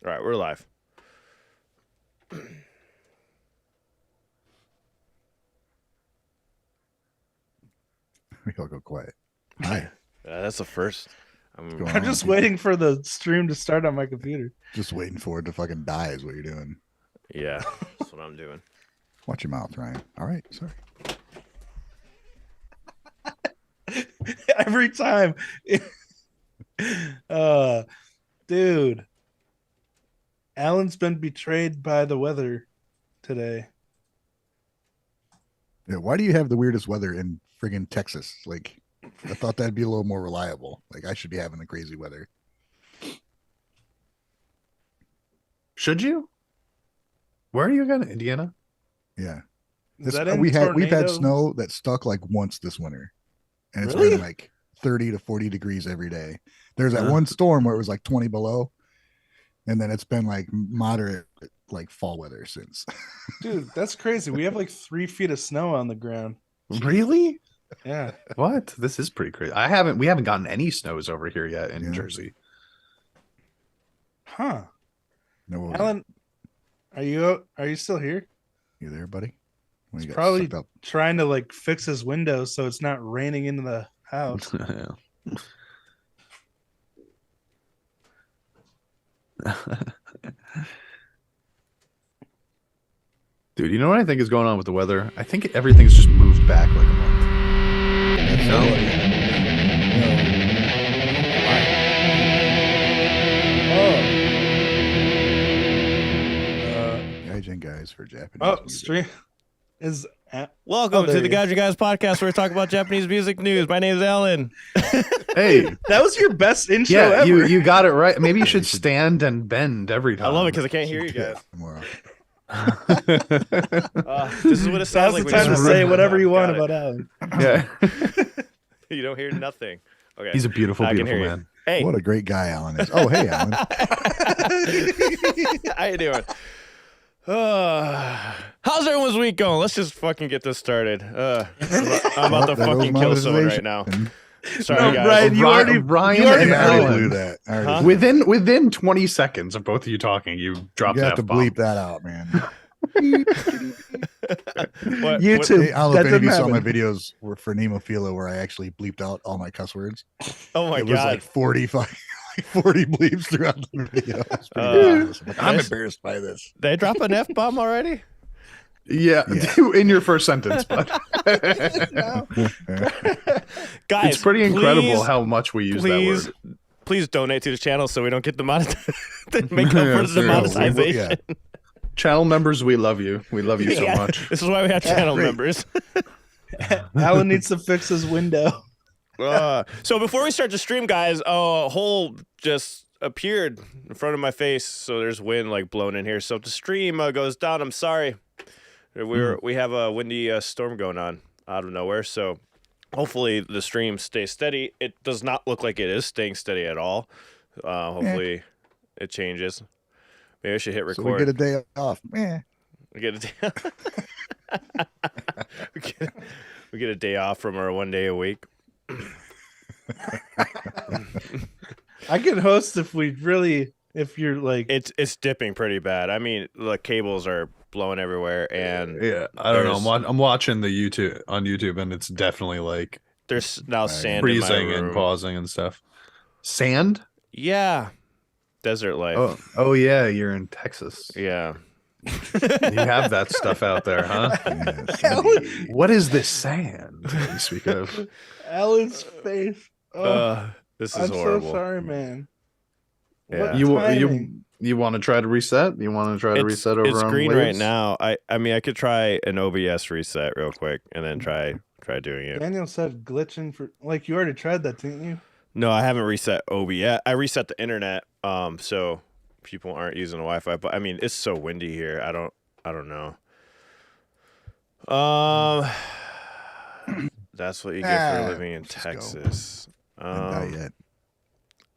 All right, we're live. We all go quiet. Hi. That's the first. I'm just waiting for the stream to start on my computer. Just waiting for it to fucking die is what you're doing. Yeah, that's what I'm doing. Watch your mouth, Ryan. All right, sorry. Every time. Dude. Alan's been betrayed by the weather today. Yeah, why do you have the weirdest weather in friggin' Texas? Like, I thought that'd be a little more reliable. Like, I should be having the crazy weather. Should you? Where are you again? Indiana? Yeah. Is that in we've had tornadoes? snow that stuck like once this winter. And it's Really? been like 30 to 40 degrees every day. There's that one storm where it was like 20 below. And then it's been like moderate, like fall weather since. Dude, that's crazy. We have like 3 feet of snow on the ground. Really? Yeah. What? This is pretty crazy. We haven't gotten any snows over here yet in Jersey. Huh. No, Alan, are you still here? You there, buddy? When He's you got probably sucked up. trying to like fix his windows so it's not raining into the house. Dude, you know what I think is going on with the weather? I think everything's just moved back like a month. Gaijin guys for Japanese. Oh, music. stream is Welcome there to the you go. Gaijin Guys podcast, where we talk about Japanese music news. My name is Alan. Hey, that was your best intro yeah, ever. you got it right. Maybe you should stand and bend every time. I love it because I can't hear you guys. Tomorrow. This is what it sounds Now's like. the when time to just say run. whatever you Got want it. about Alan. Yeah. You don't hear nothing. Okay. He's a beautiful, I can beautiful hear you. man. Hey, What a great guy Alan is. Oh, hey, Alan. how you doing? How's everyone's week going? Let's just fucking get this started. I'm about to That fucking was kill someone right monetization. now. Sorry, No, guys. Brian, you already Ryan you already and I already Alan. blew that. I already Huh? blew that. Within 20 seconds of both of you talking, you dropped You an have to F-bomb. bleep that out, man. What- YouTube. Hey, I don't know That if any of you doesn't saw my happen. videos were for Nemophila where I actually bleeped out all my cuss words. Oh my It was god. like 45, 40 bleeps throughout the video. It's pretty ridiculous. I'm like, I'm Yes. embarrassed by this. They drop an F bomb already? Yeah, Yeah. in your first sentence, but Guys, it's pretty incredible please- how much we use please, that word. please donate to the channel so we don't get the make up Yeah, for the seriously. monetization. Yeah. Channel members, we love you. We love you so Yeah. much. This is why we have channel great. members. Alan needs to fix his window. So before we start to stream, guys, a hole just appeared in front of my face, so there's wind like blowing in here. So if the stream goes down, I'm sorry. We have a windy storm going on out of nowhere, so hopefully the stream stays steady. It does not look like it is staying steady at all. Hopefully it changes. Maybe I should hit So we record. get a day off. Eh. We get a day. we get a day off from our 1 day a week. I can host if you're like It's dipping pretty bad. I mean, the cables are blowing everywhere, and Yeah, I don't know. There's- I'm watching the YouTube, and it's definitely like there's now sand in my freezing and room. pausing and stuff. Sand? Yeah, desert life. Oh yeah, you're in Texas. Yeah. You have that stuff out there, huh? Yes. Alan, What is this sand that you speak of? Alan's face. Oh, This is I'm horrible. so sorry, man. Yeah. What You timing? want to try to reset? You want to try to reset over It's on green right waves? now. I mean, I could try an OBS reset real quick and then try doing it. Daniel said glitching for like you already tried that, didn't you? No, I haven't reset OBS. I reset the internet, so people aren't using the Wi-Fi. But I mean, it's so windy here. I don't know. That's what you get for living in let's just go. Texas. Not yet.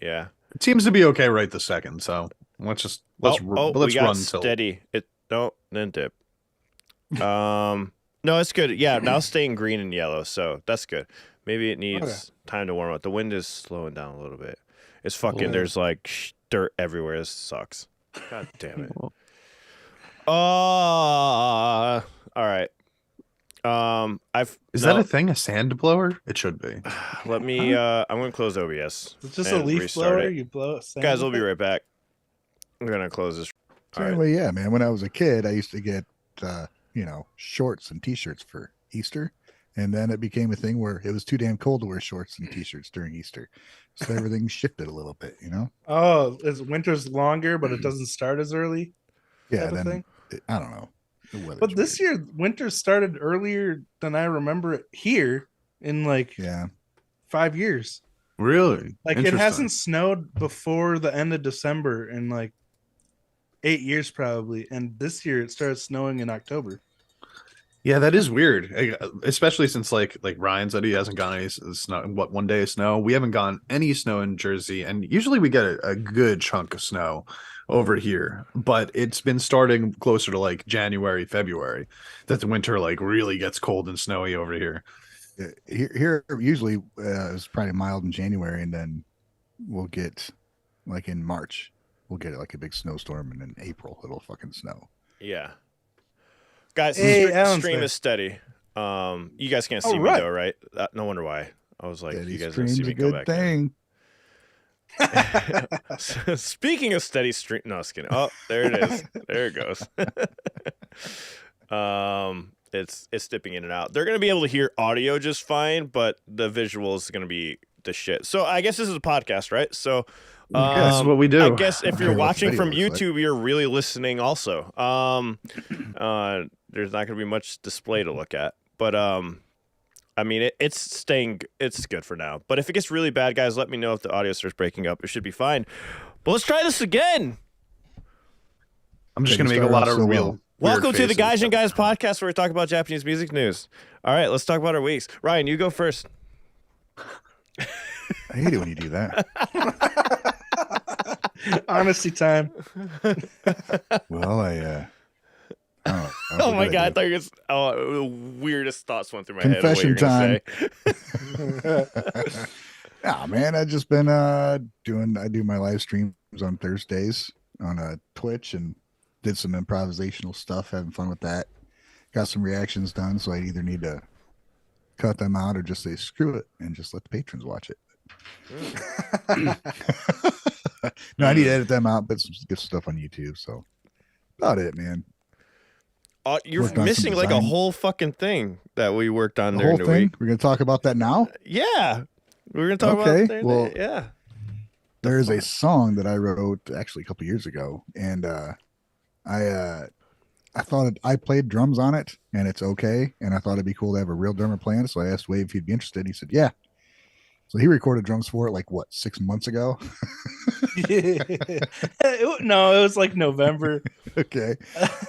Yeah. It seems to be okay right this second. So let's Let's let's we run got till steady. Then dip. No, it's good. Yeah, now it's staying green and yellow, so that's good. Maybe it needs time to warm up. The wind is slowing down a little bit. It's fucking. Yeah. There's like dirt everywhere. This sucks. God damn it. All right. Is that a thing? A sand blower? It should be. Let me. I'm gonna close OBS. It's just a and leaf restart blower. it. You blow it. Guys, we'll be right back. I'm gonna close this. So All right. anyway, yeah, man. When I was a kid, I used to get shorts and T-shirts for Easter, and then it became a thing where it was too damn cold to wear shorts and T-shirts during Easter, so everything shifted a little bit. Oh, winter's longer, but it doesn't start as early. Yeah. type of thing? I don't know. The weather's But this weird. year, winter started earlier than I remember it here in like Yeah. 5 years. Really? Like it Interesting. hasn't snowed before the end of December in like 8 years probably, and this year it started snowing in October. Yeah, that is weird, especially since like Ryan said he hasn't gotten any snow. What, 1 day of snow? We haven't gotten any snow in Jersey, and usually we get a good chunk of snow over here. But it's been starting closer to like January, February that the winter like really gets cold and snowy over here. Here usually it's probably mild in January, and then we'll get like in March we'll get like a big snowstorm, and in April it'll fucking snow. Yeah. Guys, Hey, the Alan's stream there. is steady. You guys can't see Oh, me right. though, right? No wonder why. I was like, Steady you guys didn't see stream's me a go good back. in. thing. Speaking of steady stream, no, just kidding. Oh, there it is. There it goes. It's dipping in and out. They're gonna be able to hear audio just fine, but the visual is gonna be the shit. So I guess this is a podcast, right? So This is what we do. I guess if I you're don't know what watching the from video looks YouTube, you're really listening also. There's not gonna be much display to look at, but I mean it's good for now. But if it gets really bad, guys, let me know if the audio starts breaking up. It should be fine. But let's try this again. I'm just Yeah, gonna you make a started lot off of so real. well. Welcome to the weird Guys faces. and Guys podcast, where we talk about Japanese music news. All right, let's talk about our weeks. Ryan, you go first. I hate it when you do that. Honesty time. Well, I don't know. Oh What my did god, I I thought you were the weirdest thoughts went through my head. of what Confession you're gonna time. say. Nah, man, I just been I do my live streams on Thursdays on Twitch, and did some improvisational stuff, having fun with that. Got some reactions done, so I either need to cut them out or just say screw it and just let the patrons watch it. No, I need to edit them out, but get some stuff on YouTube. So about it, man. You're Worked on some missing like a design. whole fucking thing that we worked on The during whole the thing. week. We're gonna talk about that now. Yeah, we're gonna talk Okay, about. well- Yeah. There is a song that I wrote actually a couple years ago, and I thought I played drums on it, and it's okay. And I thought it'd be cool to have a real drummer playing it. So I asked Wave if he'd be interested. He said, "Yeah." So he recorded drums for it like 6 months ago. No, it was like November. Okay,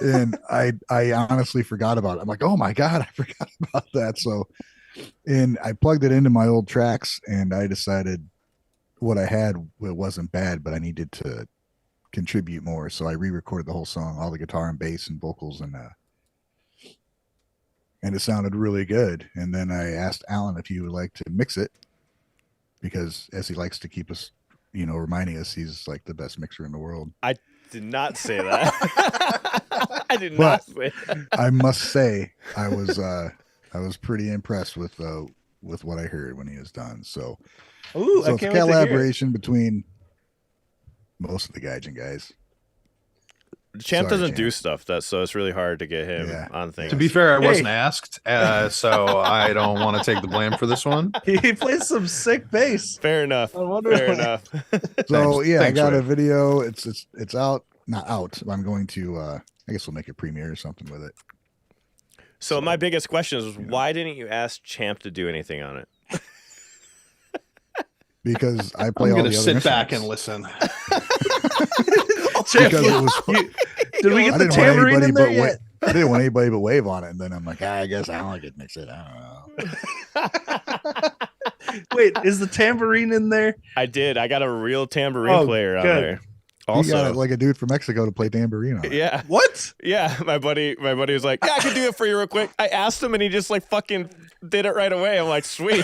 and I honestly forgot about it. I'm like, oh my god, I forgot about that. So, and I plugged it into my old tracks, and I decided what I had, it wasn't bad, but I needed to contribute more. So I re-recorded the whole song, all the guitar and bass and vocals, and it sounded really good. And then I asked Alan if he would like to mix it, because as he likes to keep us, reminding us he's like the best mixer in the world. Did not say that. I did not say that. I must say I was pretty impressed with what I heard when he was done. So, Ooh, I it's a can't wait to hear it. collaboration between most of the Gaijin guys. Champ Sorry, doesn't do Champ. stuff so it's really hard to get him Yeah. on things. To be fair, I Hey. wasn't asked, so I don't want to take the blame for this one. He plays some sick bass. Fair enough. I wonder Fair why. enough. So Thanks. yeah, Thanks, I got a Wave. video. It's out, not out. I'm going to I guess we'll make a premiere or something with it. So my biggest question is, why didn't you ask Champ to do anything on it? Because I play I'm all gonna the other sit back and instruments. listen. Because it was Did we I get the didn't want tambourine anybody in there but yet? I didn't want anybody but Wave on it, and then I'm like, I guess Alan could mix it. I don't know. Wait, is the tambourine in there? I did. I got a real tambourine Oh, player on good. there. You got Also, it like a dude from Mexico to play tambourine on it. yeah, What? yeah. My buddy was like, "Yeah, I can do it for you real quick." I asked him, and he just like fucking did it right away. I'm like, "Sweet."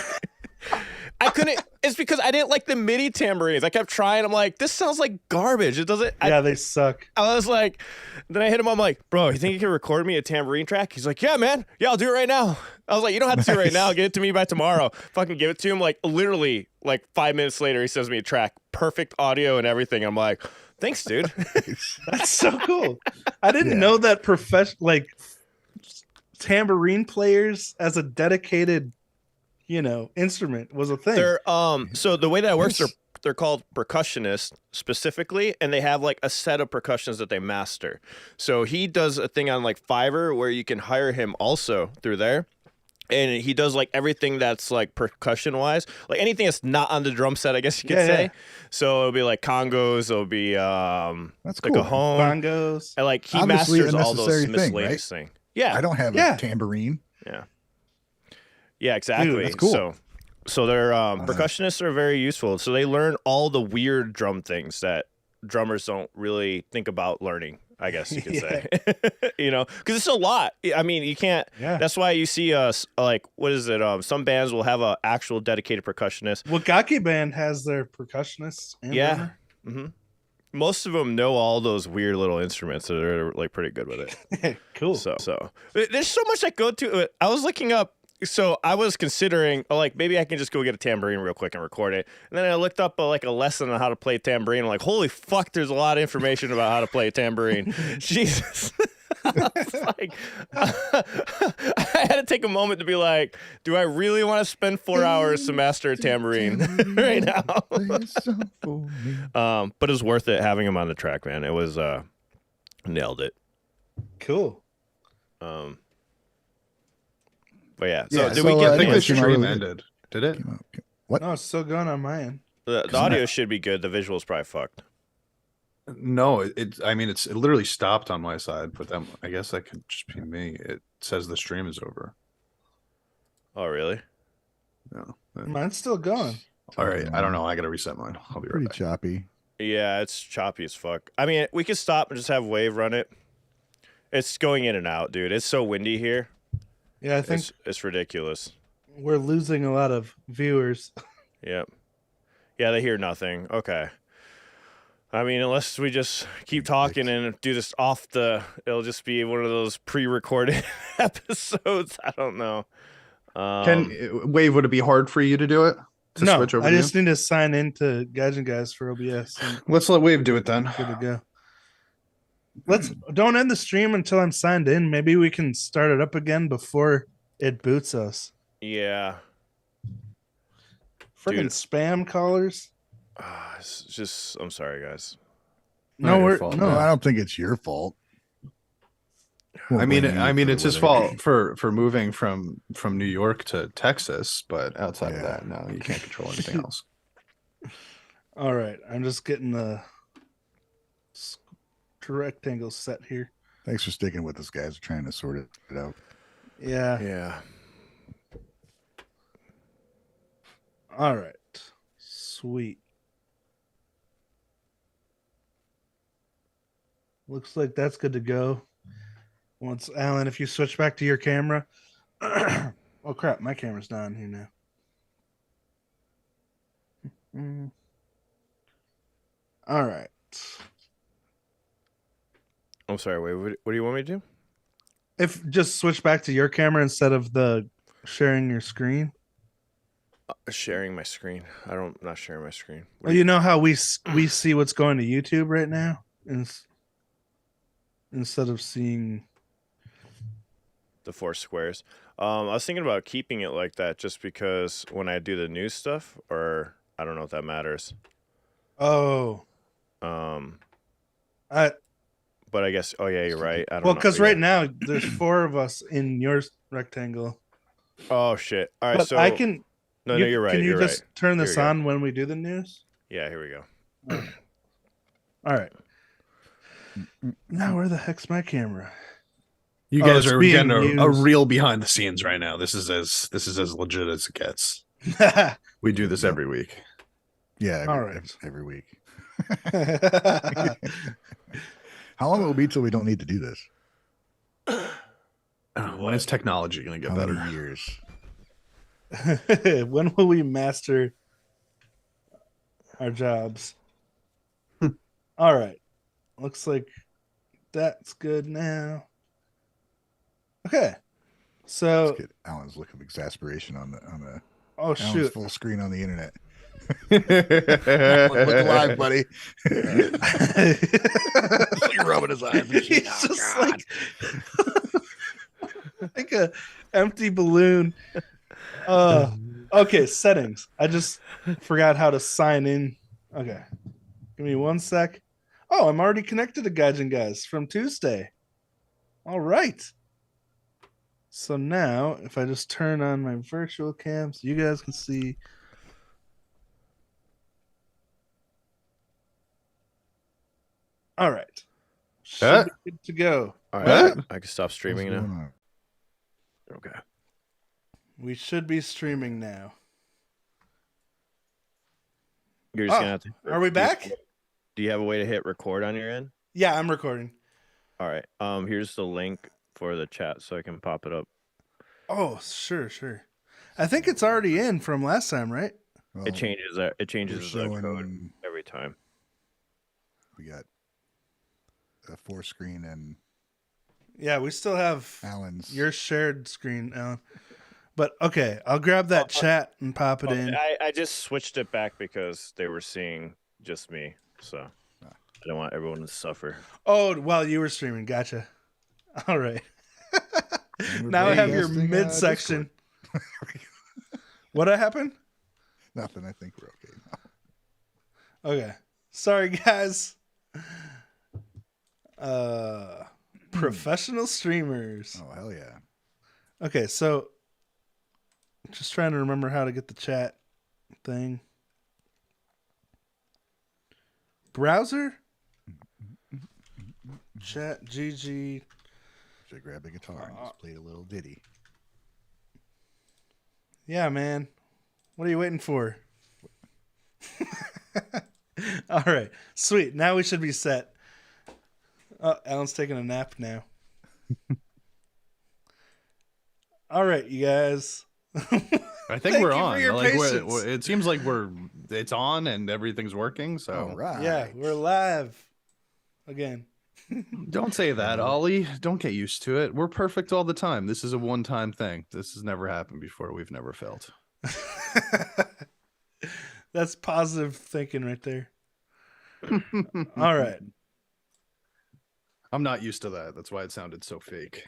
I couldn't. It's because I didn't like the MIDI tambourines. I kept trying. I'm like, this sounds like garbage. It doesn't. Yeah, they suck. I was like, then I hit him. I'm like, bro, you think you can record me a tambourine track? He's like, yeah, man. Yeah, I'll do it right now. I was like, you don't have to do it right now. Get it to me by tomorrow. Fucking give it to him. Like literally, like 5 minutes later, he sends me a track, perfect audio and everything. I'm like, thanks, dude. That's so cool. I didn't know that tambourine players as a dedicated, instrument was a thing. They're so the way that works, they're called percussionists specifically, and they have like a set of percussions that they master. So he does a thing on like Fiverr where you can hire him also through there. And he does like everything that's like percussion wise, like anything that's not on the drum set, I guess you could say. Yeah. So it'll be like congos, it'll be that's like cool. a hone, bongos, and like he obviously masters all those thing, miscellaneous right? things. Yeah, I don't have a tambourine. Yeah, exactly. Dude, that's cool. So their percussionists are very useful. So they learn all the weird drum things that drummers don't really think about learning, I guess you could say. Because it's a lot. I mean, you can't. Yeah. That's why you see like, what is it? Some bands will have an actual dedicated percussionist. Wakaki band has their percussionists. And yeah. Mm-hmm. Most of them know all those weird little instruments, so they're like pretty good with it. Cool. So there's so much I go to. I was looking up. So I was considering, like, maybe I can just go get a tambourine real quick and record it. And then I looked up like a lesson on how to play tambourine. I'm like, holy fuck, there's a lot of information about how to play tambourine. Jesus. Like, I had to take a moment to be like, do I really want to spend 4 hours to master a tambourine right now? But it was worth it having him on the track, man. It was nailed it. Cool. But yeah, so did we get? I think the stream ended. Did it? What? No, it's still going on my end. The audio should be good. The visual's probably fucked. No, it literally stopped on my side, but then I guess that could just be me. It says the stream is over. Oh, really? No, mine's still going. All right, I don't know. I gotta reset mine. I'll be right back. Pretty choppy. Yeah, it's choppy as fuck. I mean, we could stop and just have Wave run it. It's going in and out, dude. It's so windy here. Yeah, I think it's ridiculous. We're losing a lot of viewers. Yep. Yeah, they hear nothing. Okay. I mean, unless we just keep talking and do this it'll just be one of those pre-recorded episodes. I don't know. Wave, would it be hard for you to do it? No, switch over I just need to sign into Gaijin Guys for OBS. Let's let Wave do it then. Good to go. Don't end the stream until I'm signed in. Maybe we can start it up again before it boots us. Yeah. Freaking spam callers. It's just, I'm sorry, guys. No, I don't think it's your fault. I mean, it's his fault for moving from New York to Texas, but outside of that, no, you can't control anything else. All right, I'm just getting the rectangle set here. Thanks for sticking with us, guys. We're trying to sort it out. Yeah. All right. Sweet. Looks like that's good to go. Once, Alan, if you switch back to your camera. Oh, crap. My camera's not on here now. All right. I'm sorry, wait, what do you want me to do? If just switch back to your camera instead of the sharing your screen. Sharing my screen. I'm not sharing my screen. Well, you know how we see what's going to YouTube right now? Instead of seeing the 4 squares. I was thinking about keeping it like that just because when I do the news stuff, or I don't know if that matters. Oh. But I guess, you're right. I don't know. Well, because right now there's 4 of us in your rectangle. Oh, shit. All right, but so I can. No, you're right. Can you just turn this on when we do the news? Yeah, here we go. All right. Now, where the heck's my camera? You guys are getting a real behind the scenes right now. This is as legit as it gets. We do this every week. Yeah, every week. How long will it be till we don't need to do this? When is technology going to get better? Years. When will we master our jobs? All right. Looks like that's good now. Okay. So, Let's get Alan's look of exasperation on the oh Alan's shoot. full screen on the internet. Alan, look alive, buddy. You're rubbing his eyes. And shit. He's just like a empty balloon. Okay, settings. I just forgot how to sign in. Okay. Give me 1 sec. Oh, I'm already connected to Gaijin Guys from Tuesday. All right. So now, if I just turn on my virtual cam so you guys can see. All right. Should be good to go. All right, I can stop What's streaming going now. on? Okay. We should be streaming now. You're just Oh, gonna have to. are we back? Do you have a way to hit record on your end? Yeah, I'm recording. All right. Here's the link for the chat so I can pop it up. Oh, sure. I think it's already in from last time, right? Well, It changes. It we're changes the code showing every time. we got a 4 screen and Yeah, we still have Alan's. your shared screen, Alan. But okay, I'll grab that chat and pop it in. I just switched it back because they were seeing just me, so I don't want everyone to suffer. Oh, while you were streaming, gotcha. All right. Now I have your midsection. What happened? Nothing. I think we're okay now. Okay. Sorry, guys. Professional streamers. Oh hell yeah! Okay, so just trying to remember how to get the chat thing. Browser? Chat GG. Should I grab the guitar and just play a little ditty? Yeah, man. What are you waiting for? All right. Sweet. Now we should be set. Oh, Alan's taking a nap now. All right, you guys. I think Thank we're you for on. your Like patience. it seems like it's on and everything's working. So All right. Yeah, we're live again. don't say that, Ollie. Don't get used to it. We're perfect all the time. This is a one-time thing. This has never happened before. We've never failed. That's positive thinking right there. All right. I'm not used to that. That's why it sounded so fake.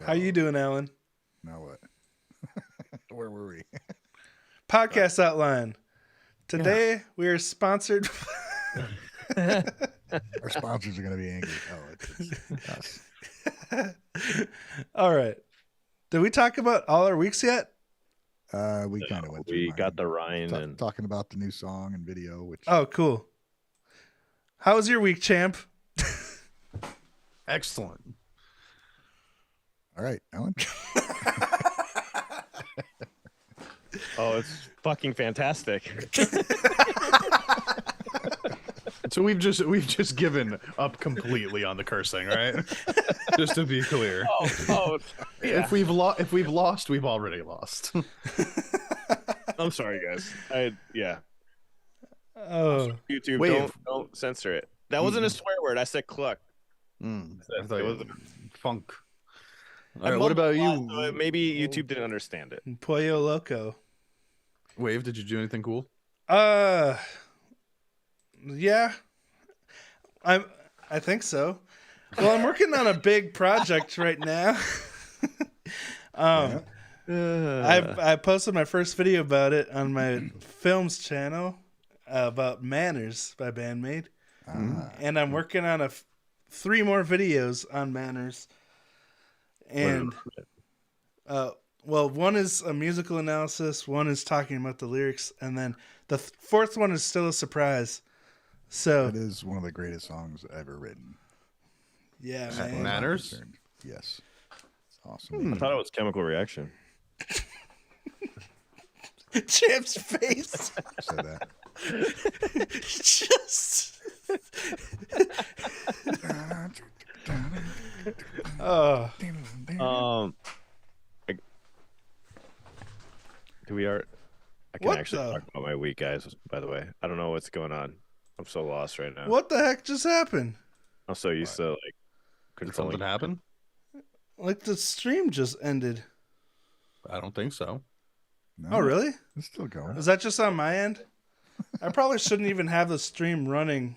How you doing, Alan? Now what? Where were we? Podcast outline. Today we are sponsored. Our sponsors are going to be angry. Oh, it's us. All right. Did we talk about all our weeks yet? We kind of went through We mine. got the Ryan and talking about the new song and video, which Oh, cool. How was your week, champ? Excellent. all right, Alan. oh, it's fucking fantastic. So we've just given up completely on the cursing, right? Just to be clear. Yeah. If we've lost, we've already lost. I'm sorry, guys. Yeah. Oh, YouTube, Wave. don't censor it. That wasn't a swear word. I said cluck. I thought It you was funk. I All right, what about mumbled a lot, you? so maybe YouTube didn't understand it. Pollo Loco. Wave, did you do anything cool? Yeah. I think so. Well, I'm working on a big project right now. I posted my first video about it on my films channel about Manners by Band-Maid. And I'm working on 3 more videos on Manners. And well, one is a musical analysis, one is talking about the lyrics, and then the 4th one is still a surprise. So That is one of the greatest songs ever written. yeah, as far as man. I'm Manners? concerned. Yes. It's awesome. I thought it was Chemical Reaction. Champ's face. Said that. Just. Oh. we are. I can What actually the? talk about my week, guys. By the way, I don't know what's going on. I'm so lost right now. What the heck just happened? I'm so used to like Did controlling. something happen? Like the stream just ended. I don't think so. No, Oh, really? It's still going. Is that just on my end? I probably shouldn't even have the stream running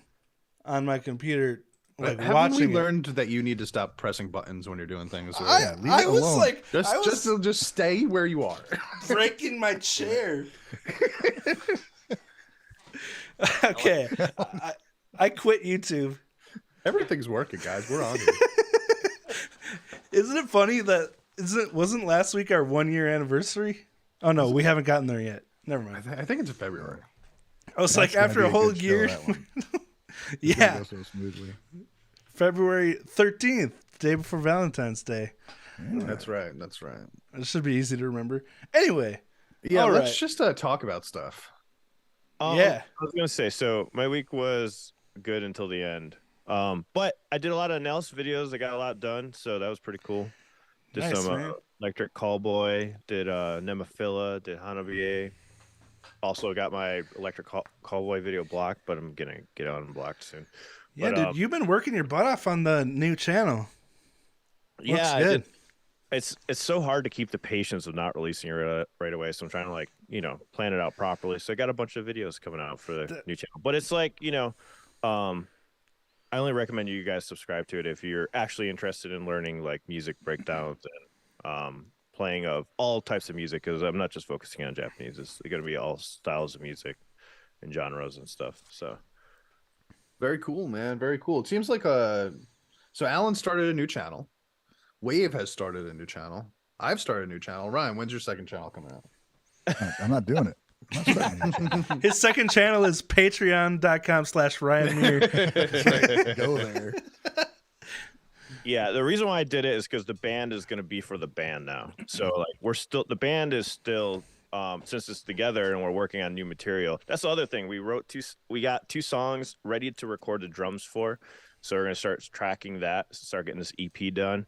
on my computer, like Haven't watching we it. learned that you need to stop pressing buttons when you're doing things? Or leave I it was alone. like, I was just stay where you are. breaking my chair. Okay, I quit YouTube. Everything's working, guys. We're on here. Isn't it funny that wasn't last week our 1 year anniversary? Oh no, we haven't gotten there yet. Never mind. I think it's in February. I was That's like, after gonna a be whole good show, year, that one. It's gonna yeah, go so smoothly. February 13th, day before Valentine's Day. That's right. That's right. It should be easy to remember. Anyway, Yeah, all let's right. just talk about stuff. Yeah. I was gonna say. So my week was good until the end. But I did a lot of analysis videos. I got a lot done, so that was pretty cool. Did Nice, some man. electric callboy. Did Nemophila. Did Hanabier. Also got my electric callboy video blocked, but I'm gonna get on blocked soon. Yeah, But, dude, you've been working your butt off on the new channel. yeah, I good. did. It's so hard to keep the patience of not releasing it right away. So I'm trying to plan it out properly. So I got a bunch of videos coming out for the new channel. But it's like, I only recommend you guys subscribe to it if you're actually interested in learning like music breakdowns and playing of all types of music, because I'm not just focusing on Japanese. It's going to be all styles of music and genres and stuff. So Very cool, man. Very cool. It seems like so Alan started a new channel. Wave has started a new channel. I've started a new channel. Ryan, when's your second channel coming out? I'm not doing it. I'm not starting anything. His second channel is patreon.com/Ryan Muir. Go there. yeah, the reason why I did it is because the band is going to be for the band now. So like the band is still since it's together and we're working on new material. That's the other thing. We got 2 songs ready to record the drums for. So we're going to start tracking that, start getting this EP done.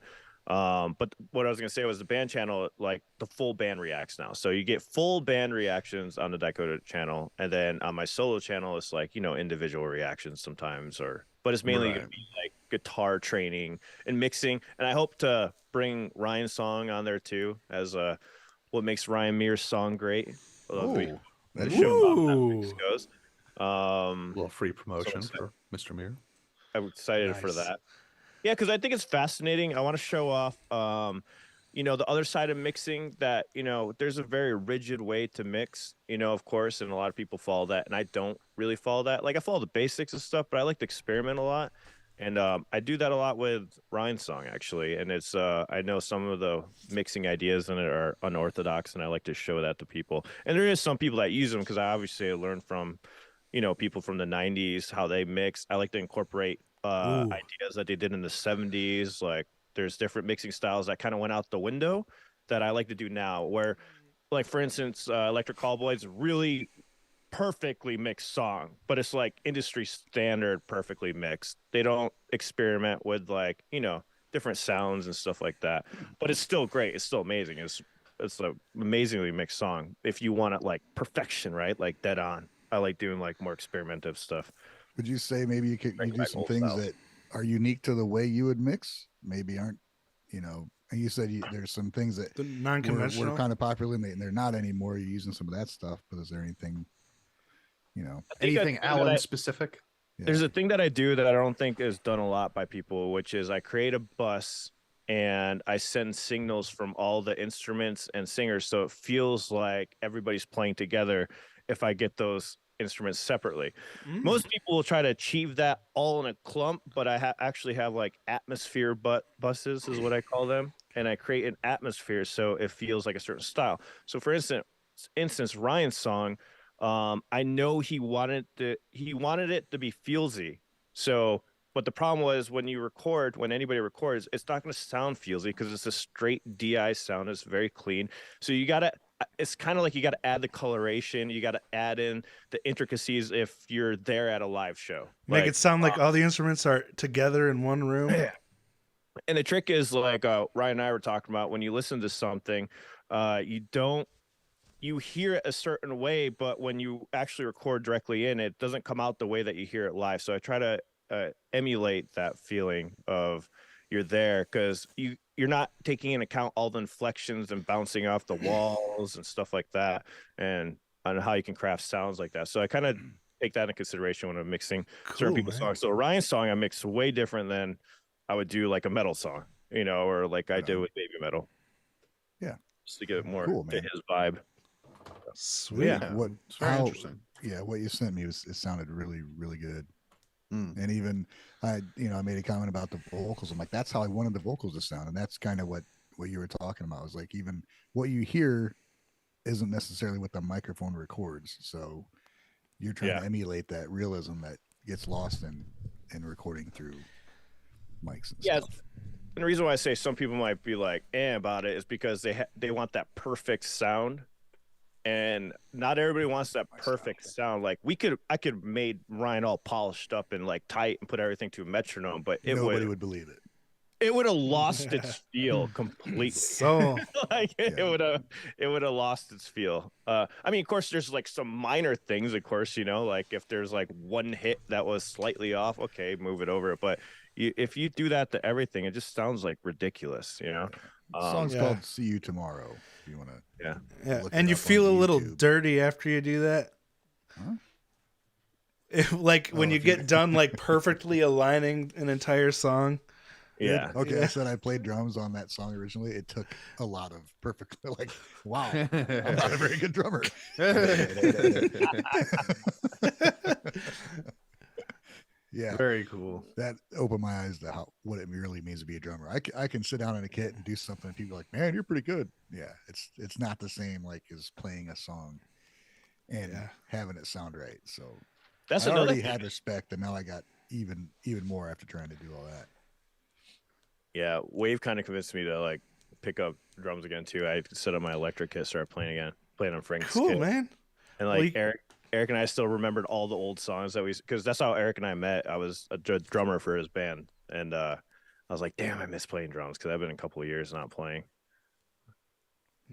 But what I was going to say was the band channel, like the full band reacts now. So you get full band reactions on the Dakota channel. And then on my solo channel, it's like, individual reactions sometimes, but it's mainly going to be like guitar training and mixing. And I hope to bring Ryan's song on there too, as what makes Ryan Muir's song great. Ooh. The show how that goes. A little free promotion for Mr. Muir. I'm excited for that. Yeah, because I think it's fascinating. I want to show off, the other side of mixing that, there's a very rigid way to mix, of course, and a lot of people follow that, and I don't really follow that. Like, I follow the basics and stuff, but I like to experiment a lot, and I do that a lot with Ryan's song, actually, and it's, I know some of the mixing ideas in it are unorthodox, and I like to show that to people. And there is some people that use them, because I obviously learned from, people from the 90s, how they mix. I like to incorporate ideas that they did in the 70s. Like there's different mixing styles that kind of went out the window that I like to do now, where like for instance Electric Callboy's really perfectly mixed song, but it's like industry standard perfectly mixed. They don't experiment with like different sounds and stuff like that, but it's still great. It's still amazing. It's an amazingly mixed song if you want it like perfection, right? Like dead on. I like doing like more experimentative stuff. Would you say maybe you do some things that are unique to the way you would mix? Maybe aren't, and you said there's some things that non-conventional were kind of popular and they're not anymore. You're using some of that stuff, but is there anything, anything Alan specific? Yeah. There's a thing that I do that I don't think is done a lot by people, which is I create a bus and I send signals from all the instruments and singers, so it feels like everybody's playing together if I get those instruments separately. Most people will try to achieve that all in a clump, but I actually have like atmosphere buses is what I call them, and I create an atmosphere so it feels like a certain style. So for instance Ryan's song, I know he wanted it to be feelsy. So but the problem was when anybody records, it's not going to sound feelsy because it's a straight DI sound. It's very clean. So it's kind of like you got to add the coloration. You got to add in the intricacies if you're there at a live show. Make it sound like all the instruments are together in one room. And the trick is like Ryan and I were talking about, when you listen to something, you don't you hear it a certain way, but when you actually record directly in, it doesn't come out the way that you hear it live. So I try to emulate that feeling of you're there, because you're not taking into account all the inflections and bouncing off the walls and stuff like that, and on how you can craft sounds like that. So I kind of take that into consideration when I'm mixing certain people's songs. So Ryan's song I mix way different than I would do like a metal song, you know, or like I did with BabyMetal. Yeah, just to get it more cool, to man. his vibe. Sweet. Yeah, It's very interesting. Yeah, what you sent me it sounded really, really good. Mm. And even I made a comment about the vocals. I'm like, that's how I wanted the vocals to sound, and that's kind of what you were talking about. Was like, even what you hear isn't necessarily what the microphone records. So you're trying to emulate that realism that gets lost in recording through mics and stuff. And the reason why I say some people might be like about it is because they want that perfect sound, and not everybody wants that perfect sound. Like I could made Ryan all polished up and like tight and put everything to a metronome, but nobody would believe it. It would have lost its feel completely. So like it would have lost its feel. I mean, of course, there's like some minor things, of course, you know, like if there's like one hit that was slightly off, okay, move it over. But if you do that to everything, it just sounds like ridiculous, you know. The song's called "See You Tomorrow." If you want to, yeah, and you feel a little dirty after you do that. Huh? Like when you get done, like perfectly aligning an entire song. Yeah. Okay, I said I played drums on that song originally. It took a lot of perfectly, like, wow, I'm not a very good drummer. Yeah, very cool. That opened my eyes to what it really means to be a drummer. I can sit down in a kit and do something, and people are like, man, you're pretty good. Yeah, it's not the same like as playing a song and having it sound right. So that's I another already thing. had respect, and now I got even more after trying to do all that. Yeah, Wave kind of convinced me to like pick up drums again too. I set up my electric kit, started playing on Frank's Cool, kit. man. And like Eric and I still remembered all the old songs that because that's how Eric and I met. I was a drummer for his band, and I was like, damn, I miss playing drums because I've been a couple of years not playing.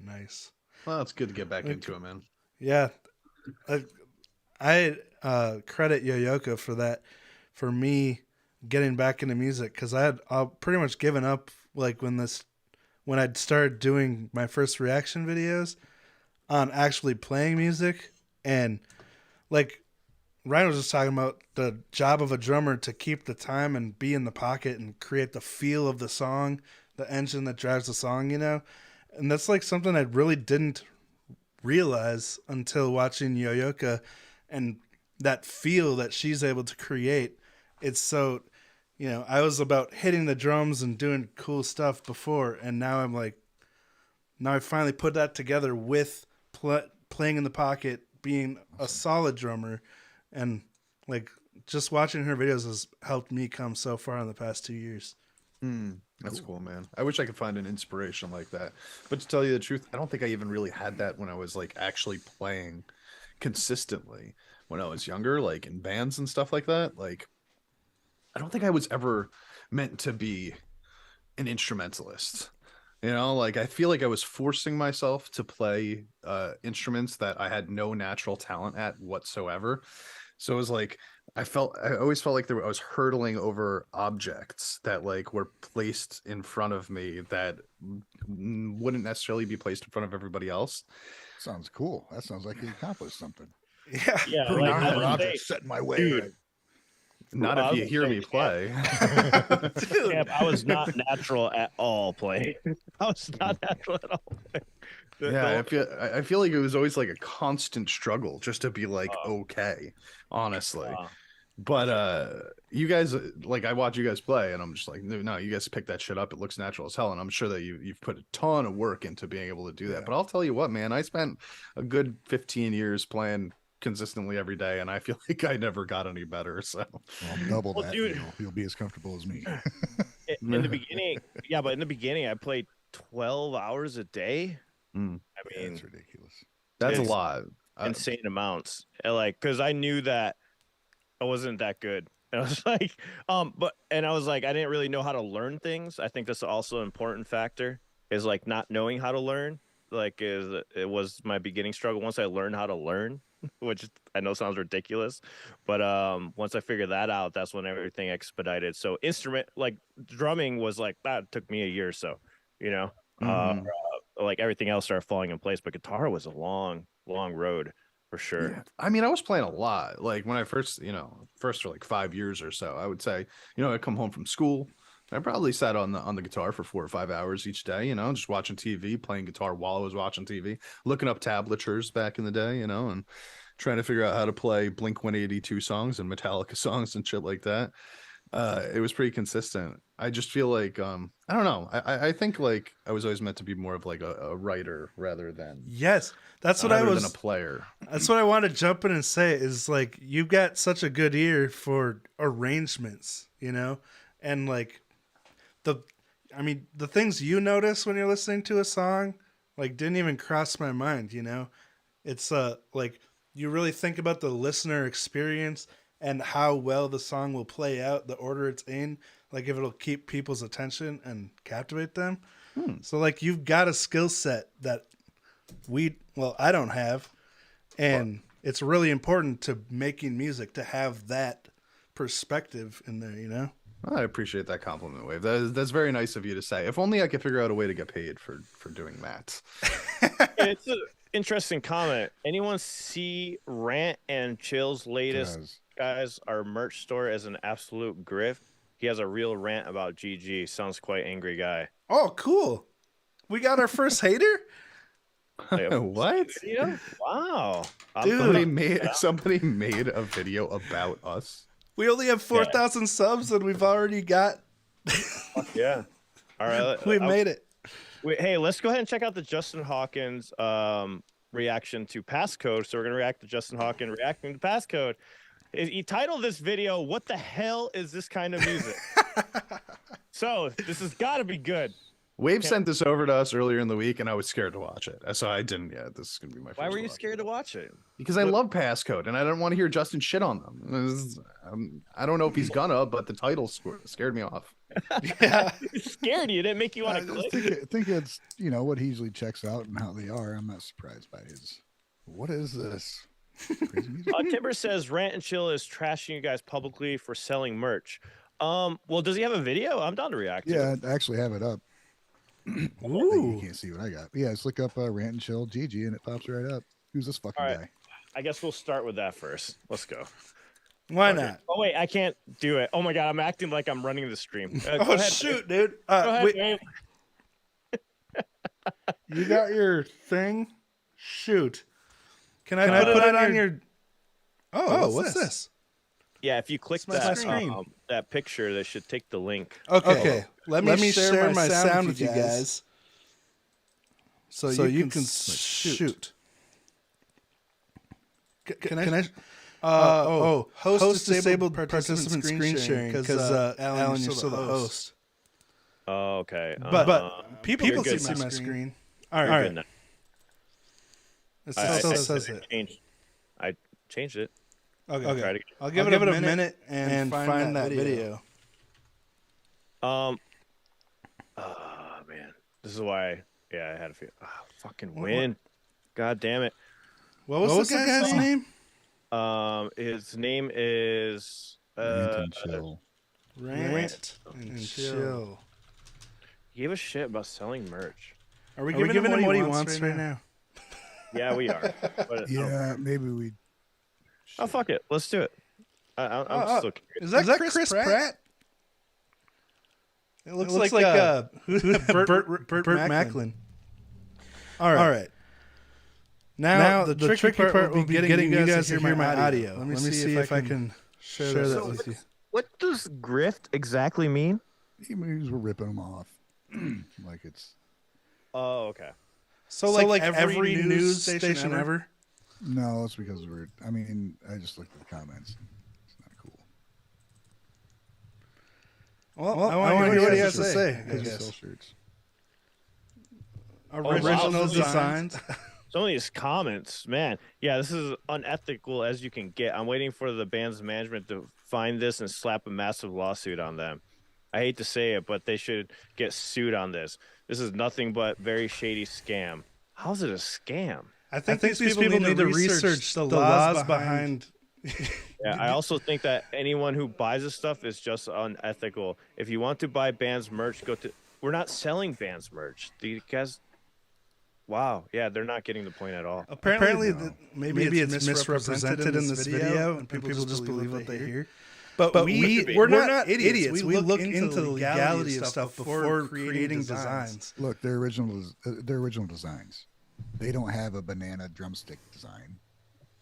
Nice. Well, it's good to get back into it, man. Yeah, I credit Yo-Yoko for that, for me getting back into music, because I'd pretty much given up like when I'd started doing my first reaction videos on actually playing music. And like Ryan was just talking about the job of a drummer to keep the time and be in the pocket and create the feel of the song, the engine that drives the song, you know? And that's like something I really didn't realize until watching Yo-Yoko, and that feel that she's able to create. It's so, you know, I was about hitting the drums and doing cool stuff before, and now I finally put that together with playing in the pocket, being a solid drummer, and like just watching her videos has helped me come so far in the past 2 years. That's cool, man. I wish I could find an inspiration like that. But to tell you the truth, I don't think I even really had that when I was like actually playing consistently when I was younger, like in bands and stuff like that. Like, I don't think I was ever meant to be an instrumentalist. You know, like I feel like I was forcing myself to play instruments that I had no natural talent at whatsoever. So it was like I always felt like I was hurtling over objects that like were placed in front of me that wouldn't necessarily be placed in front of everybody else. Sounds cool. That sounds like you accomplished something. Yeah, Like, like objects set in my way. dude. Not if you hear me play. Yeah, I was not natural at all playing. I was not natural at all playing. I feel like it was always like a constant struggle just to be like okay, honestly. But you guys, like, I watch you guys play and I'm just like, no, you guys pick that shit up. It looks natural as hell, and I'm sure that you've put a ton of work into being able to do that. But I'll tell you what, man, I spent a good 15 years playing consistently every day, and I feel like I never got any better. So double that, dude. You'll be as comfortable as me. In the beginning, but in the beginning I played 12 hours a day. I mean, that's ridiculous. That's a lot. Insane amounts. Like, because I knew that I wasn't that good. And I was like, and I was like, I didn't really know how to learn things. I think that's also an important factor, is like not knowing how to learn. like it was my beginning struggle. Once I learned how to learn, which I know sounds ridiculous, but once I figured that out, that's when everything expedited. So instrument like drumming was like that took me a year or so, you know. Like everything else started falling in place, but guitar was a long road for sure. Yeah. I mean, I was playing a lot. Like when I first, first for like 5 years or so, I would say, I'd come home from school. I probably sat on the guitar for 4 or 5 hours each day, just watching TV, playing guitar while I was watching TV, looking up tablatures back in the day, and trying to figure out how to play Blink 182 songs and Metallica songs and shit like that. It was pretty consistent. I just feel like I don't know. I think like I was always meant to be more of like a writer rather than that's what I was than a player. That's what I want to jump in and say is like you've got such a good ear for arrangements, and like the things you notice when you're listening to a song like didn't even cross my mind. It's like you really think about the listener experience and how well the song will play out, the order it's in, like if it'll keep people's attention and captivate them. So like you've got a skill set that I don't have, and it's really important to making music to have that perspective in there, I appreciate that compliment, Wave. That's very nice of you to say. If only I could figure out a way to get paid for doing that. It's an interesting comment. Anyone see Rant and Chill's latest guys? Our merch store is an absolute grift. He has a real rant about GG. Sounds quite angry guy. Oh, cool. We got our first hater? What? Yeah? Wow. Dude. Somebody made a video about us. We only have 4,000 subs and we've already got... Yeah. All right. We made it. Hey, let's go ahead and check out the Justin Hawkins reaction to PassCode. So we're going to react to Justin Hawkins reacting to PassCode. He titled this video, "What the hell is this kind of music?" So this has got to be good. Wave sent this over to us earlier in the week, and I was scared to watch it. So I didn't yet. This is going to be my first. Why were you scared to watch it? Because I love PassCode, and I don't want to hear Justin shit on them. I don't know if he's gonna, but the title scared me off. Yeah, it scared you. It didn't make you want to click. I think it's, what he usually checks out and how they are. I'm not surprised by his. What is this? Timber says Rant and Chill is trashing you guys publicly for selling merch. Well, does he have a video? I'm down to react. Yeah, I actually have it up. Ooh. You can't see what I got. But yeah, just look up Rant and Chill GG and it pops right up. Who's this fucking guy? I guess we'll start with that first. Let's go. Why not? Oh wait, I can't do it. Oh my god, I'm acting like I'm running the stream. Oh shoot, dude. Go ahead, you got your thing? Shoot. Can I put it on your... Oh, what's this? Yeah, if you click that picture, that should take the link. Okay. Let me share my sound with you guys. So you can shoot. Can I host disabled participant screen sharing because Alan, you're still the host. Oh, okay. But people can see my screen. All right. It still says it. I changed it. Okay. I'll give it a minute and find that video. Oh man, this is why. Yeah, I had a few. Fucking win. God damn it. What was the guy's name? His name is Rant and Chill. Rant and Chill. He gave a shit about selling merch. Are we giving him what he wants right now? Yeah, we are. But, yeah, maybe we. Oh fuck it, let's do it. I'm still curious. Is that Chris Pratt? It looks like Burt Macklin. All right. Now the tricky part will be getting you guys to hear my audio. Let me see if I can share that with you. What does grift exactly mean? He means we're ripping them off. Like it's. Oh, okay. So like every news station ever? No, it's because we're. I mean, I just looked at the comments. It's not cool. Well, I want to hear what he has to say. Because we sell shirts. Original designs. Some of these comments, man. Yeah, this is unethical as you can get. I'm waiting for the band's management to find this and slap a massive lawsuit on them. I hate to say it, but they should get sued on this. This is nothing but very shady scam. How's it a scam? I think these people need to research the laws behind. Yeah, I also think that anyone who buys this stuff is just unethical. If you want to buy bands merch, go to. We're not selling bands merch. The guys. Wow. Yeah, they're not getting the point at all. Apparently maybe it's misrepresented in this video, and people just believe what they hear. But we're not idiots. We look into the legality of stuff before creating designs. Look, they're original designs. They don't have a banana drumstick design.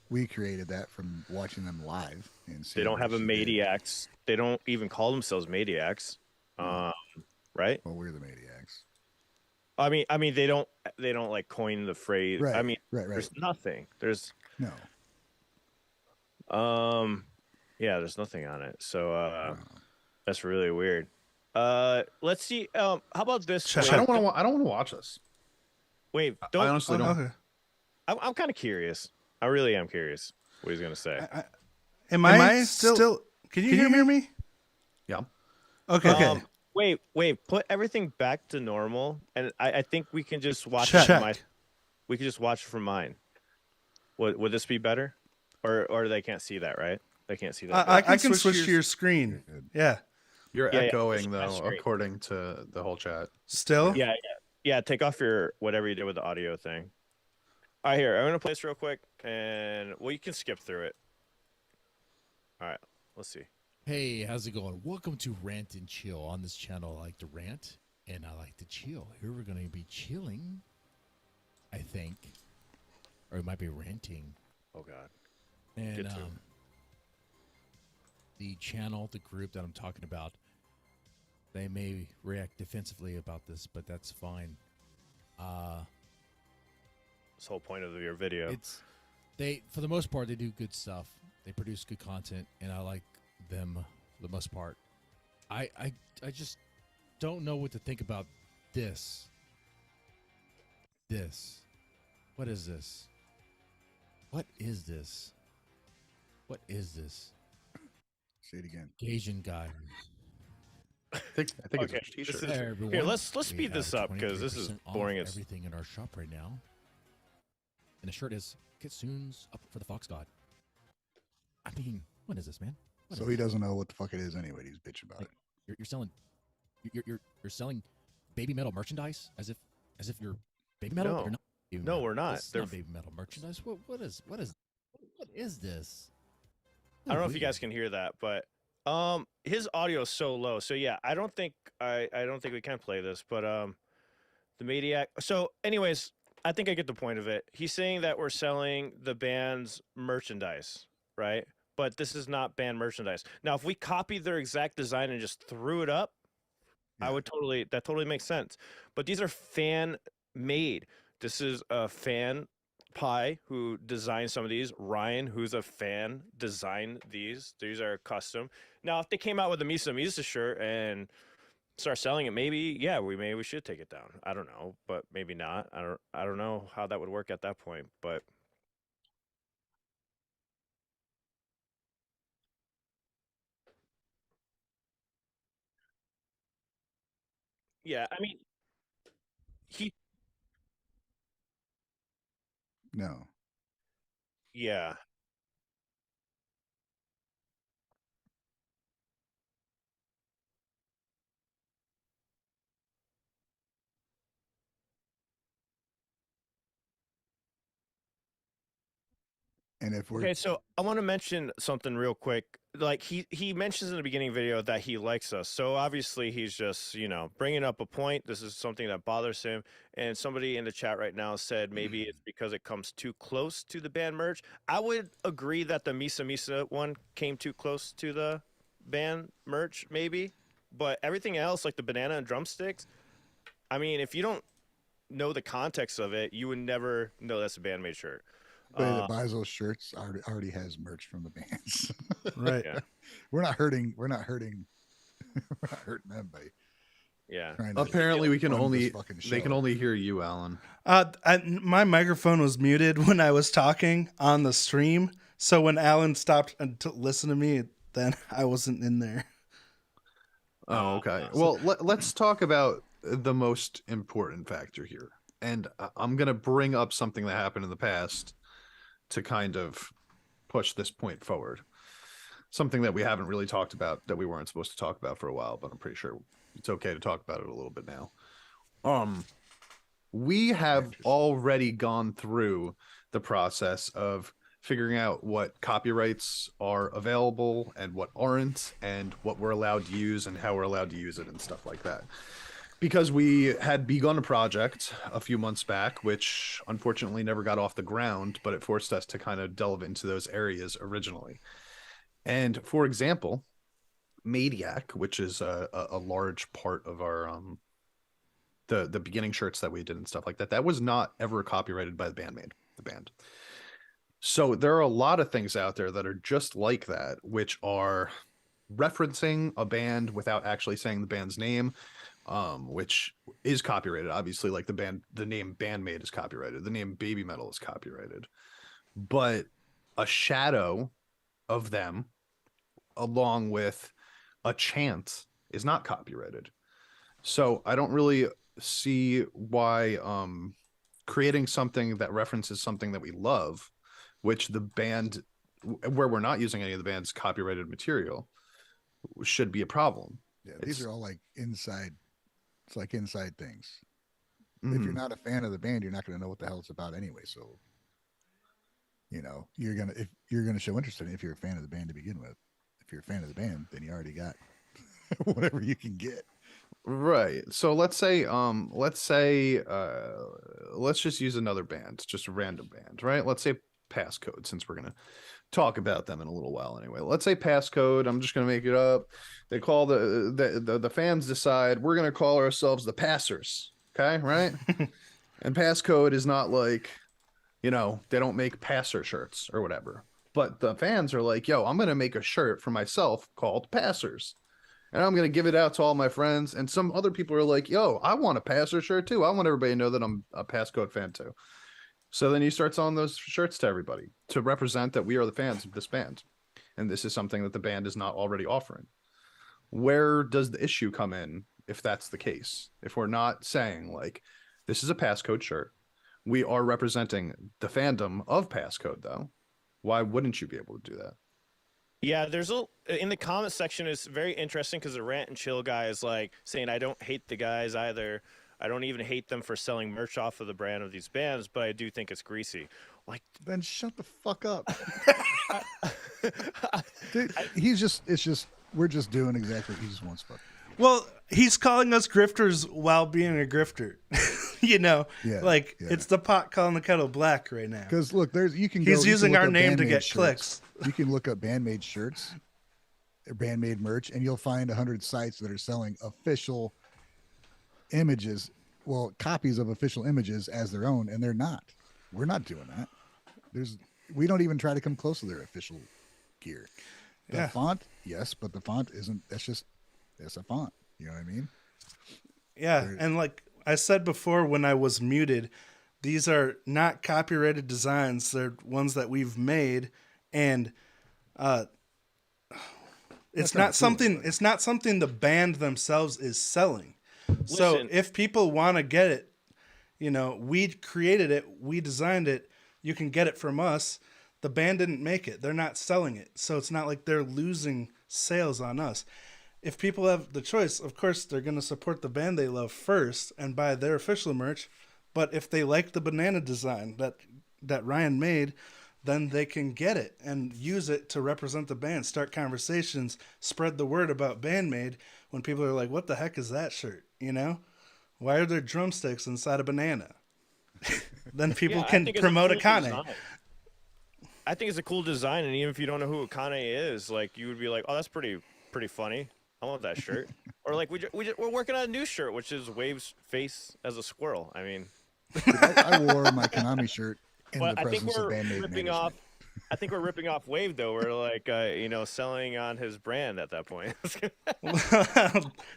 We created that from watching them live. And they don't have a MAIDIACs. They don't even call themselves MAIDIACs, right? Well, we're the MAIDIACs. I mean, they don't like coin the phrase. Right, I mean, right. There's nothing. There's no. Yeah, there's nothing on it. So that's really weird. Let's see. How about this? I don't want to watch this. Wait, don't. I honestly don't. Okay. I'm kind of curious. I really am curious what he's gonna say. Am I still? Can you hear me? Yeah. Okay. Wait. Put everything back to normal, and I think we can just watch we can just watch it from mine. Would this be better? Or they can't see that, right? They can't see that. I can switch to your screen. Yeah. You're echoing though, according to the whole chat. Still? Yeah. Take off your whatever you did with the audio thing. All right, here. I'm gonna play this real quick, and you can skip through it. All right, let's see. Hey, how's it going? Welcome to Rant and Chill. On this channel, I like to rant and I like to chill. Here we're gonna be chilling, I think, or it might be ranting. Oh God. And the channel, the group that I'm talking about, they may react defensively about this, but that's fine. This whole point of your video. For the most part, they do good stuff. They produce good content, and I like them for the most part. I just don't know what to think about this. What is this? What is this? What is this? Say it again. Asian guy. I think Okay, it's a t-shirt. Hey, everyone. Here, let's speed this up because this is 23% off boring as. everything in our shop right now. And the shirt is Kitsune's up for the Fox God. I mean, what is this, man? What So is he this? doesn't know what the fuck it is anyway. He's bitching about it. You're selling you're selling BabyMetal merchandise as if you're BabyMetal. No. You're not No, we're not. This is not BabyMetal merchandise. What is this? I don't know if you guys can hear that, but his audio is so low. So yeah, I don't think we can play this, but the MAIDIAC. So anyways, I think I get the point of it. He's saying that we're selling the band's merchandise, right? But this is not band merchandise. Now, if we copied their exact design and just threw it up, Yeah. that totally makes sense. But these are fan made. This is a fan Pie who designed some of these. Ryan, who's a fan, designed these. These are custom. Now, if they came out with a Misa shirt and start selling it, maybe we should take it down. I don't know, but maybe not. I don't know how that would work at that point, but yeah, I mean, he No. yeah. And if we're Okay, so I want to mention something real quick. Like he mentions in the beginning video that he likes us. So obviously he's just, bringing up a point. This is something that bothers him. And somebody in the chat right now said maybe it's because it comes too close to the band merch. I would agree that the Misa one came too close to the band merch maybe. But everything else, like the banana and drumsticks, I mean, if you don't know the context of it, you would never know that's a Band-Maid shirt. anybody that buys those shirts already has merch from the bands. Right. Yeah. We're not hurting them by trying to Apparently, we can fund only this fucking they can show. only hear you, Alan. My microphone was muted when I was talking on the stream, so when Alan stopped to listen to me, then I wasn't in there. Oh, okay. Well, let's talk about the most important factor here. and I'm going to bring up something that happened in the past to kind of push this point forward. Something that we haven't really talked about, that we weren't supposed to talk about for a while, but I'm pretty sure it's okay to talk about it a little bit now. We have already gone through the process of figuring out what copyrights are available and what aren't, and what we're allowed to use and how we're allowed to use it and stuff like that. Because we had begun a project a few months back, which unfortunately never got off the ground, but it forced us to kind of delve into those areas originally. And for example, MAIDIAC, which is a large part of our the beginning shirts that we did and stuff like that, that was not ever copyrighted by the Band-Maid, the band. So there are a lot of things out there that are just like that, which are referencing a band without actually saying the band's name, which is copyrighted. Obviously, like the name Band-Maid is copyrighted. The name BabyMetal is copyrighted. But a shadow of them, along with a chant, is not copyrighted. So I don't really see why creating something that references something that we love, which the band, where we're not using any of the band's copyrighted material, should be a problem. Yeah, these are all like inside. It's like inside things. If you're not a fan of the band, you're not going to know what the hell it's about anyway. So, you know, if you're gonna show interest in it if you're a fan of the band to begin with. If you're a fan of the band, then you already got whatever you can get. Right. So let's just use another band, just a random band, right? Let's say PassCode, since we're going to talk about them in a little while anyway. Let's say PassCode, I'm just going to make it up. They call the fans decide we're going to call ourselves the Passers, okay? Right? And PassCode is not like, you know, they don't make passer shirts or whatever. But the fans are like, yo, I'm going to make a shirt for myself called Passers. And I'm going to give it out to all my friends. And some other people are like, yo, I want a Passer shirt too. I want everybody to know that I'm a PassCode fan too. So then you start selling those shirts to everybody to represent that we are the fans of this band. And this is something that the band is not already offering. Where does the issue come in if that's the case? If we're not saying, like, this is a PassCode shirt. We are representing the fandom of PassCode, though. Why wouldn't you be able to do that? Yeah, in the comment section, it's very interesting because the Rant and Chill guy is like saying, I don't hate the guys either. I don't even hate them for selling merch off of the brand of these bands, but I do think it's greasy. Like, then shut the fuck up. Dude, we're just doing exactly what he just wants. Fuck. Well, he's calling us grifters while being a grifter. You know, it's the pot calling the kettle black right now. Because look, he's using our name to get clicks. You can look up Band-Maid shirts, or Band-Maid merch, and you'll find 100 sites that are selling official images, well, copies of official images as their own, and they're not. We're not doing that. We don't even try to come close to their official gear. The font, yes, but the font isn't. That's a font. You know what I mean? Yeah, and like I said before when I was muted, these are not copyrighted designs. They're ones that we've made, and it's not something the band themselves is selling. So Listen. if people want to get it, you know, we created it, we designed it, you can get it from us. The band didn't make it. They're not selling it. So it's not like they're losing sales on us. If people have the choice, of course, they're going to support the band they love first and buy their official merch. But if they like the banana design that Ryan made, then they can get it and use it to represent the band, start conversations, spread the word about Band-Maid when people are like, what the heck is that shirt? You know? Why are there drumsticks inside a banana? Then people can promote Akane. I think it's a cool design, and even if you don't know who Akane is, like, you would be like, oh, that's pretty funny. I want that shirt. Or like we're working on a new shirt, which is Wave's face as a squirrel. I mean, I wore my Konami shirt in the presence of Band-Maid management. I think we're ripping off Wave, though. We're like, selling on his brand at that point.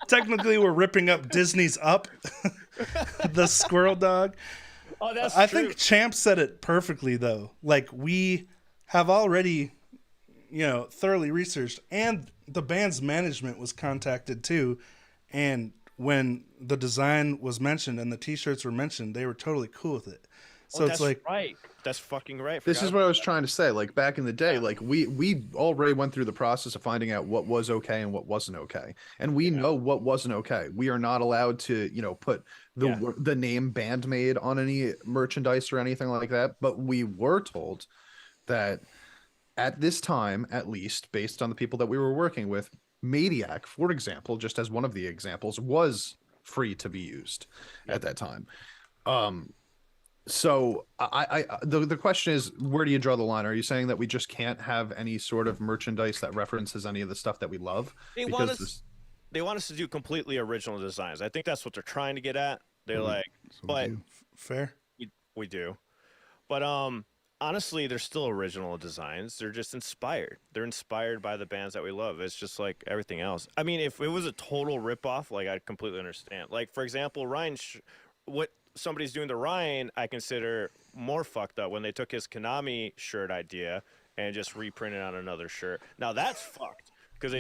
Technically, we're ripping up Disney's Up, the squirrel dog. Oh, that's I true. think Champ said it perfectly, though. Like, we have already, thoroughly researched, and the band's management was contacted, too, and when the design was mentioned and the T-shirts were mentioned, they were totally cool with it. So it's like, right. That's fucking right. This is what I was trying to say. Like back in the day, like we already went through the process of finding out what was okay and what wasn't okay, and we know what wasn't okay. We are not allowed to, put the name Band-Maid on any merchandise or anything like that. But we were told that at this time, at least based on the people that we were working with, MAIDIAC, for example, just as one of the examples, was free to be used at that time. So the question is, where do you draw the line? Are you saying that we just can't have any sort of merchandise that references any of the stuff that we love? They want us to do completely original designs. I think that's what they're trying to get at. They're like, but fair. We do. But honestly, they're still original designs. They're just inspired. They're inspired by the bands that we love. It's just like everything else. I mean, if it was a total ripoff, like I'd completely understand. Like, for example, Ryan, what somebody's doing to Ryan, I consider more fucked up when they took his Konami shirt idea and just reprinted on another shirt. Now that's fucked because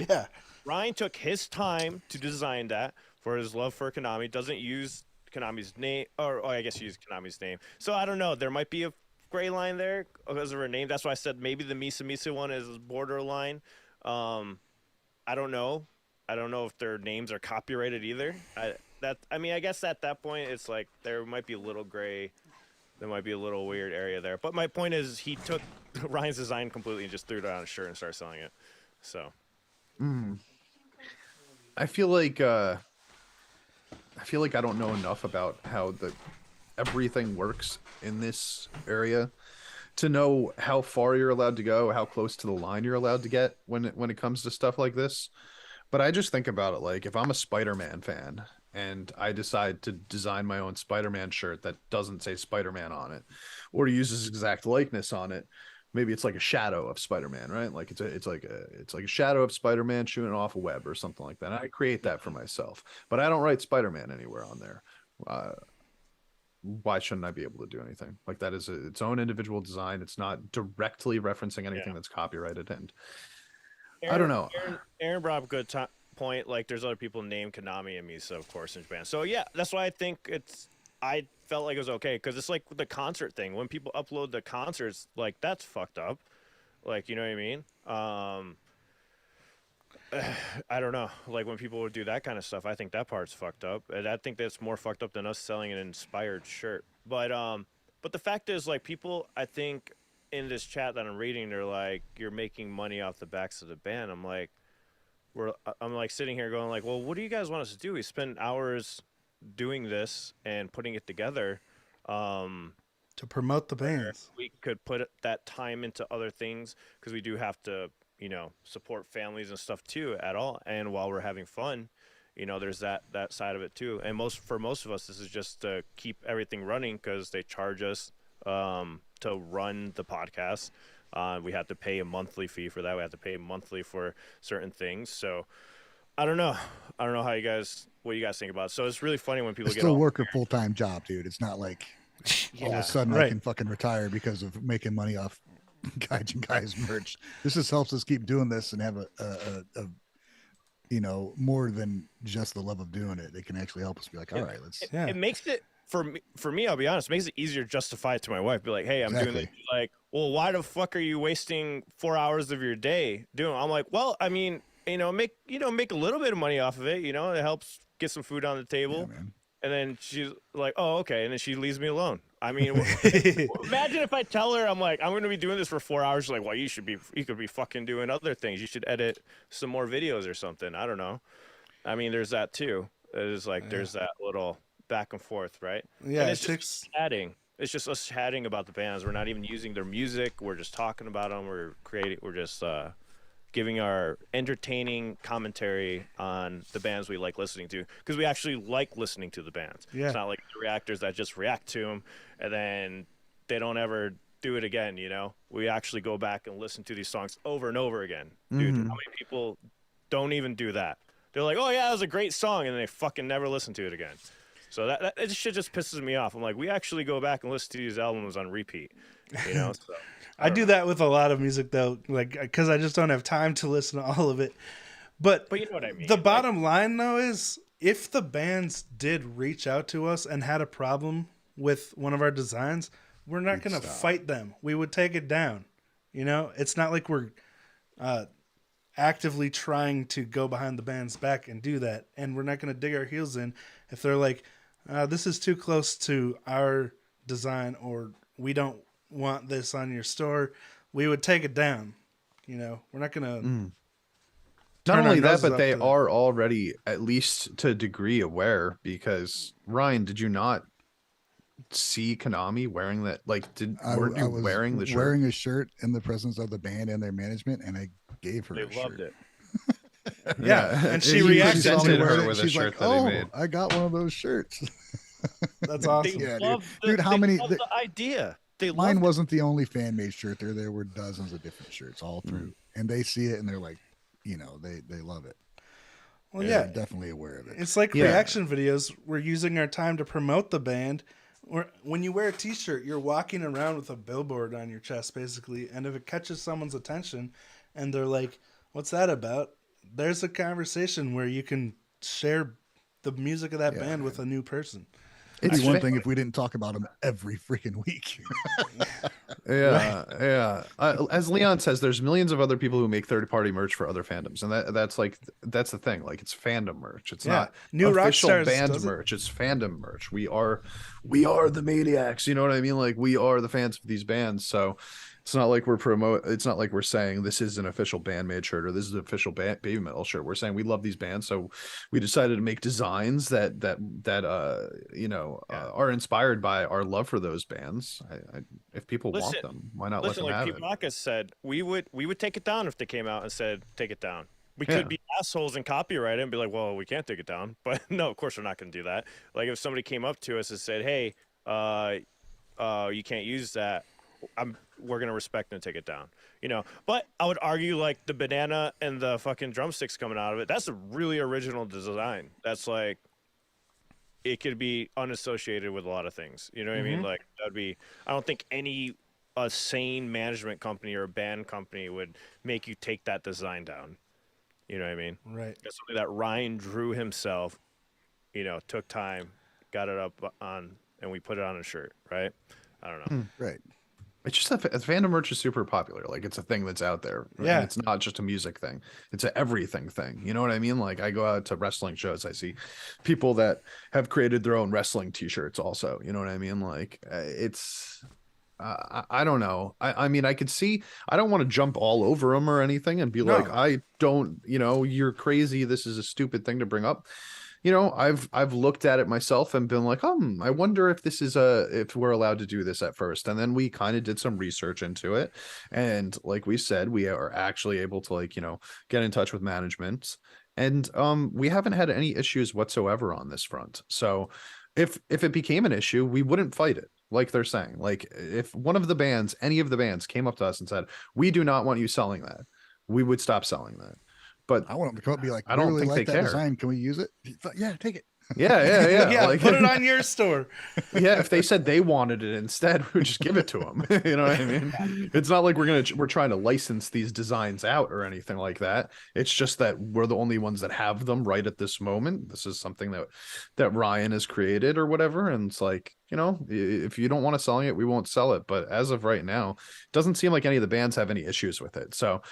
Ryan took his time to design that for his love for Konami. Doesn't use Konami's name, or I guess he used Konami's name. So I don't know. There might be a gray line there because of her name. That's why I said maybe the Misa Misa one is borderline. I don't know. I don't know if their names are copyrighted either. I guess at that point it's like there might be a little gray, there might be a little weird area there. But my point is he took Ryan's design completely and just threw it on a shirt and started selling it. So I feel like I don't know enough about how everything works in this area to know how far you're allowed to go, how close to the line you're allowed to get when it comes to stuff like this. But I just think about it like if I'm a Spider-Man fan and I decide to design my own Spider-Man shirt that doesn't say Spider-Man on it or uses exact likeness on it, maybe it's like a shadow of Spider-Man, right? Like it's like a shadow of Spider-Man shooting off a web or something like that. And I create that for myself, but I don't write Spider-Man anywhere on there. Why shouldn't I be able to do anything like that? Is its own individual design. It's not directly referencing anything that's copyrighted. And I don't know. Aaron brought up a good point. Like, there's other people named Konami and Misa, of course, in Japan. So yeah, that's why I think I felt like it was okay because it's like the concert thing. When people upload the concerts, like that's fucked up. Like, you know what I mean? I don't know. Like when people would do that kind of stuff, I think that part's fucked up. And I think that's more fucked up than us selling an inspired shirt. But the fact is, like, people, I think in this chat that I'm reading, they're like, you're making money off the backs of the band. I'm like sitting here going like, well, what do you guys want us to do? We spend hours doing this and putting it together to promote the bands. We could put that time into other things because we do have to, support families and stuff too and while we're having fun, there's that side of it too. And for most of us, this is just to keep everything running because they charge us to run the podcast. We have to pay a monthly fee for that. We have to pay monthly for certain things. So I don't know what you guys think about it. So it's really funny when people still work a full-time job, dude. It's not like all of a sudden I can fucking retire because of making money off Gaijin Guys merch. This just helps us keep doing this and have a more than just the love of doing it. It can actually help us be like, all right, let's. It makes it for me. I'll be honest. It makes it easier to justify it to my wife. Be like, hey, I'm doing this. She's like, well, why the fuck are you wasting 4 hours of your day doing it? I'm like, well, I mean, make a little bit of money off of it. It helps get some food on the table. Yeah, man. And then she's like, oh, okay. And then she leaves me alone. I mean, imagine if I tell her, I'm like, I'm going to be doing this for 4 hours. She's like, well, you could be fucking doing other things. You should edit some more videos or something. I don't know. I mean, there's that too. It's like, there's that little back and forth, right? Yeah. And it's just chatting. It's just us chatting about the bands. We're not even using their music. We're just talking about them. We're just giving our entertaining commentary on the bands we like listening to because we actually like listening to the bands. Yeah. It's not like the reactors that just react to them and then they don't ever do it again. We actually go back and listen to these songs over and over again. Dude, how many people don't even do that? They're like, oh yeah, that was a great song, and they fucking never listen to it again. So that shit just pisses me off. I'm like, we actually go back and listen to these albums on repeat. So I do that with a lot of music though, like because I just don't have time to listen to all of it. But you know what I mean. The bottom line though is if the bands did reach out to us and had a problem with one of our designs, we're not going to fight them. We would take it down. You know, it's not like we're actively trying to go behind the band's back and do that. And we're not going to dig our heels in if they're like, this is too close to our design, or we don't want this on your store. We would take it down. You know, we're not going to. Not only that, but they are already, at least to a degree, aware, because Ryan, did you not see Konami wearing that? Like, were you wearing the shirt? Wearing a shirt in the presence of the band and their management, and I gave her a shirt. They loved it. Yeah, and she reacted her with a She's shirt like, that he made. I got one of those shirts. That's awesome. They Yeah, loved dude, how many? loved the idea. They Mine loved wasn't the only fan made shirt. There were dozens of different shirts all through, and they see it and they're like, you know, they love it. Well, They're yeah, definitely aware of it. it's like reaction videos. We're using our time to promote the band. Or when you wear a T-shirt, you're walking around with a billboard on your chest, basically. And if it catches someone's attention, and they're like, "What's that about?" There's a conversation where you can share the music of that band with a new person. It'd be one thing if we didn't talk about them every freaking week. Yeah. As Leon says, there's millions of other people who make third-party merch for other fandoms, and that's the thing. Like, it's fandom merch. It's not New official Rockstars band merch. It's fandom merch. We are the MAIDIACs. You know what I mean? Like, we are the fans of these bands. So it's not like it's not like we're saying this is an official Band-Maid shirt or this is an official BabyMetal shirt. We're saying we love these bands, so we decided to make designs that are inspired by our love for those bands. If people want them, why not let them have it? Like Pete said, we would take it down if they came out and said take it down. We could be assholes and copyright it and be like, well, we can't take it down. But no, of course we're not going to do that. Like, if somebody came up to us and said, hey, you can't use that, we're gonna respect and take it down, you know. But I would argue, like, the banana and the fucking drumsticks coming out of it, that's a really original design. That's like, it could be unassociated with a lot of things, you know what I mean? Like, that'd be, I don't think a sane management company or a band company would make you take that design down, you know what I mean? Right. That's something that Ryan drew himself, you know, took time, got it up on, and we put it on a shirt, right? I don't know. Right. It's just that fandom merch is super popular. Like, it's a thing that's out there. Yeah. And it's not just a music thing. It's an everything thing. You know what I mean? Like, I go out to wrestling shows. I see people that have created their own wrestling T-shirts also. You know what I mean? Like, it's... I don't know. I mean, I could see... I don't want to jump all over them or anything and be like, I don't... You know, you're crazy. This is a stupid thing to bring up. You know, I've looked at it myself and been like, I wonder if this is if we're allowed to do this at first. And then we kind of did some research into it. And like we said, we are actually able to, like, you know, get in touch with management. And we haven't had any issues whatsoever on this front. So if it became an issue, we wouldn't fight it. Like they're saying, like, if one of the bands, any of the bands came up to us and said, we do not want you selling that, we would stop selling that. But I want them to come up and be like, I don't think like they that care. Design. Can we use it? Yeah, take it. Yeah, like, put it on your store. Yeah, if they said they wanted it instead, we would just give it to them. You know what I mean? It's not like we're trying to license these designs out or anything like that. It's just that we're the only ones that have them right at this moment. This is something that Ryan has created or whatever, and it's like, you know, if you don't want to sell it, we won't sell it. But as of right now, it doesn't seem like any of the bands have any issues with it. So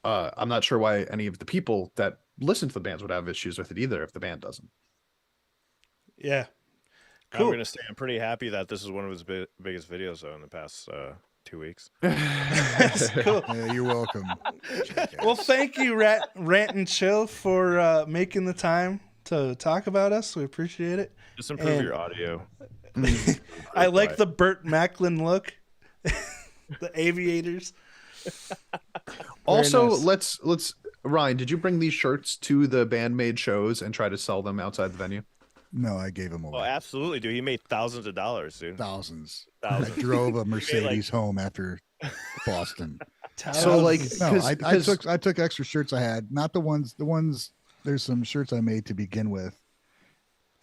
I'm not sure why any of the people that listen to the bands would have issues with it either if the band doesn't. Yeah. Cool. I'm going to say I'm pretty happy that this is one of his biggest videos, though, in the past 2 weeks. Cool. Yeah, you're welcome. Well, thank you, Rant and Chill, for making the time to talk about us. We appreciate it. Just improve your audio. I like the Burt Macklin look. The aviators. Also, nice. let's Ryan, did you bring these shirts to the Band-Maid shows and try to sell them outside the venue? No, I gave him away. Oh, absolutely, dude. He made thousands of dollars, dude. Thousands. I drove a Mercedes home after Boston. So, like, no, I took extra shirts I had, not the ones. There's some shirts I made to begin with,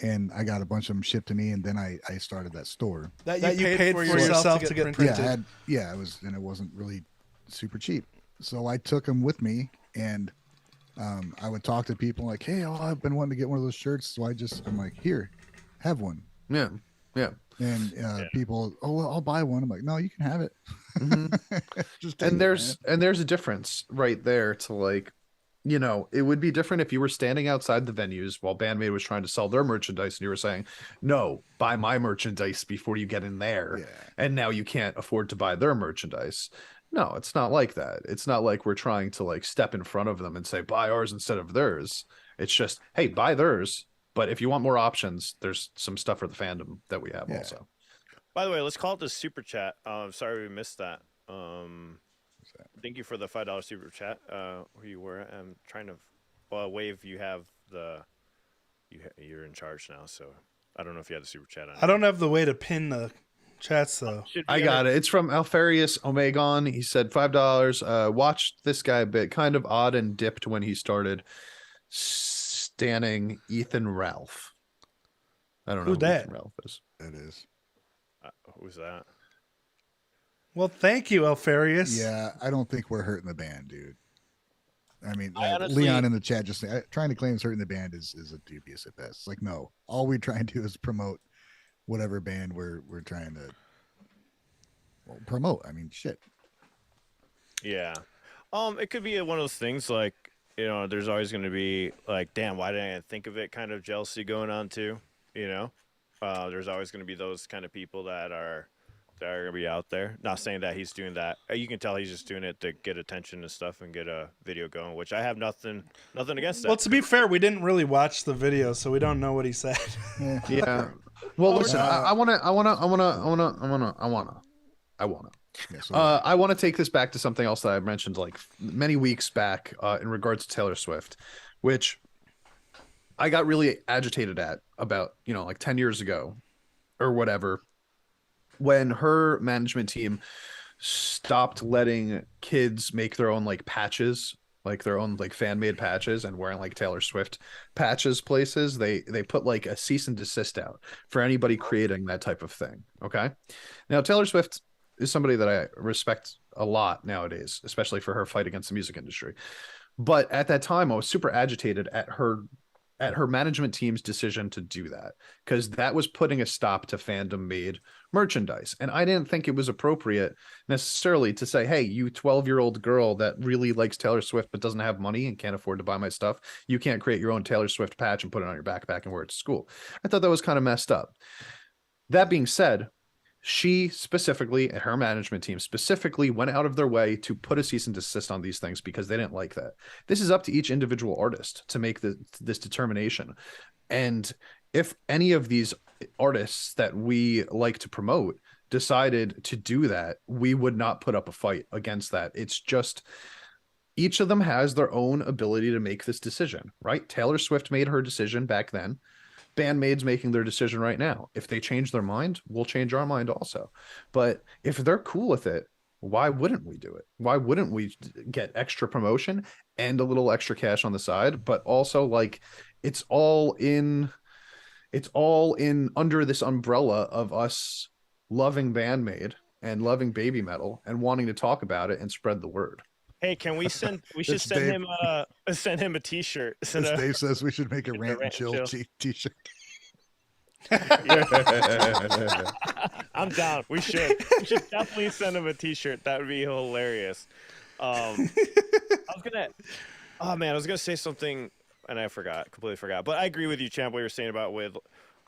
and I got a bunch of them shipped to me, and then I started that store. That you paid for yourself to get printed. Yeah, it wasn't really super cheap. So I took them with me, and I would talk to people like, hey, I've been wanting to get one of those shirts. So I'm like, here, have one. Yeah. Yeah. And people, oh, well, I'll buy one. I'm like, no, you can have it. Just take And it, man. there's a difference right there to like, you know, it would be different if you were standing outside the venues while Band-Maid was trying to sell their merchandise and you were saying, no, buy my merchandise before you get in there. Yeah. And now you can't afford to buy their merchandise. No, it's not like that. It's not like we're trying to like step in front of them and say, buy ours instead of theirs. It's just, hey, buy theirs. But if you want more options, there's some stuff for the fandom that we have also. By the way, let's call it the super chat. Sorry we missed that. Thank you for the $5 super chat. Who you were? I'm trying to. Well, Wave, you have the. You're in charge now, so I don't know if you had the super chat on. I don't have the way to pin the chats though. I got it. It's from Alfarius Omegon. He said $5. Watched this guy a bit, kind of odd and dipped when he started standing Ethan Ralph. I don't know Who who that? Ethan Ralph is. It is. Who's that? Well, thank you, Alfarius. Yeah, I don't think we're hurting the band, dude. I mean, I honestly- Leon in the chat just trying to claim it's hurting the band is a dubious at best. It's like, no, all we try and do is promote whatever band we're trying to promote. I mean, shit. Yeah. It could be one of those things like, you know, there's always going to be like, damn, why didn't I think of it? Kind of jealousy going on too. You know, there's always going to be those kind of people that are going to be out there. Not saying that he's doing that. You can tell he's just doing it to get attention and stuff and get a video going, which I have nothing against that. Well, to be fair, we didn't really watch the video, so we don't know what he said. Yeah. Well, listen, I want to Yeah, so I want to take this back to something else that I mentioned like many weeks back in regards to Taylor Swift, which I got really agitated about, you know, like 10 years ago or whatever, when her management team stopped letting kids make their own like patches, like their own like fan made patches and wearing like Taylor Swift patches places. They put like a cease and desist out for anybody creating that type of thing. Okay. Now, Taylor Swift is somebody that I respect a lot nowadays, especially for her fight against the music industry. But at that time, I was super agitated at her management team's decision to do that, because that was putting a stop to fandom made merchandise. And I didn't think it was appropriate necessarily to say, hey, you 12-year-old girl that really likes Taylor Swift but doesn't have money and can't afford to buy my stuff, you can't create your own Taylor Swift patch and put it on your backpack and wear it to school. I thought that was kind of messed up. That being said, she specifically, and her management team specifically, went out of their way to put a cease and desist on these things because they didn't like that. This is up to each individual artist to make this determination. And if any of these artists that we like to promote decided to do that, we would not put up a fight against that. It's just each of them has their own ability to make this decision, right? Taylor Swift made her decision back then. Band-Maid's making their decision right now. If they change their mind, we'll change our mind also. But if they're cool with it, why wouldn't we do it? Why wouldn't we get extra promotion and a little extra cash on the side? But also, like, it's all in under this umbrella of us loving Band-Maid and loving BabyMetal and wanting to talk about it and spread the word. Hey, can we send? We should send him a T-shirt. Dave says we should make a rant and chill T-shirt. I'm down. We should definitely send him a T-shirt. That would be hilarious. I was gonna say something and I completely forgot. But I agree with you, Champ. What you're saying about with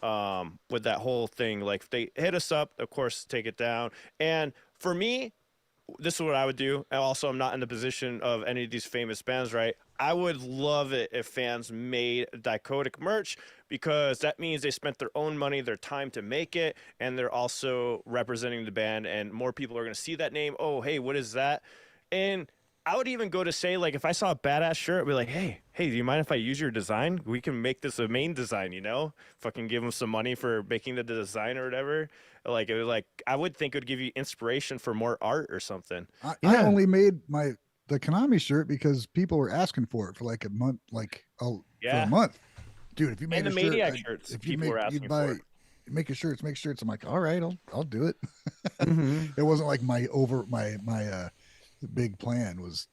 that whole thing. Like, if they hit us up, of course, take it down. And for me, this is what I would do. And also, I'm not in the position of any of these famous bands, right? I would love it if fans made Dichotic merch, because that means they spent their own money, their time to make it, and they're also representing the band, and more people are going to see that name. Oh, hey, what is that? And I would even go to say, like, if I saw a badass shirt, I'd be like, hey, do you mind if I use your design? We can make this a main design, you know? Fucking give them some money for making the design or whatever. Like, it was like, I would think it would give you inspiration for more art or something. I only made the Konami shirt because people were asking for it for like a month, for a month. Dude, if you made and the MAIDIAC shirts, if people were asking for it. Make shirts. I'm like, all right, I'll do it. Mm-hmm. It wasn't like my big plan was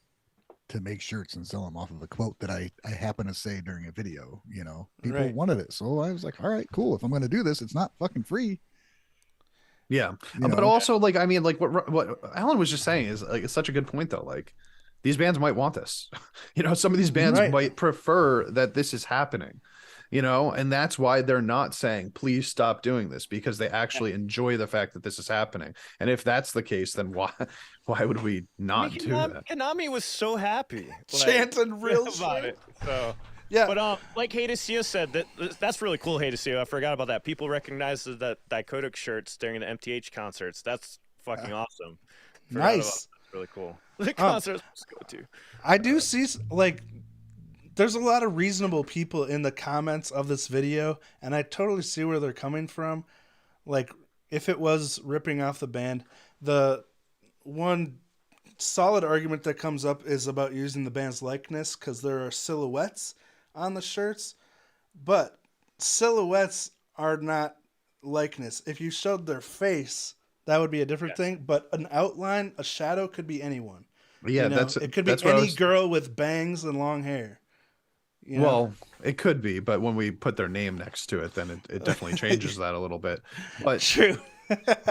to make shirts and sell them off of a quote that I happen to say during a video. You know, people Right. wanted it, so I was like, all right, cool. If I'm going to do this, it's not fucking free. Yeah, You but know? also like I mean like what Alan was just saying is like it's such a good point though. Like these bands might want this, you know. Some of these bands Right. might prefer that this is happening, you know, and that's why they're not saying please stop doing this, because they actually enjoy the fact that this is happening. And if that's the case, then why would we not do that? Konami was so happy, Chanting real about shit. it. So Yeah. but like Hadesio said, that's really cool, Hadesio. I forgot about that. People recognize the Dichotic shirts during the MTH concerts. That's fucking awesome. Forgot about Nice. that. That's really cool. The concerts go to. I do see like there's a lot of reasonable people in the comments of this video, and I totally see where they're coming from. Like if it was ripping off the band, the one solid argument that comes up is about using the band's likeness, because there are silhouettes on the shirts, but silhouettes are not likeness. If you showed their face, that would be a different thing, but an outline, a shadow, could be anyone. Yeah, You know, that's it could be that's what I any was- girl with bangs and long hair. You know? Well, it could be, but when we put their name next to it, then it definitely changes that a little bit. But True.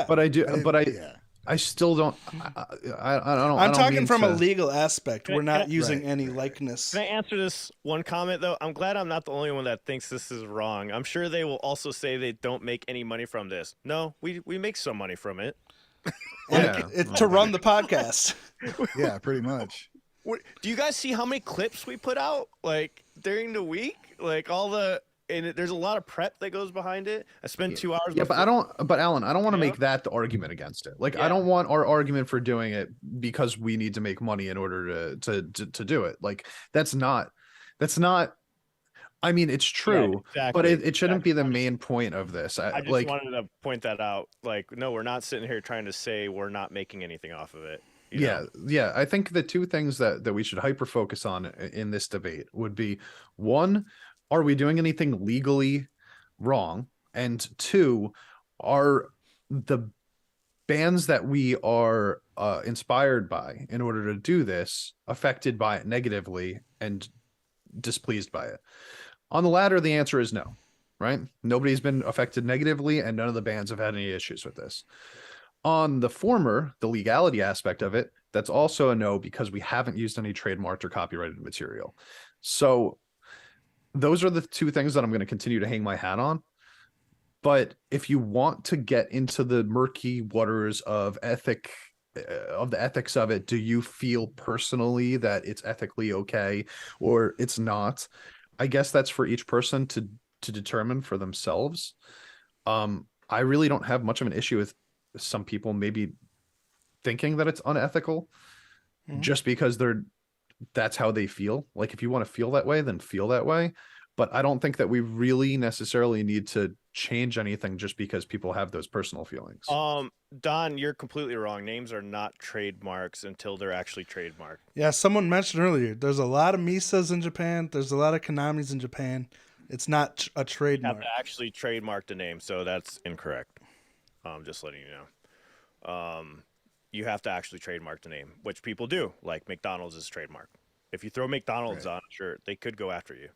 but I do, but Yeah. I still don't. I don't. I'm I don't talking mean from a to- legal aspect. We're not using Right, any likeness. Can I answer this one comment though? I'm glad I'm not the only one that thinks this is wrong. I'm sure they will also say they don't make any money from this. No, we make some money from it. Yeah. It's to run the podcast. Yeah, pretty much. Do you guys see how many clips we put out like during the week? Like there's a lot of prep that goes behind it. I spent 2 hours. Yeah, but Alan, I don't want to make that the argument against it. Like, I don't want our argument for doing it because we need to make money in order to do it. Like, that's not. I mean, it's true, but it shouldn't be the main point of this. I just like, wanted to point that out. Like, no, we're not sitting here trying to say we're not making anything off of it. you know? Yeah. I think the two things that we should hyper focus on in this debate would be, one, are we doing anything legally wrong? And two, are the bands that we are inspired by in order to do this affected by it negatively and displeased by it? On the latter, the answer is no, right? Nobody's been affected negatively, and none of the bands have had any issues with this. On the former, the legality aspect of it, that's also a no, because we haven't used any trademarked or copyrighted material. So those are the two things that I'm going to continue to hang my hat on. But if you want to get into the murky waters of the ethics of it, do you feel personally that it's ethically okay or it's not? I guess that's for each person to determine for themselves. I really don't have much of an issue with some people maybe thinking that it's unethical just because that's how they feel. Like, if you want to feel that way, then feel that way. But I don't think that we really necessarily need to change anything just because people have those personal feelings. Don, you're completely wrong. Names are not trademarks until they're actually trademarked. Yeah, someone mentioned earlier, there's a lot of Misas in Japan. There's a lot of Konamis in Japan. It's not a You trademark. have to actually trademark the name, so that's incorrect. Just letting you know. You have to actually trademark the name, which people do. Like McDonald's is trademark. If you throw McDonald's on a shirt, they could go after you.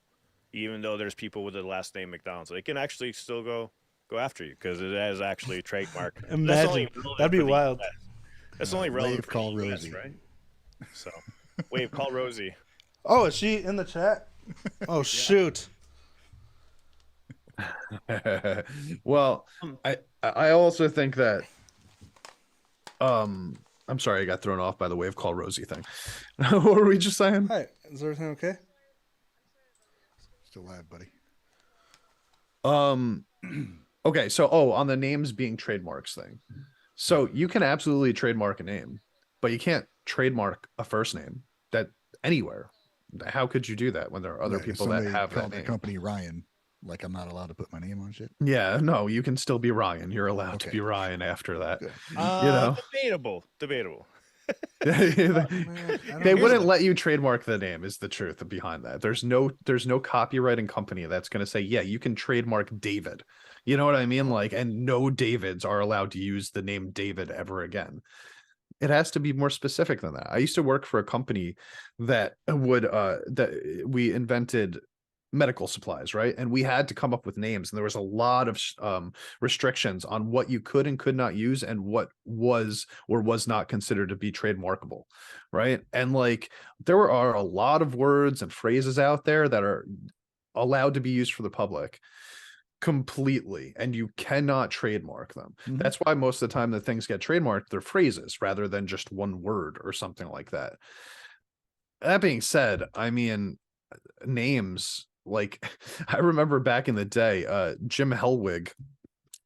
Even though there's people with the last name McDonald's, they can actually still go after you because it is actually a trademark. Imagine. That'd be wild. That's only relevant for Call the US, Rosie. right? So, Wave, call Rosie. Oh, is she in the chat? Oh, shoot. Well, I also think that I'm sorry, I got thrown off by the Wave Call Rosie thing. What were we just saying? Hi, is everything okay? Still live, buddy. Okay, so on the names being trademarks thing. So you can absolutely trademark a name, but you can't trademark a first name that anywhere. How could you do that when there are other Right, if people that somebody have that called the name? company Ryan, like I'm not allowed to put my name on shit. Yeah, no, you can still be Ryan. You're allowed to Okay. be Ryan after that. Good. You know? Debatable. They wouldn't let you trademark the name, is the truth behind that. There's no copywriting company that's going to say, yeah, you can trademark David. You know what I mean? Like, and no Davids are allowed to use the name David ever again. it has to be more specific than that. I used to work for a company that would that we invented medical supplies, right? And we had to come up with names, and there was a lot of restrictions on what you could and could not use and what was or was not considered to be trademarkable, right? And like there are a lot of words and phrases out there that are allowed to be used for the public completely, and you cannot trademark them. That's why most of the time that things get trademarked, they're phrases rather than just one word or something like that. That being said, I mean, names, like I remember back in the day, Jim Hellwig,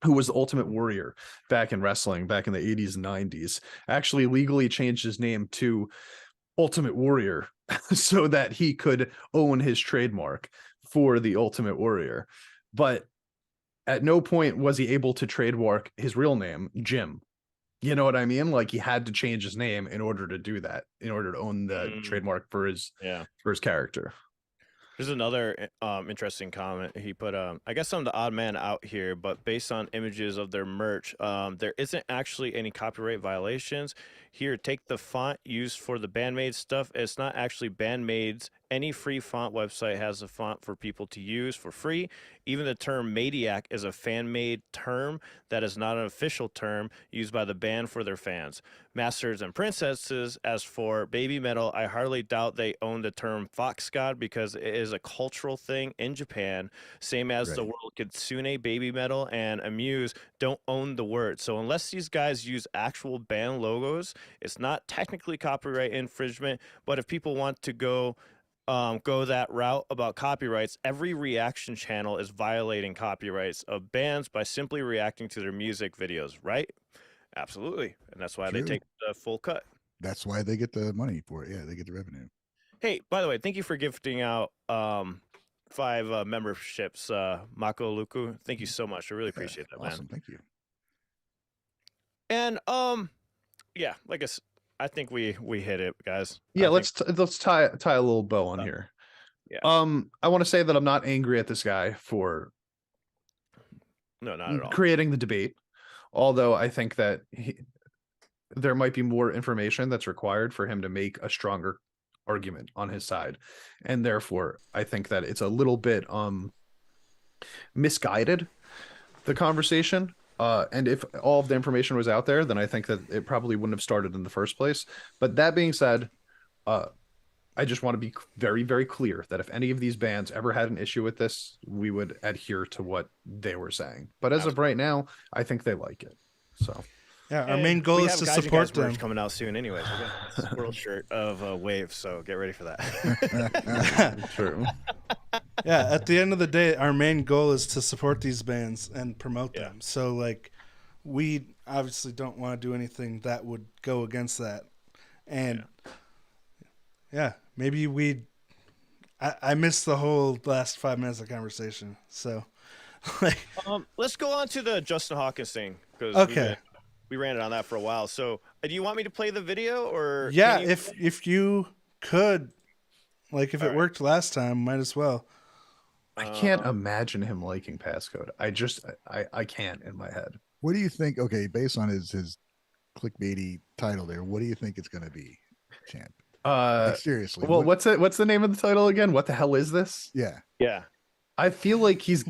who was the Ultimate Warrior back in wrestling back in the 80s and 90s, actually legally changed his name to Ultimate Warrior so that he could own his trademark for the Ultimate Warrior. But at no point was he able to trademark his real name, Jim. You know what I mean? Like he had to change his name in order to do that, in order to own the trademark for his character. There's another interesting comment. He put, I guess I'm the odd man out here, but based on images of their merch, there isn't actually any copyright violations. Here, take the font used for the Band-Maid stuff. It's not actually Band-Maid's. Any free font website has a font for people to use for free. Even the term MAIDIAC is a fan-made term that is not an official term used by the band for their fans. Masters and Princesses, as for BabyMetal, I hardly doubt they own the term Fox God because it is a cultural thing in Japan, same as the world Kitsune, BabyMetal, and Amuse don't own the word. So unless these guys use actual band logos, it's not technically copyright infringement. But if people want to go that route about copyrights, every reaction channel is violating copyrights of bands by simply reacting to their music videos, right? Absolutely. And that's why they take the full cut. That's why they get the money for it. Yeah, they get the revenue. Hey, by the way, thank you for gifting out 5 memberships, Mako Luku. Thank you so much. I really appreciate that, man. Awesome. Thank you. And yeah, like I think we hit it, guys. Yeah, let's tie a little bow on here. Yeah. I want to say that I'm not angry at this guy for not at all creating the debate, although I think that there might be more information that's required for him to make a stronger argument on his side, and therefore I think that it's a little bit misguided, the conversation. And if all of the information was out there, then I think that it probably wouldn't have started in the first place. But that being said, I just want to be very, very clear that if any of these bands ever had an issue with this, we would adhere to what they were saying. But as of right now, I think they like it. So yeah, our main goal is to support them. Coming out soon, anyways. We got a squirrel shirt of Wave, so get ready for that. True. Yeah, at the end of the day, our main goal is to support these bands and promote them. So, like, we obviously don't want to do anything that would go against that. And, yeah maybe I missed the whole last 5 minutes of conversation. So, like... let's go on to the Justin Hawkins thing. Okay. We ran it on that for a while. So, do you want me to play the video? Or yeah, if you could... Like, if it worked last time, might as well. I can't imagine him liking PassCode. I can't in my head. What do you think? Okay, based on his clickbaity title there, what do you think it's going to be, champ? Like, seriously. Well, what's the name of the title again? What the hell is this? Yeah. I feel like he's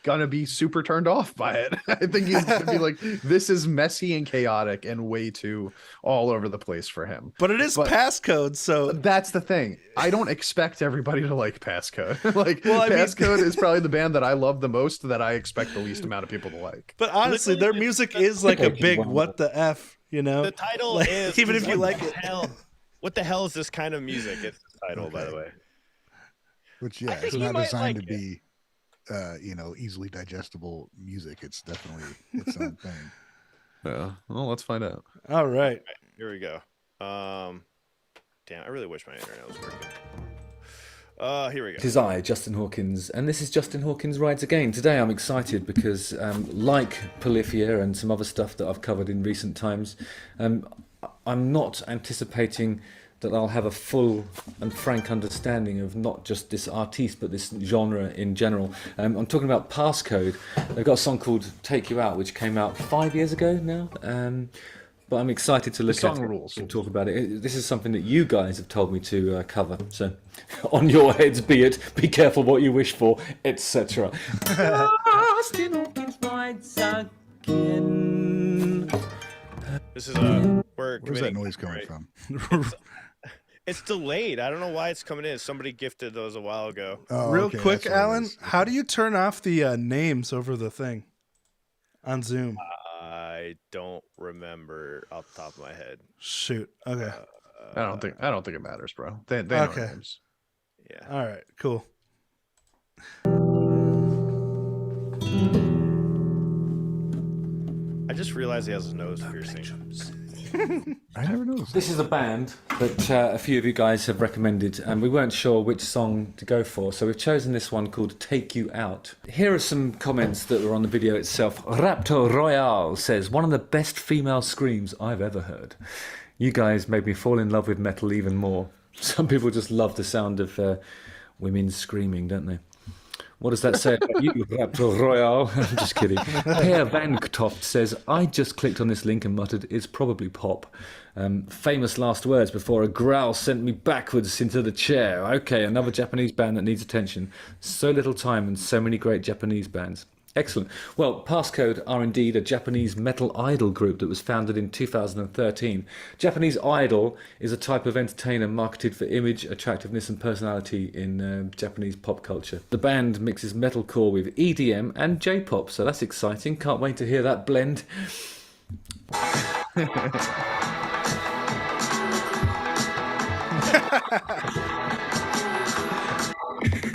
gonna be super turned off by it. I think he's gonna be like, this is messy and chaotic and way too all over the place for him. But it is PassCode, so that's the thing. I don't expect everybody to like PassCode. PassCode is probably the band that I love the most, that I expect the least amount of people to like. But honestly, their music is like a big what the F, you know? The title is even if you like it. What the hell is this kind of music? It's the title, by the way. Which it's not designed to be easily digestible music. It's definitely its own thing. Yeah. Well, let's find out. All right. Here we go. Damn, I really wish my internet was working. Here we go. It is I, Justin Hawkins, and this is Justin Hawkins Rides Again. Today I'm excited because, like Polyphia and some other stuff that I've covered in recent times, I'm not anticipating that I'll have a full and frank understanding of not just this artiste, but this genre in general. I'm talking about PassCode. They've got a song called Take You Out, which came out 5 years ago now. but I'm excited to look song at it rules. and talk about it. This is something that you guys have told me to cover. So, on your heads be it. Be careful what you wish for, etc. Justin Hawkins rides again. This is Where's that noise coming from? It's delayed. I don't know why it's coming in. Somebody gifted those a while ago. Oh, Real okay, quick, that's what it Alan, is. how do you turn off the names over the thing on Zoom? I don't remember off the top of my head. Shoot. Okay. I don't think it matters, bro. They know Okay. names. Yeah. All right. Cool. I just realized he has a nose piercing. I never noticed. This is a band that a few of you guys have recommended, and we weren't sure which song to go for, so we've chosen this one called Take You Out. Here are some comments that were on the video itself. Raptor Royale says, one of the best female screams I've ever heard. You guys made me fall in love with metal even more. Some people just love the sound of women screaming, don't they? What does that say about you, Raptor Royale? I'm just kidding. Per Van Ktoft says, I just clicked on this link and muttered, it's probably pop. Famous last words before a growl sent me backwards into the chair. Okay, another Japanese band that needs attention. So little time and so many great Japanese bands. Excellent. Well, PassCode are indeed a Japanese metal idol group that was founded in 2013. Japanese idol is a type of entertainer marketed for image, attractiveness and personality in Japanese pop culture. The band mixes metalcore with EDM and J-pop, so that's exciting. Can't wait to hear that blend.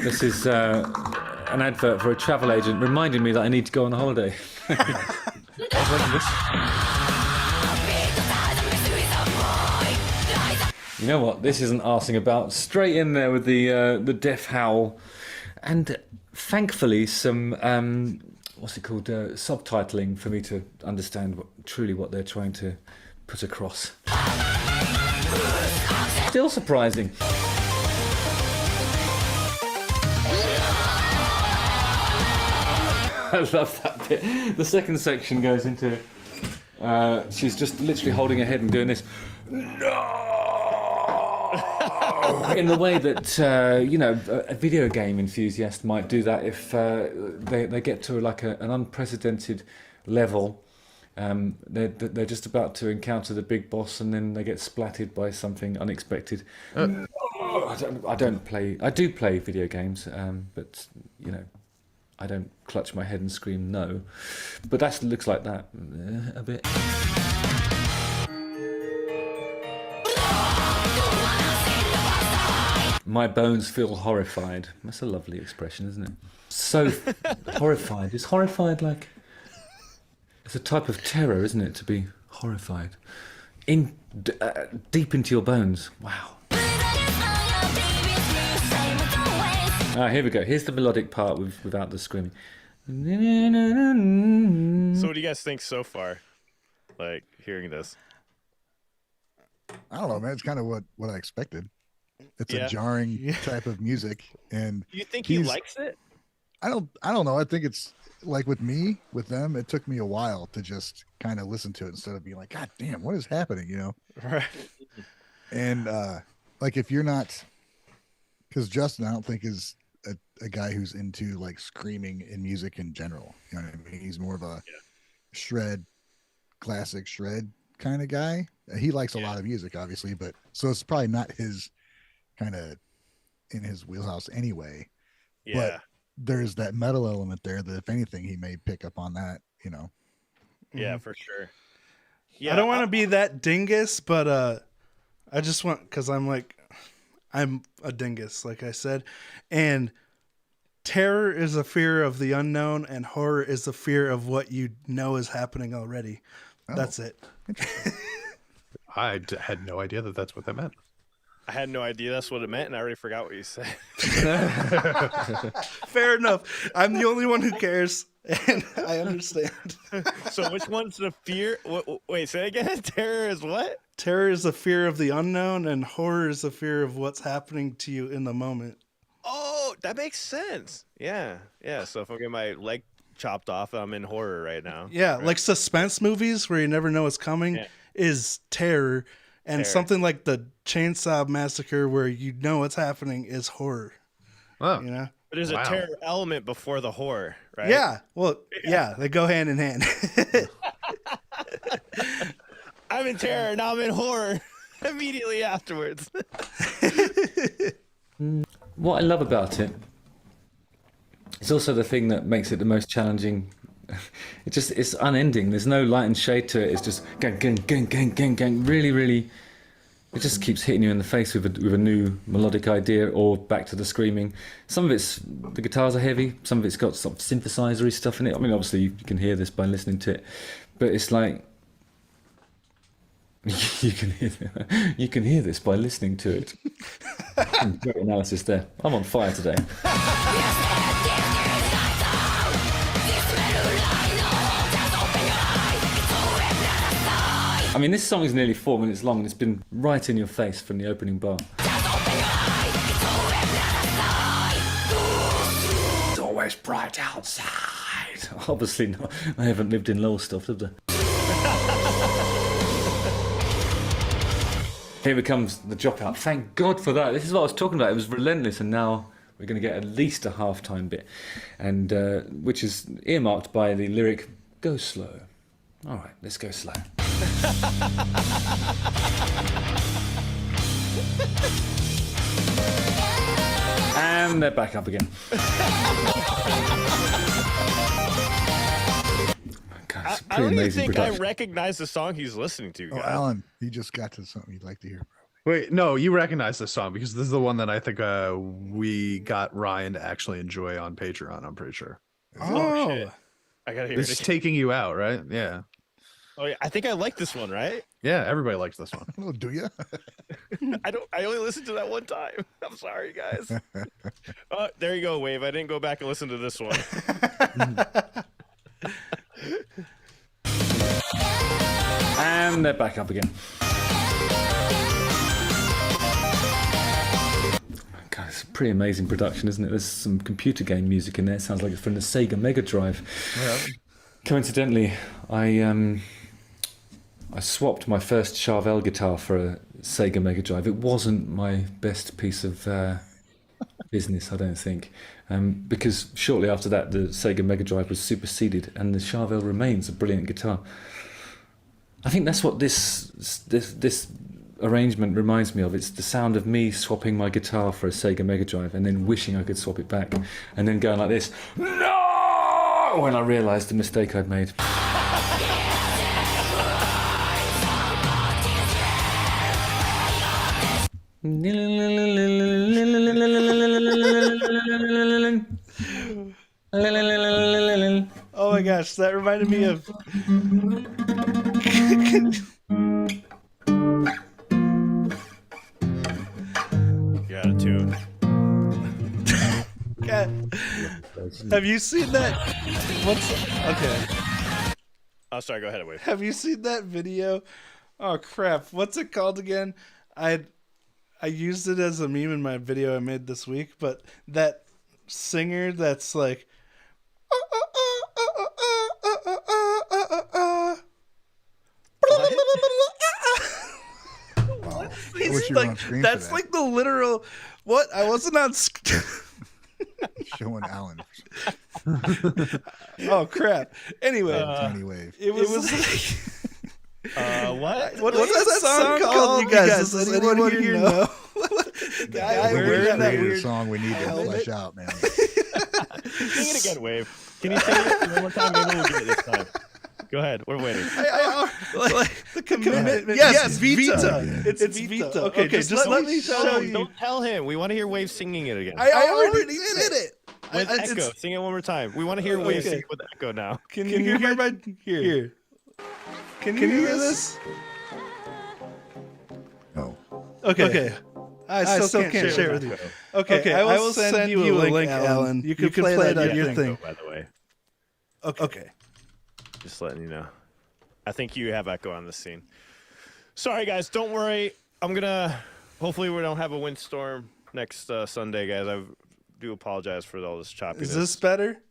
This is an advert for a travel agent reminding me that I need to go on a holiday. You know what? This isn't arsing about. Straight in there with the death howl, and thankfully some what's it called, subtitling for me to understand truly what they're trying to put across. Still surprising. I love that bit. The second section goes into she's just literally holding her head and doing this in the way that a video game enthusiast might do that if they get to like an unprecedented level. They're just about to encounter the big boss and then they get splatted by something unexpected. I do play video games, but I don't clutch my head and scream no. But that looks like that a bit. My bones feel horrified. That's a lovely expression, isn't it? So horrified. Is horrified like... It's a type of terror, isn't it, to be horrified? Deep into your bones. Wow. Here we go. Here's the melodic part without the screaming. So what do you guys think so far? Like, hearing this? I don't know, man. It's kind of what I expected. It's Yeah. a jarring type of music, and Do you think he likes it? I don't know. I think it's like with them. It took me a while to just kind of listen to it instead of being like, God damn, what is happening? Right. And like if you're not, because Justin, I don't think is a guy who's into like screaming in music in general. You know what I mean? He's more of a classic shred kind of guy. He likes a lot of music, obviously, but so it's probably not his kind of in his wheelhouse anyway. Yeah. But there's that metal element there that if anything, he may pick up on that, Yeah, for sure. Yeah, I don't want to be that dingus, but I just want, because I'm a dingus, like I said, and terror is a fear of the unknown, and horror is a fear of what you know is happening already. That's it. I had no idea that that's what that meant. I had no idea that's what it meant, and I already forgot what you said. Fair enough. I'm the only one who cares, and I understand. So which one's the fear? Wait, say again. Terror is what? Terror is a fear of the unknown, and horror is a fear of what's happening to you in the moment. Oh, that makes sense. Yeah. So if I get my leg chopped off, I'm in horror right now. Yeah, Right. like suspense movies where you never know what's coming. Yeah. is terror, and Terror. something like the Chainsaw Massacre, where you know what's happening, is horror. Oh, You know? But there's a Wow. terror element before the horror, right? Yeah. Well, yeah, they go hand in hand. I'm in terror, now I'm in horror immediately afterwards. What I love about it is also the thing that makes it the most challenging. It's unending. There's no light and shade to it. It's just gang, gang, gang, gang, gang, gang. Really, really. It just keeps hitting you in the face with a new melodic idea, or back to the screaming. Some of the guitars are heavy. Some of it's got sort of synthesizer-y stuff in it. I mean, obviously you can hear this by listening to it, but it's like you can hear this by listening to it. Great analysis there. I'm on fire today. I mean, this song is nearly 4 minutes long, and it's been right in your face from the opening bar. It's always bright outside. Obviously not. I haven't lived in Lowestoft, have I? Here comes the dropout. Thank God for that. This is what I was talking about. It was relentless, and now we're going to get at least a half-time bit, and which is earmarked by the lyric, "Go slow." All right, let's go slow. And they're back up again. God, it's a I pretty don't even amazing think production. I recognize the song he's listening to. Oh, guys. Alan, you just got to something you'd like to hear. wait, no, you recognize this song because this is the one that I think we got Ryan to actually enjoy on Patreon. I'm pretty sure. Oh, shit. I gotta hear This it is again. taking you out, right? Yeah, Oh yeah, I think I like this one, right? yeah. Everybody likes this one. Oh, do you? I only listened to that one time. I'm sorry, guys. There you go, Wave. I didn't go back and listen to this one. And they're back up again. God, it's a pretty amazing production, isn't it? There's some computer game music in there. It sounds like it's from the Sega Mega Drive. Yeah. Coincidentally, I swapped my first Charvel guitar for a Sega Mega Drive. It wasn't my best piece of business, I don't think, because shortly after that, the Sega Mega Drive was superseded, and the Charvel remains a brilliant guitar. I think that's what this arrangement reminds me of. It's the sound of me swapping my guitar for a Sega Mega Drive, and then wishing I could swap it back, and then going like this, no! When I realised the mistake I'd made. Oh my gosh, that reminded me of. You're out of tune. God. Have you seen that? Okay. Oh, sorry. Go ahead, Wave. Have you seen that video? Oh crap! What's it called again? I used it as a meme in my video I made this week. But that singer that's like, Wow. I he's wish you were on like, screen for that's that. like the literal. What? I wasn't on. Showing Alan Oh crap! Anyway, tiny wave. it was What? What's that song called? You guys, does anyone here know? The guy We wearing that created a weird. song we need to helmet. flesh out, man. Sing it again, Wave. Can you sing it one more time? Maybe we'll get it this time. Go ahead. We're waiting. Like the commitment. Yes, Vita. It's Vita. Okay, just let me show you. Don't tell him. We want to hear Wave singing it again. I already did it. With It's- echo. Sing it one more time. We want to hear Wave Okay. sing it with echo now. Can you hear my here? Can you hear this? No. Okay. I still can't share it with you. Okay, I will send you a link, Alan. You can play that on your thing. By the way, Okay. just letting you know. I think you have echo on this scene. Sorry, guys. Don't worry. I'm gonna. Hopefully, we don't have a windstorm next Sunday, guys. I do apologize for all this choppiness. Is this better?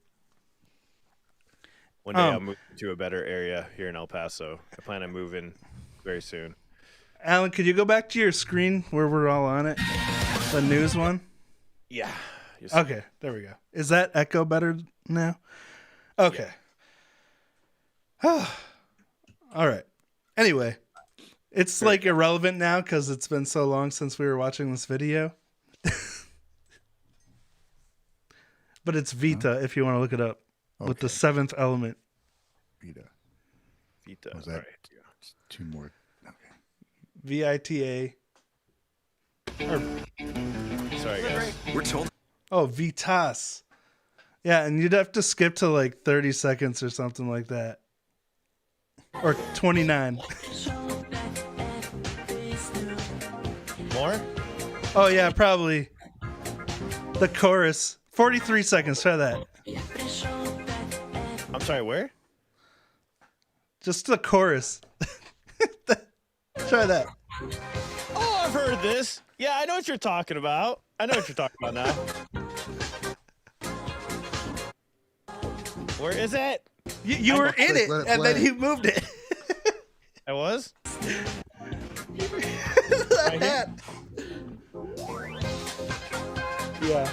One day I'll move to a better area here in El Paso. I plan on moving very soon. Alan, could you go back to your screen where we're all on it? The news one? Yeah. Okay, there we go. Is that echo better now? Okay. All right. Anyway, it's like irrelevant now because it's been so long since we were watching this video. But it's Vita if you want to look it up with the seventh element. Vita. Vita. Was that All right. two more? Okay. VITA. Sorry, guys. We're told. Oh, Vitas. Yeah, and you'd have to skip to like 30 seconds or something like that. Or 29. More? Oh, yeah, probably. The chorus. 43 seconds. Try that. I'm sorry, where? Just the chorus. Try that. Oh, I've heard this. Yeah, I know what you're talking about. I know what you're talking about now. Where is it? You were in it, let it and then play. he moved it. I was? Like that. Yeah.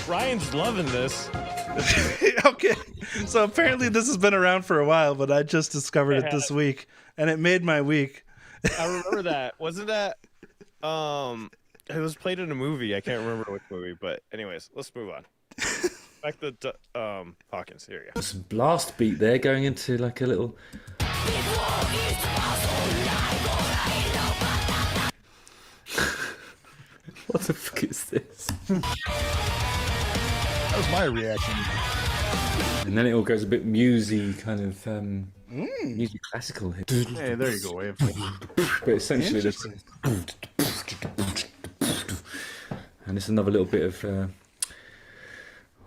Ryan's loving this. Okay. So apparently this has been around for a while, but I just discovered it this week, and it made my week. I remember that. Wasn't that it was played in a movie. I can't remember which movie, but anyways, let's move on. Back to Hawkins. Here we go. Some blast beat there going into like a little. What the fuck is this? That was my reaction. And then it all goes a bit musy, kind of music classical. Hey, there you go, Wave. But essentially, this. And it's another little bit of.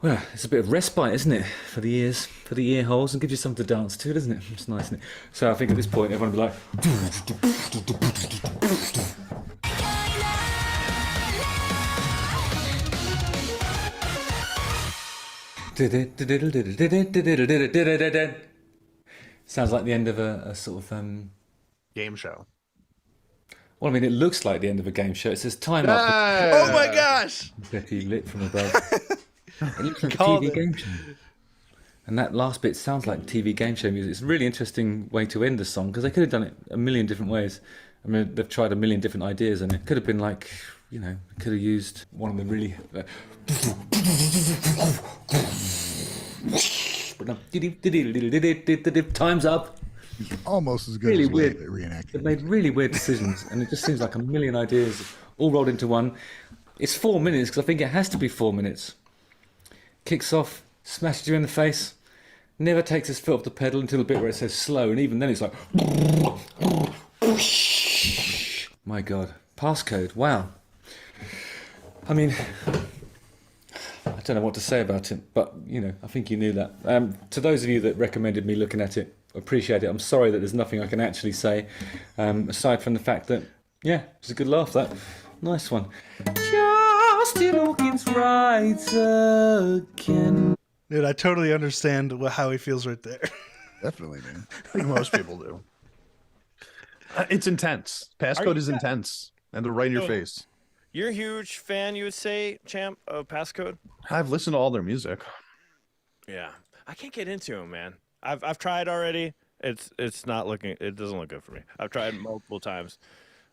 Well, it's a bit of respite, isn't it, for the ears, for the ear holes, and gives you something to dance to, doesn't it? It's nice, isn't it? So I think at this point, everyone will be like. Sounds like the end of a sort of. Game show. Well, I mean, it looks like the end of a game show. It says time up. Oh my gosh! Betty lit from above. It looks like a Called TV it. game show. And that last bit sounds like TV game show music. It's a really interesting way to end the song because they could have done it a million different ways. I mean, they've tried a million different ideas, and it could have been like, you know, could have used one of the really. But no, time's up. Almost as good Really as weird. Wave at reenacting. They've made really weird decisions, and it just seems like a million ideas all rolled into one. It's 4 minutes because I think it has to be 4 minutes. Kicks off, smashes you in the face, never takes his foot off the pedal until the bit where it says slow, and even then it's like. My God, PassCode! Wow. I mean, I don't know what to say about it, but you know, I think you knew that. To those of you that recommended me looking at it, appreciate it. I'm sorry that there's nothing I can actually say, aside from the fact that, yeah, it was a good laugh. That nice one. Justin Hawkins rides again. Dude, I totally understand how he feels right there. Definitely, man. I think most people do. It's intense. PassCode is intense, and they're right in your face. You're a huge fan, you would say, Champ, of PassCode? I've listened to all their music. Yeah. I can't get into them, man. I've tried already. It's not looking. It doesn't look good for me. I've tried multiple times.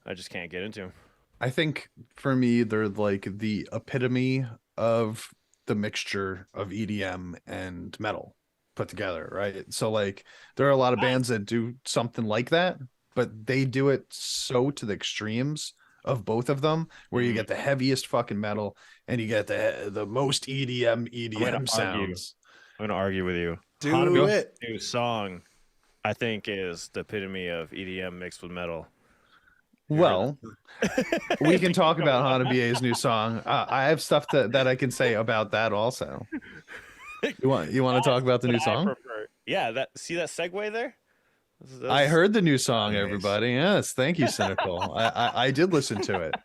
I just can't get into them. I think for me, they're like the epitome of the mixture of EDM and metal put together, right? So like there are a lot of bands that do something like that, but they do it so to the extremes of both of them, where you get the heaviest fucking metal and you get the most EDM sounds. I'm gonna argue with you. Do it. New song, I think, is the epitome of EDM mixed with metal. Well, we can talk about Hana BA's new song. I have stuff that I can say about that also. You want to talk about the new song? Yeah, see that segue there? I heard the new song, Nice. everybody. Yes, thank you, Cynical. I did listen to it.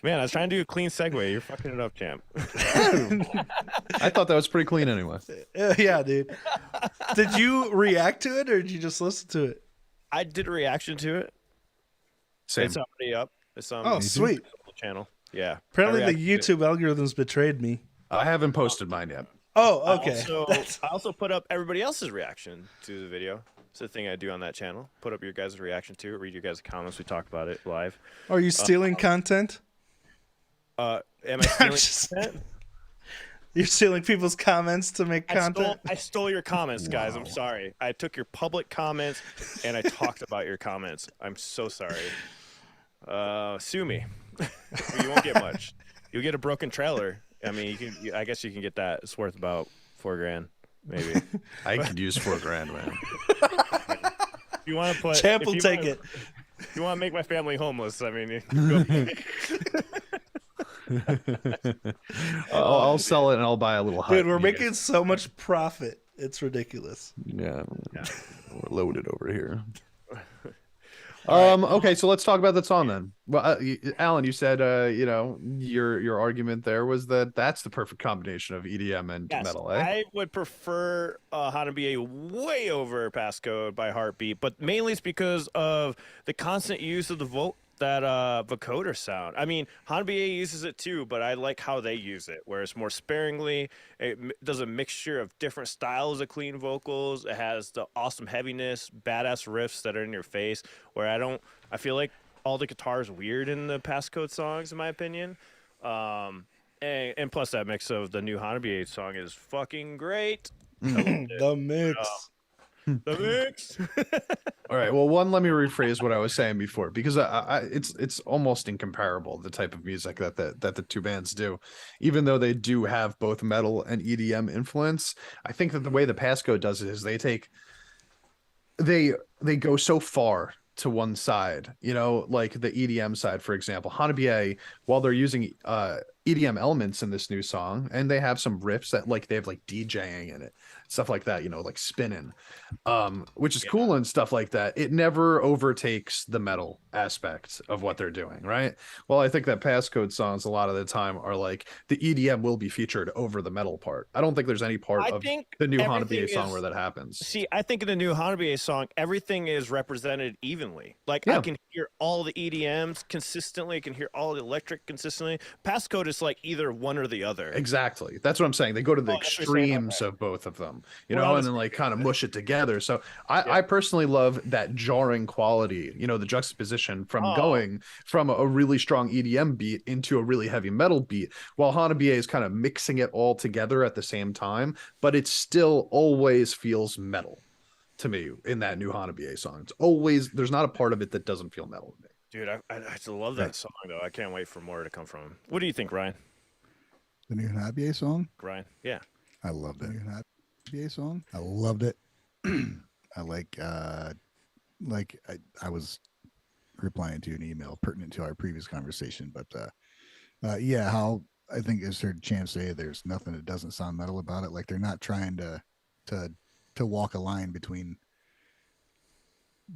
Man, I was trying to do a clean segue. You're fucking it up, champ. I thought that was pretty clean anyway. Yeah, dude. Did you react to it or did you just listen to it? I did a reaction to it. Same. It's already up. It's on Oh, the sweet. channel. Yeah. Apparently I the reacted to it. YouTube algorithms betrayed me. I haven't posted mine yet. Oh, okay. I also put up everybody else's reaction to the video. It's a thing I do on that channel. Put up your guys' reaction to it. Read your guys' comments. We talk about it live. Are you stealing content? Am I stealing just- content? You're stealing people's comments to make content? I stole your comments, guys. I'm Wow. sorry. I took your public comments and I talked about your comments. I'm so sorry. Sue me. You won't get much. You'll get a broken trailer. I mean, I guess you can get that. It's worth about $4,000, maybe. I could use $4,000, man. If you want to put, Champ if will you take wanna- it. If you want to make my family homeless, I mean, go- I'll sell it and I'll buy a little hut. Dude, we're You making so much profit. It's ridiculous. Yeah, we're loaded over here. Okay, so let's talk about that song then. Well, Alan, you said your argument there was that that's the perfect combination of EDM and yes, metal. Eh? I would prefer Hanabiye way over Passcode by Heartbeat, but mainly it's because of the constant use of the vocoder sound. I mean, Hanabiye uses it too, but I like how they use it, where it's more sparingly. It does a mixture of different styles of clean vocals. It has the awesome heaviness, badass riffs that are in your face, where I feel like all the guitar is weird in the Passcode songs, in my opinion. And plus that mix of the new Hanabiye song is fucking great. The mix. The mix. All right. Well, let me rephrase what I was saying before, because it's almost incomparable, the type of music that the two bands do, even though they do have both metal and EDM influence. I think that the way the Passcode does it is they go so far to one side, like the EDM side, for example. Hanabiye, while they're using EDM elements in this new song, and they have some riffs that they have DJing in it, stuff like that, like spinning, which is cool and stuff like that. It never overtakes the metal aspect of what they're doing, right? Well, I think that Passcode songs a lot of the time are the EDM will be featured over the metal part. I don't think there's any part of the new Hanabiye song where that happens. See, I think in the new Hanabiye song, everything is represented evenly. I can hear all the EDMs consistently. I can hear all the electric consistently. Passcode is either one or the other. Exactly. That's what I'm saying. They go to the extremes of both of them, and then kind of mush it together. So I personally love that jarring quality, the juxtaposition from going from a really strong EDM beat into a really heavy metal beat, while Hanabiye is kind of mixing it all together at the same time, but it still always feels metal to me in that new Hanabiye song. It's always, there's not a part of it that doesn't feel metal to me. Dude, I still love that song, though. I can't wait for more to come from him. What do you think, Ryan? The new Hanabiye song? Ryan? Yeah. I loved it. The new Hanabiye song? I loved it. I I was replying to an email pertinent to our previous conversation, but how I think as heard Champ say, there's nothing that doesn't sound metal about it. They're not trying to walk a line between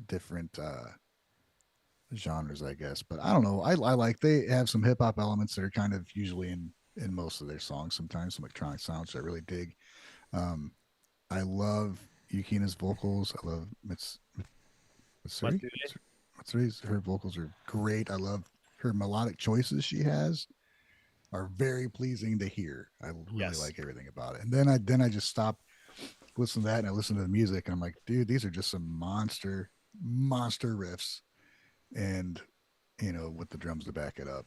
different genres, I guess. But I don't know. I like, they have some hip hop elements that are kind of usually in most of their songs, sometimes some electronic sounds I really dig. I love Yukina's vocals. I love Matsui's, her vocals are great. I love her melodic choices she has are very pleasing to hear. I really like everything about it. And then I just stopped listening to that and I listened to the music and I'm like, dude, these are just some monster riffs, and with the drums to back it up.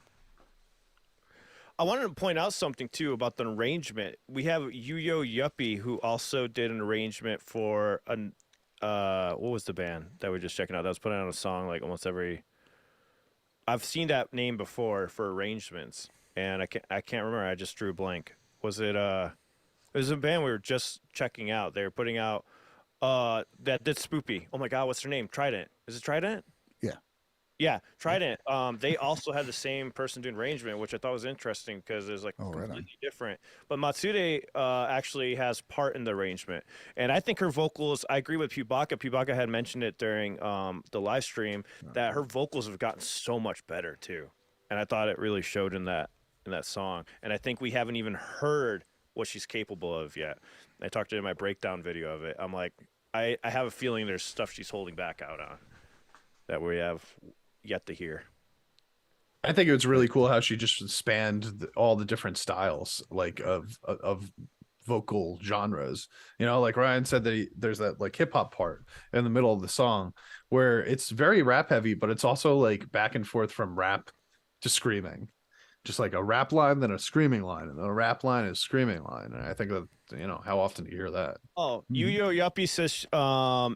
I wanted to point out something too about the arrangement. We have Yuyo Yuppie, who also did an arrangement for what was the band that we were just checking out that was putting out a song almost every. I've seen that name before for arrangements, and I can't remember. I just drew a blank. Was it It was a band we were just checking out. They were putting out that did Spoopy. Oh my God, what's their name? Trident. Is it Trident? Yeah, Trident. They also had the same person doing arrangement, which I thought was interesting because it was completely different. But Matsude actually has part in the arrangement, and I think her vocals. I agree with Pubaka. Pubaka had mentioned it during the live stream that her vocals have gotten so much better too. and I thought it really showed in that song. And I think we haven't even heard what she's capable of yet. I talked to her in my breakdown video of it. I'm like, I have a feeling there's stuff she's holding back out on that we have yet to hear. I think it was really cool how she just spanned all the different styles, like of vocal genres. You know, like Ryan said that there's that like hip hop part in the middle of the song where it's very rap heavy, but it's also like back and forth from rap to screaming, just like a rap line, then a screaming line, and then a rap line and a screaming line. And I think that, you know, how often do you hear that? Oh, Yu-Yo Yuppie says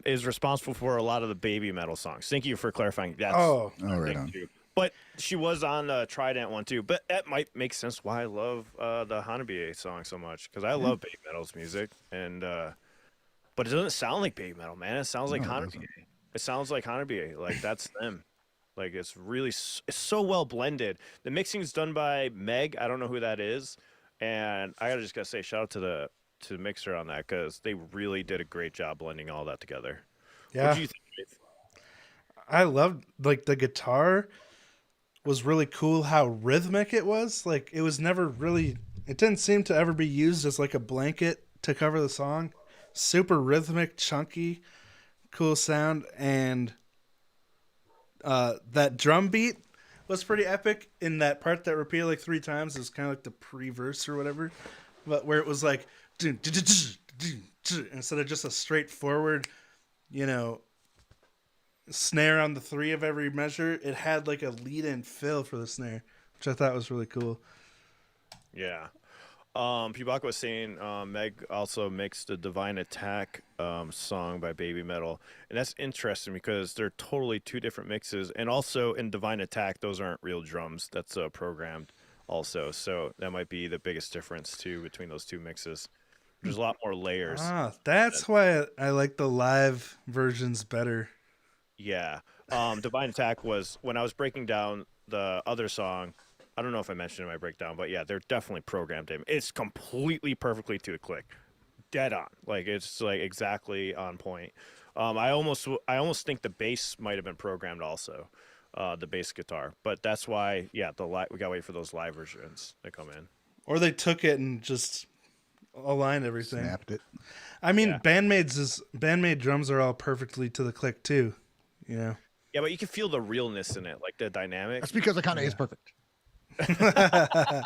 is responsible for a lot of the BabyMetal songs. Thank you for clarifying. That's right on. too. But she was on the Trident one too. But that might make sense why I love the Hanabiye song so much, because I love BabyMetal's music, and but it doesn't sound like BabyMetal, man. It sounds like Hanabiye. It sounds like Hanabiye. Like that's them. Like it's so well blended. The mixing is done by Meg. I don't know who that is, and I just gotta say shout out to the mixer on that, because they really did a great job blending all that together. Yeah, what do you think, Dave? I loved like the guitar was really cool. How rhythmic it was. Like it was never really. It didn't seem to ever be used as like a blanket to cover the song. Super rhythmic, chunky, cool sound, and that drum beat was pretty epic in that part that repeated like 3 times. It was kind of like the pre-verse or whatever, but where it was like instead of just a straightforward, you know, snare on the 3 of every measure, it had like a lead-in fill for the snare, which I thought was really cool. Yeah. Pibaka was saying Meg also mixed the Divine Attack song by BabyMetal, and that's interesting because they're totally 2 different mixes. And also in Divine Attack, those aren't real drums. That's programmed also. So that might be the biggest difference too between those 2 mixes. There's a lot more layers. That's why I like the live versions better. Yeah. Divine Attack was, when I was breaking down the other song, I don't know if I mentioned it in my breakdown, but yeah, they're definitely programmed in. It's completely perfectly to the click. Dead on. Like it's like exactly on point. I almost think the bass might have been programmed also. The bass guitar. But that's why, yeah, we gotta wait for those live versions to come in. Or they took it and just aligned everything. Snapped it. I mean, Band-Maid drums are all perfectly to the click too. You know? Yeah, but you can feel the realness in it, like the dynamic. That's because it kind of is perfect. I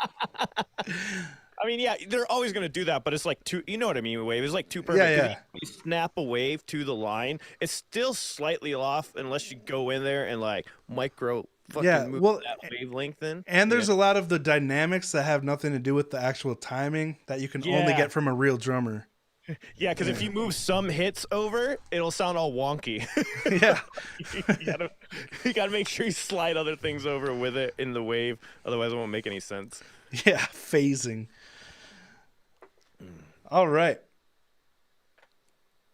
mean, yeah, they're always going to do that, but it's like too, you know what I mean, wave. It's like too perfect. Yeah. You snap a wave to the line, it's still slightly off unless you go in there and like micro fucking move that wavelength in. And there's a lot of the dynamics that have nothing to do with the actual timing that you can only get from a real drummer. Yeah, because if you move some hits over, it'll sound all wonky. Yeah. you gotta make sure you slide other things over with it in the wave, otherwise it won't make any sense. Yeah, phasing. All right.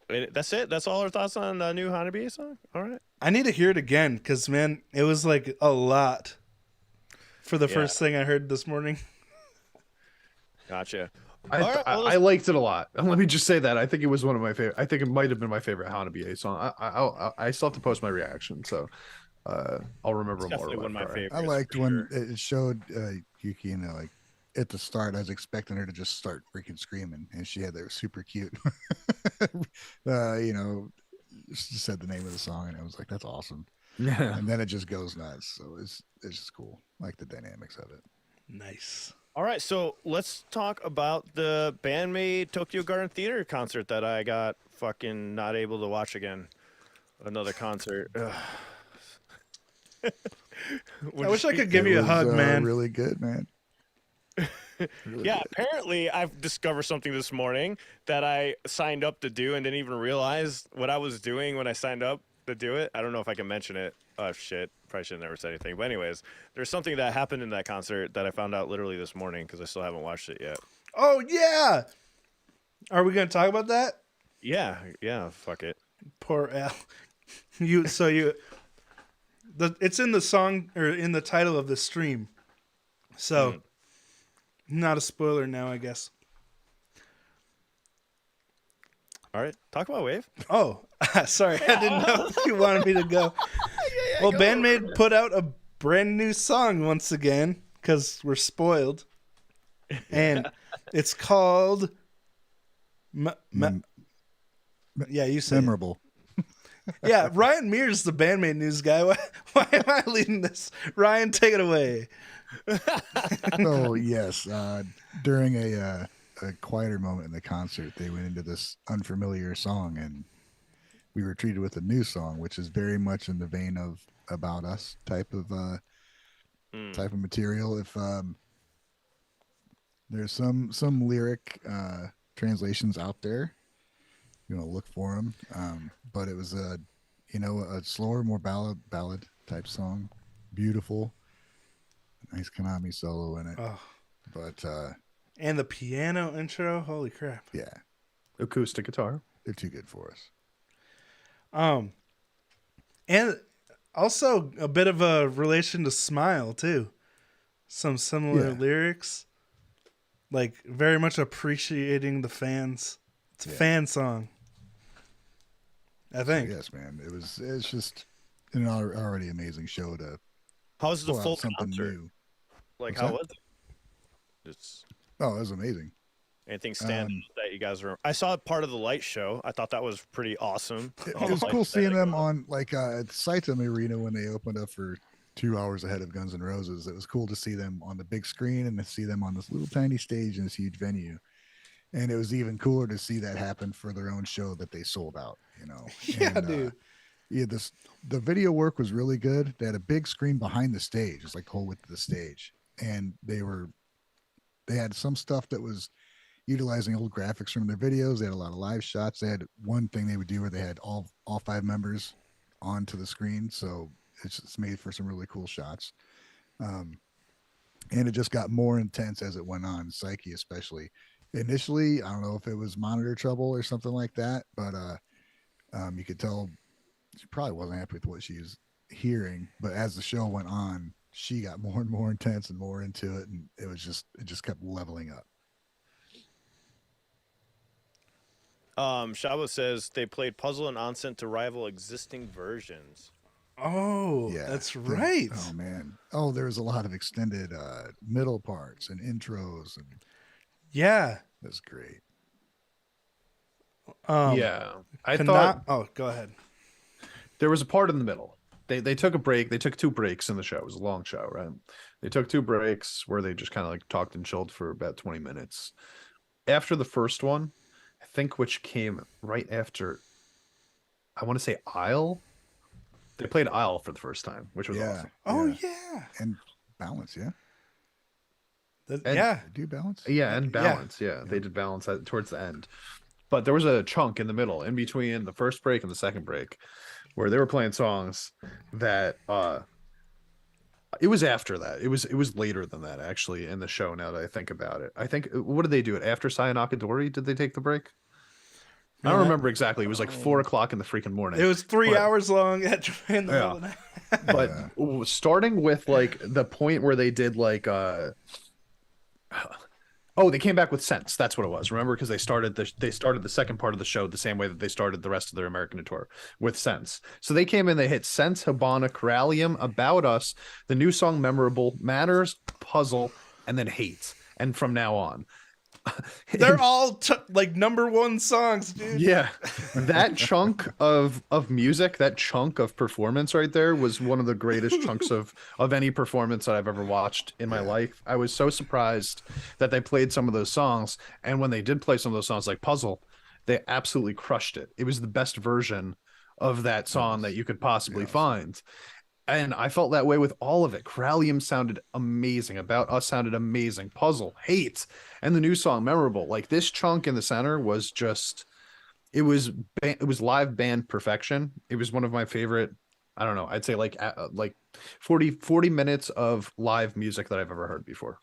That's it? That's all our thoughts on the new Hanabiye song? All right. I need to hear it again because, man, it was like a lot for the first thing I heard this morning. Gotcha. I liked it a lot. Let me just say that. I think it was one of my favorite. I think it might have been my favorite Hanabiye song. I still have to post my reaction, so I'll remember more. Definitely one of my favorites. I liked when it showed Yuki, you know, like at the start, I was expecting her to just start freaking screaming, and she had that super cute. You know, she said the name of the song, and I was like, "That's awesome." Yeah. And then it just goes nuts. So it's just cool. I like the dynamics of it. Nice. All right, so let's talk about the Band-Maid Tokyo Garden Theater concert that I got fucking not able to watch again. Another concert. I wish I could give you a hug, man. Really good, man. Really good. Apparently I've discovered something this morning that I signed up to do and didn't even realize what I was doing when I signed up to do it. I don't know if I can mention it. Oh, shit. Probably should have never said anything. But anyways, there's something that happened in that concert that I found out literally this morning because I still haven't watched it yet. Oh, yeah. Are we going to talk about that? Yeah. Fuck it. Poor Al. It's in the song or in the title of the stream. So, not a spoiler now, I guess. All right. Talk about Wave. Oh, sorry. I didn't know if you wanted me to go. Well, Band-Maid put out a brand new song once again because we're spoiled, and it's called. Yeah, you say Memorable. Yeah, Ryan Mears, the Band-Maid news guy. Why am I leading this? Ryan, take it away. Oh yes, during a quieter moment in the concert, they went into this unfamiliar song, and we were treated with a new song, which is very much in the vein of About Us type of material. If there's some lyric translations out there, look for them. But it was a slower, more ballad type song, beautiful, nice Konami solo in it. Oh. But and the piano intro, holy crap! Yeah, acoustic guitar. They're too good for us. And also a bit of a relation to Smile too. Some similar lyrics, like very much appreciating the fans. It's a fan song, I think. Yes, man. It's just an already amazing show to. How's the full something concert? new. Like, What's how that? was it? It was amazing. Anything stand out that you guys were? I saw part of the light show. I thought that was pretty awesome. It was cool seeing them on at the Saitama Arena when they opened up for 2 hours ahead of Guns N' Roses. It was cool to see them on the big screen and to see them on this little tiny stage in this huge venue. And it was even cooler to see that happen for their own show that they sold out. Yeah, and, dude. The video work was really good. They had a big screen behind the stage. It's like the whole width of the stage, and they had some stuff that was utilizing old graphics from their videos. They had a lot of live shots. They had one thing they would do where they had all 5 members onto the screen, so it's made for some really cool shots. And it just got more intense as it went on. Psyche especially. Initially, I don't know if it was monitor trouble or something like that, but you could tell she probably wasn't happy with what she was hearing. But as the show went on, she got more and more intense and more into it, and it just kept leveling up. Shabo says they played Puzzle and Onset to rival existing versions. Oh, Yeah, that's right. Oh man. Oh, there was a lot of extended middle parts and intros, and yeah, that's great. I thought. Oh, go ahead. There was a part in the middle. They took a break. They took 2 breaks in the show. It was a long show, right? They took 2 breaks where they just kind of like talked and chilled for about 20 minutes. After the first one, I think, which came right after, I want to say Isle. They played Isle for the first time, which was awesome. Oh yeah. And Balance, yeah. Yeah. They do Balance? Yeah, and Balance. Yeah, they did Balance towards the end. But there was a chunk in the middle, in between the first break and the second break, where they were playing songs that it was after that. It was later than that, actually, in the show, now that I think about it. I think, what did they do it after Sayanakadori? Did they take the break? I don't remember exactly. It was like 4 o'clock in the freaking morning. It was 3 hours long in the middle of the night. But starting with like the point where they did like they came back with Sense. That's what it was. Remember, because they started the second part of the show the same way that they started the rest of their American tour, with Sense. So they came in, they hit Sense, Habana, Corallium, About Us, the new song Memorable, Matters, Puzzle, and then Hate. And from now on, they're all like #1 songs, dude. Yeah, that chunk of music, that chunk of performance right there was one of the greatest chunks of any performance that I've ever watched in my life. I was so surprised that they played some of those songs, and when they did play some of those songs like Puzzle, they absolutely crushed it. It was the best version of that song that you could possibly find. And I felt that way with all of it. Corallium sounded amazing. About Us sounded amazing. Puzzle, Hate, and the new song Memorable. Like, this chunk in the center was just, it was live band perfection. It was one of my favorite, I don't know, I'd say like 40 minutes of live music that I've ever heard before.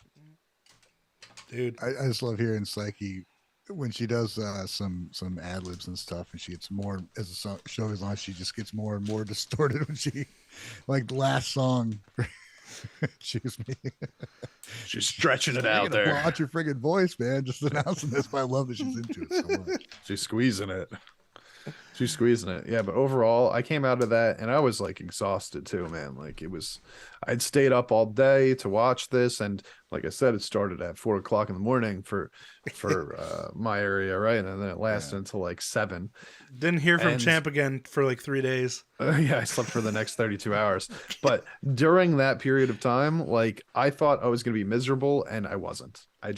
Dude, I just love hearing Psyche when she does some ad libs and stuff, and she gets more, as the show goes on, she just gets more and more distorted when she, like the last song. Excuse me. She's stretching it out there. Blow out your friggin' voice, man. Just announcing this, but I love that she's into it so much. She's squeezing it. She's squeezing it. Yeah, but overall, I came out of that and I was like exhausted too, man. Like I'd stayed up all day to watch this, and like I said, it started at 4 o'clock in the morning for my area, right? And then it lasted until like 7. Didn't hear from And Champ again for like 3 days. yeah, I slept for the next 32 hours. But during that period of time, like I thought I was going to be miserable, and I wasn't. I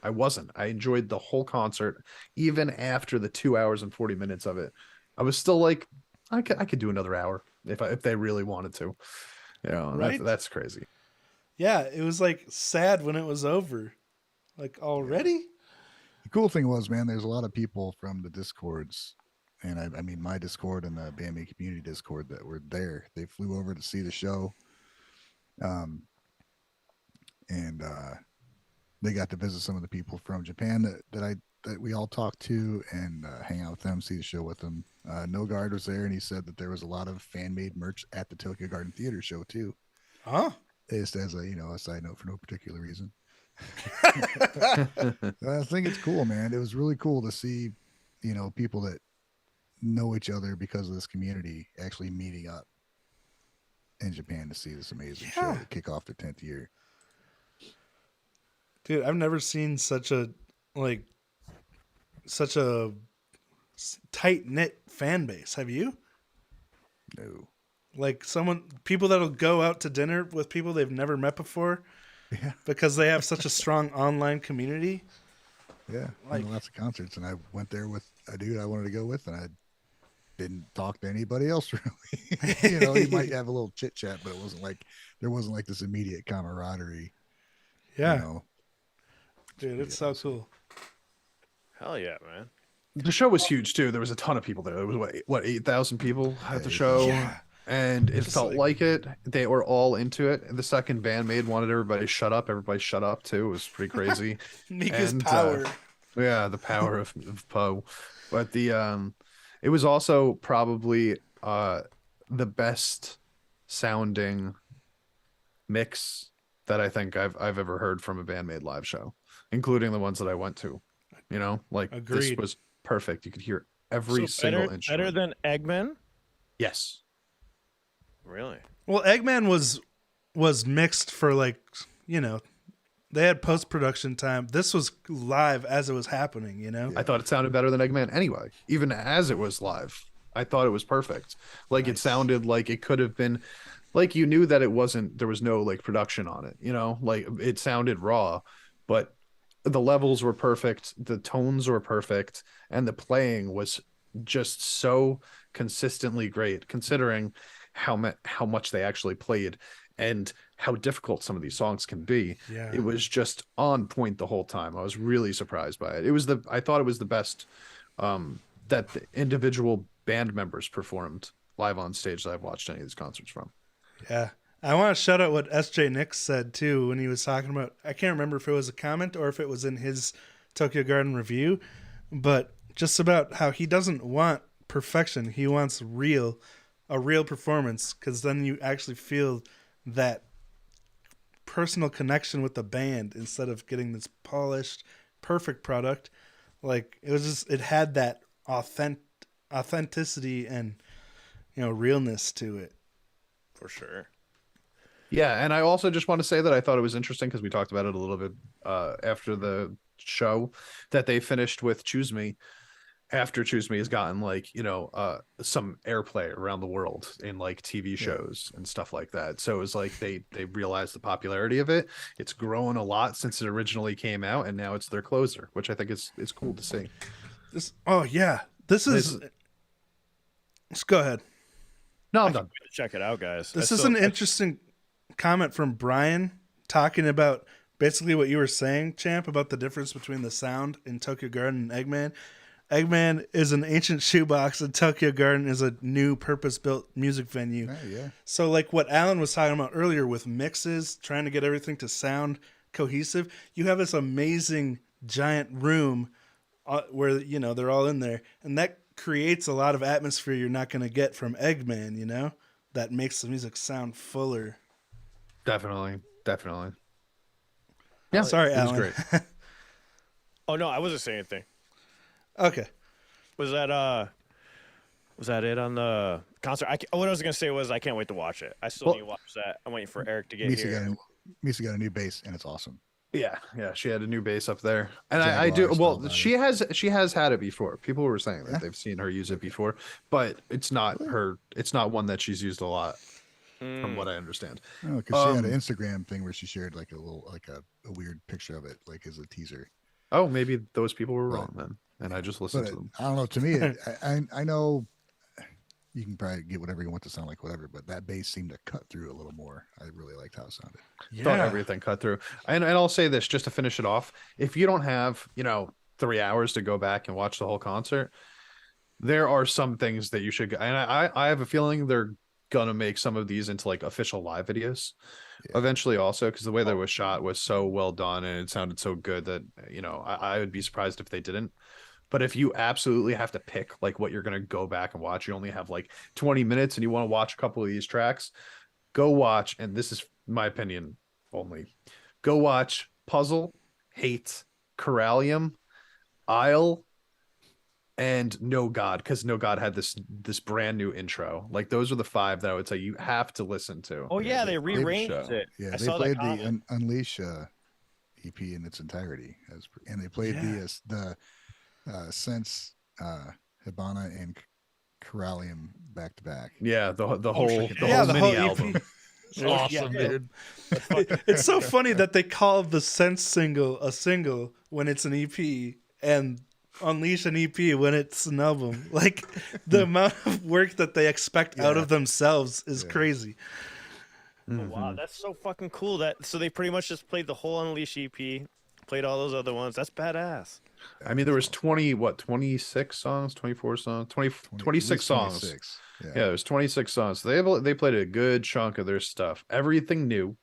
wasn't. I enjoyed the whole concert, even after the 2 hours and 40 minutes of it. I was still like, I could do another hour if they really wanted to. You know, Right? that's crazy. Yeah, it was like sad when it was over. Like already? The cool thing was, man, there's a lot of people from the Discords, and I mean my Discord and the Band-Maid community Discord that were there. They flew over to see the show, and they got to visit some of the people from Japan that we all talked to and hang out with them, see the show with them. No Guard was there, and he said that there was a lot of fan-made merch at the Tokyo Garden Theater show too. Huh? Just as a side note for no particular reason. I think it's cool, man. It was really cool to see, people that know each other because of this community actually meeting up in Japan to see this amazing show to kick off their 10th year. Dude, I've never seen such a tight knit fan base. Have you? No. Like people that'll go out to dinner with people they've never met before. Yeah. Because they have such a strong online community. Yeah. Like lots of concerts, and I went there with a dude I wanted to go with, and I didn't talk to anybody else really. You might have a little chit chat, but there wasn't like this immediate camaraderie. Yeah. Dude, it's so cool. Hell yeah, man. The show was huge too. There was a ton of people there. There was what 8,000 people at the show. Yeah. And it felt like it. They were all into it. The second Band-Maid wanted everybody to shut up. Everybody shut up too. It was pretty crazy. Mika's power. Yeah, the power of Poe. But it was also probably the best sounding mix that I think I've ever heard from a Band-Maid live show, including the ones that I went to. Agreed. This was perfect. You could hear every single instrument. Better than Eggman? Yes. Really? Well, Eggman was mixed for they had post-production time. This was live as it was happening, I thought it sounded better than Eggman anyway, even as it was live. I thought it was perfect. Nice. It sounded like it could have been, you knew that there was no production on it, it sounded raw, but the levels were perfect, the tones were perfect, and the playing was just so consistently great, considering how much they actually played and how difficult some of these songs can be. Yeah. It was just on point the whole time. I was really surprised by it. I thought it was the best that the individual band members performed live on stage that I've watched any of these concerts from. Yeah. I want to shout out what SJ Nix said too when he was talking about, I can't remember if it was a comment or if it was in his Tokyo Garden review, but just about how he doesn't want perfection. He wants a real performance, because then you actually feel that personal connection with the band instead of getting this polished, perfect product. It had that authenticity and realness to it. For sure. Yeah, and I also just want to say that I thought it was interesting because we talked about it a little bit after the show, that they finished with Choose Me. After Choose Me has gotten some airplay around the world in TV shows and stuff like that. So it was they realized the popularity of it. It's grown a lot since it originally came out, and now it's their closer, which I think is cool to see. Let's go ahead. No, I'm done. Check it out, guys. This is an interesting comment from Brian talking about basically what you were saying, Champ, about the difference between the sound in Tokyo Garden and Eggman. Eggman is an ancient shoebox, and Tokyo Garden is a new purpose-built music venue. Oh, yeah. So what Alan was talking about earlier with mixes, trying to get everything to sound cohesive, you have this amazing giant room where they're all in there, and that creates a lot of atmosphere you're not going to get from Eggman, that makes the music sound fuller. Definitely. Yeah, sorry, Alan. It was great. Oh no, I wasn't saying anything. Okay. Was that Was that it on the concert? What I was gonna say was I can't wait to watch it. I still need to watch that. I'm waiting for Eric to get here. Misa got a new bass and it's awesome. Yeah, she had a new bass up there, and Jaguar I do. style Well, she has had it before. People were saying that Yeah. they've seen her use it before, but it's not her. It's not one that she's used a lot, from what I understand. Oh, because she had an Instagram thing where she shared like a weird picture of it, like as a teaser. Oh, maybe those people were wrong then, and I just listened But to them. I don't know. To me, I know you can probably get whatever you want to sound like, whatever, but that bass seemed to cut through a little more. I really liked how it sounded. Thought everything cut through. And I'll say this just to finish it off: if you don't have 3 hours to go back and watch the whole concert, there are some things that you should. And I have a feeling they're gonna make some of these into like official live videos eventually, also because the way that it was shot was so well done and it sounded so good that I would be surprised if they didn't. But if you absolutely have to pick like what you're going to go back and watch, you only have like 20 minutes and you want to watch a couple of these tracks, go watch, and this is my opinion only, go watch Puzzle, Hate, Corallium, Isle, and No God, because No God had this brand new intro. Like those are the 5 that I would say you have to listen to. Oh yeah, they rearranged it. Yeah, they played the Unleash EP in its entirety, and they played the Sense, Hibana, and Corallium back to back. Yeah, the whole EP. mini album. It's awesome, dude. It's so funny that they call the Sense single a single when it's an EP and Unleash an EP when it's an album. Like the amount of work that they expect out of themselves is crazy. Oh, wow, that's so fucking cool. So they pretty much just played the whole Unleash EP, played all those other ones. That's badass. I mean, there was 26 songs, 24 songs, 26 songs. 26. Yeah, there's 26 songs. So they played a good chunk of their stuff. Everything new,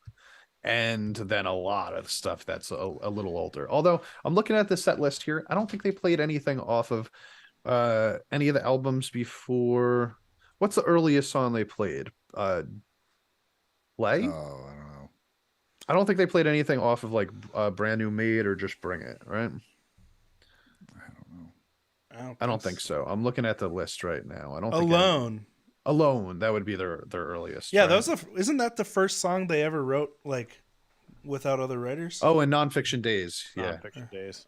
and then a lot of stuff that's a little older. Although I'm looking at the set list here, I don't think they played anything off of any of the albums before. What's the earliest song they played? Lay? Oh, I don't know. I don't think they played anything off of like Brand New Made or Just Bring It, right? I don't think so. I'm looking at the list right now. I don't think Alone. That would be their earliest. Yeah, right? Isn't that the first song they ever wrote like without other writers? Oh, and Nonfiction Days. Yeah, Nonfiction Days.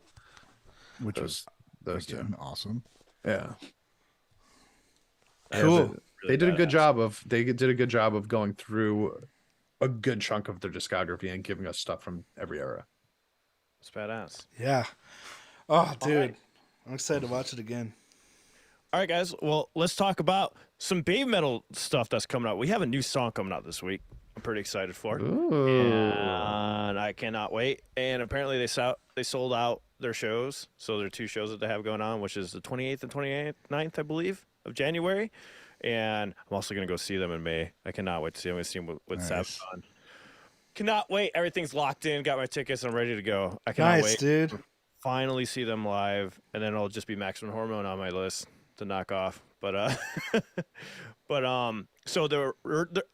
Which was again, awesome. Yeah. Cool. They did a good job of going through a good chunk of their discography and giving us stuff from every era. It's badass. Yeah. Oh, dude. I'm excited to watch it again. All right, guys. Well, let's talk about some BabyMetal stuff that's coming out. We have a new song coming out this week. I'm pretty excited for it. And I cannot wait. And apparently they sold out their shows. So there are 2 shows that they have going on, which is the 28th and 29th, I believe, of January. And I'm also going to go see them in May. I cannot wait to see them. I'm going to see them with Savon. Cannot wait. Everything's locked in. Got my tickets. I'm ready to go. I cannot wait. Dude. Finally see them live, and then it'll just be Maximum Hormone on my list to knock off. But so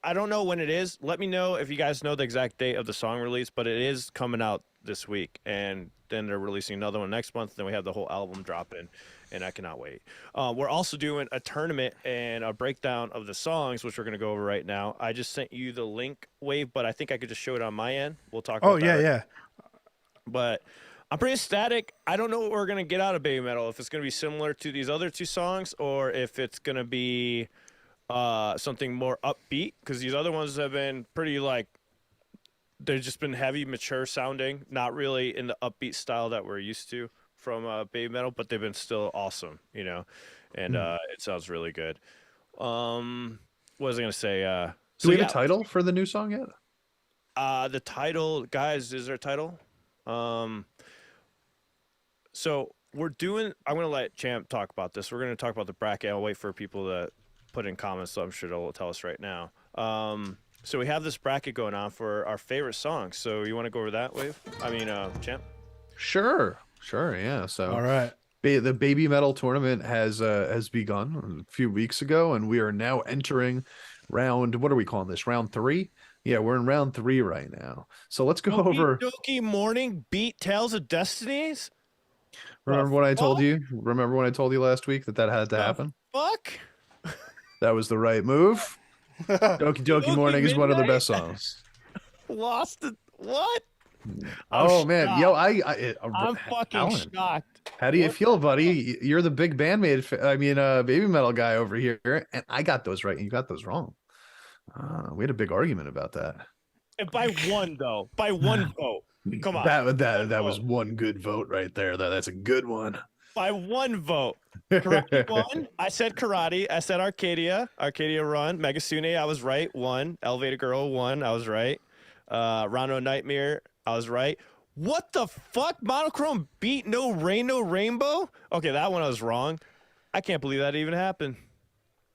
I don't know when it is. Let me know if you guys know the exact date of the song release, but it is coming out this week, and then they're releasing another one next month. Then we have the whole album dropping, and I cannot wait. We're also doing a tournament and a breakdown of the songs, which we're going to go over right now. I just sent you the link, Wave, but I think I could just show it on my end. We'll talk about that. Yeah. But I'm pretty ecstatic. I don't know what we're going to get out of BabyMetal, if it's going to be similar to these other 2 songs or if it's going to be something more upbeat, because these other ones have been pretty they've just been heavy, mature sounding, not really in the upbeat style that we're used to from BabyMetal, but they've been still awesome, and it sounds really good. What was I going to say? Do we have a title for the new song yet? The title, guys, is there a title? So I'm going to let Champ talk about this. We're going to talk about the bracket. I'll wait for people to put in comments, so I'm sure they'll tell us right now. So we have this bracket going on for our favorite songs. So you want to go over that, Wave? Champ? Sure, yeah. So all right. The BabyMetal tournament has begun a few weeks ago, and we are now entering round, what are we calling this? Round 3? Yeah, we're in round 3 right now. So let's go over. Doki Morning beat Tales of Destinies? Remember when I told you? Remember when I told you last week that had to happen? Fuck? That was the right move. Doki Doki Morning is one of the best songs. Lost it. What? Oh I'm man, shocked. yo, I'm fucking Alan, shocked. how do you What feel, the buddy? You're the big Band-Maid, Baby Metal guy over here, and I got those right, and you got those wrong. We had a big argument about that. fuck? By one though. By one vote. Come on. That was one good vote right there. That's a good one. By one vote. Karate won. I said karate. I said Arcadia. Arcadia Run. Megasune, I was right. One. Elevator Girl won. I was right. Rondo Nightmare. I was right. What the fuck? Monochrome beat No Rain, No Rainbow? Okay, that one I was wrong. I can't believe that even happened.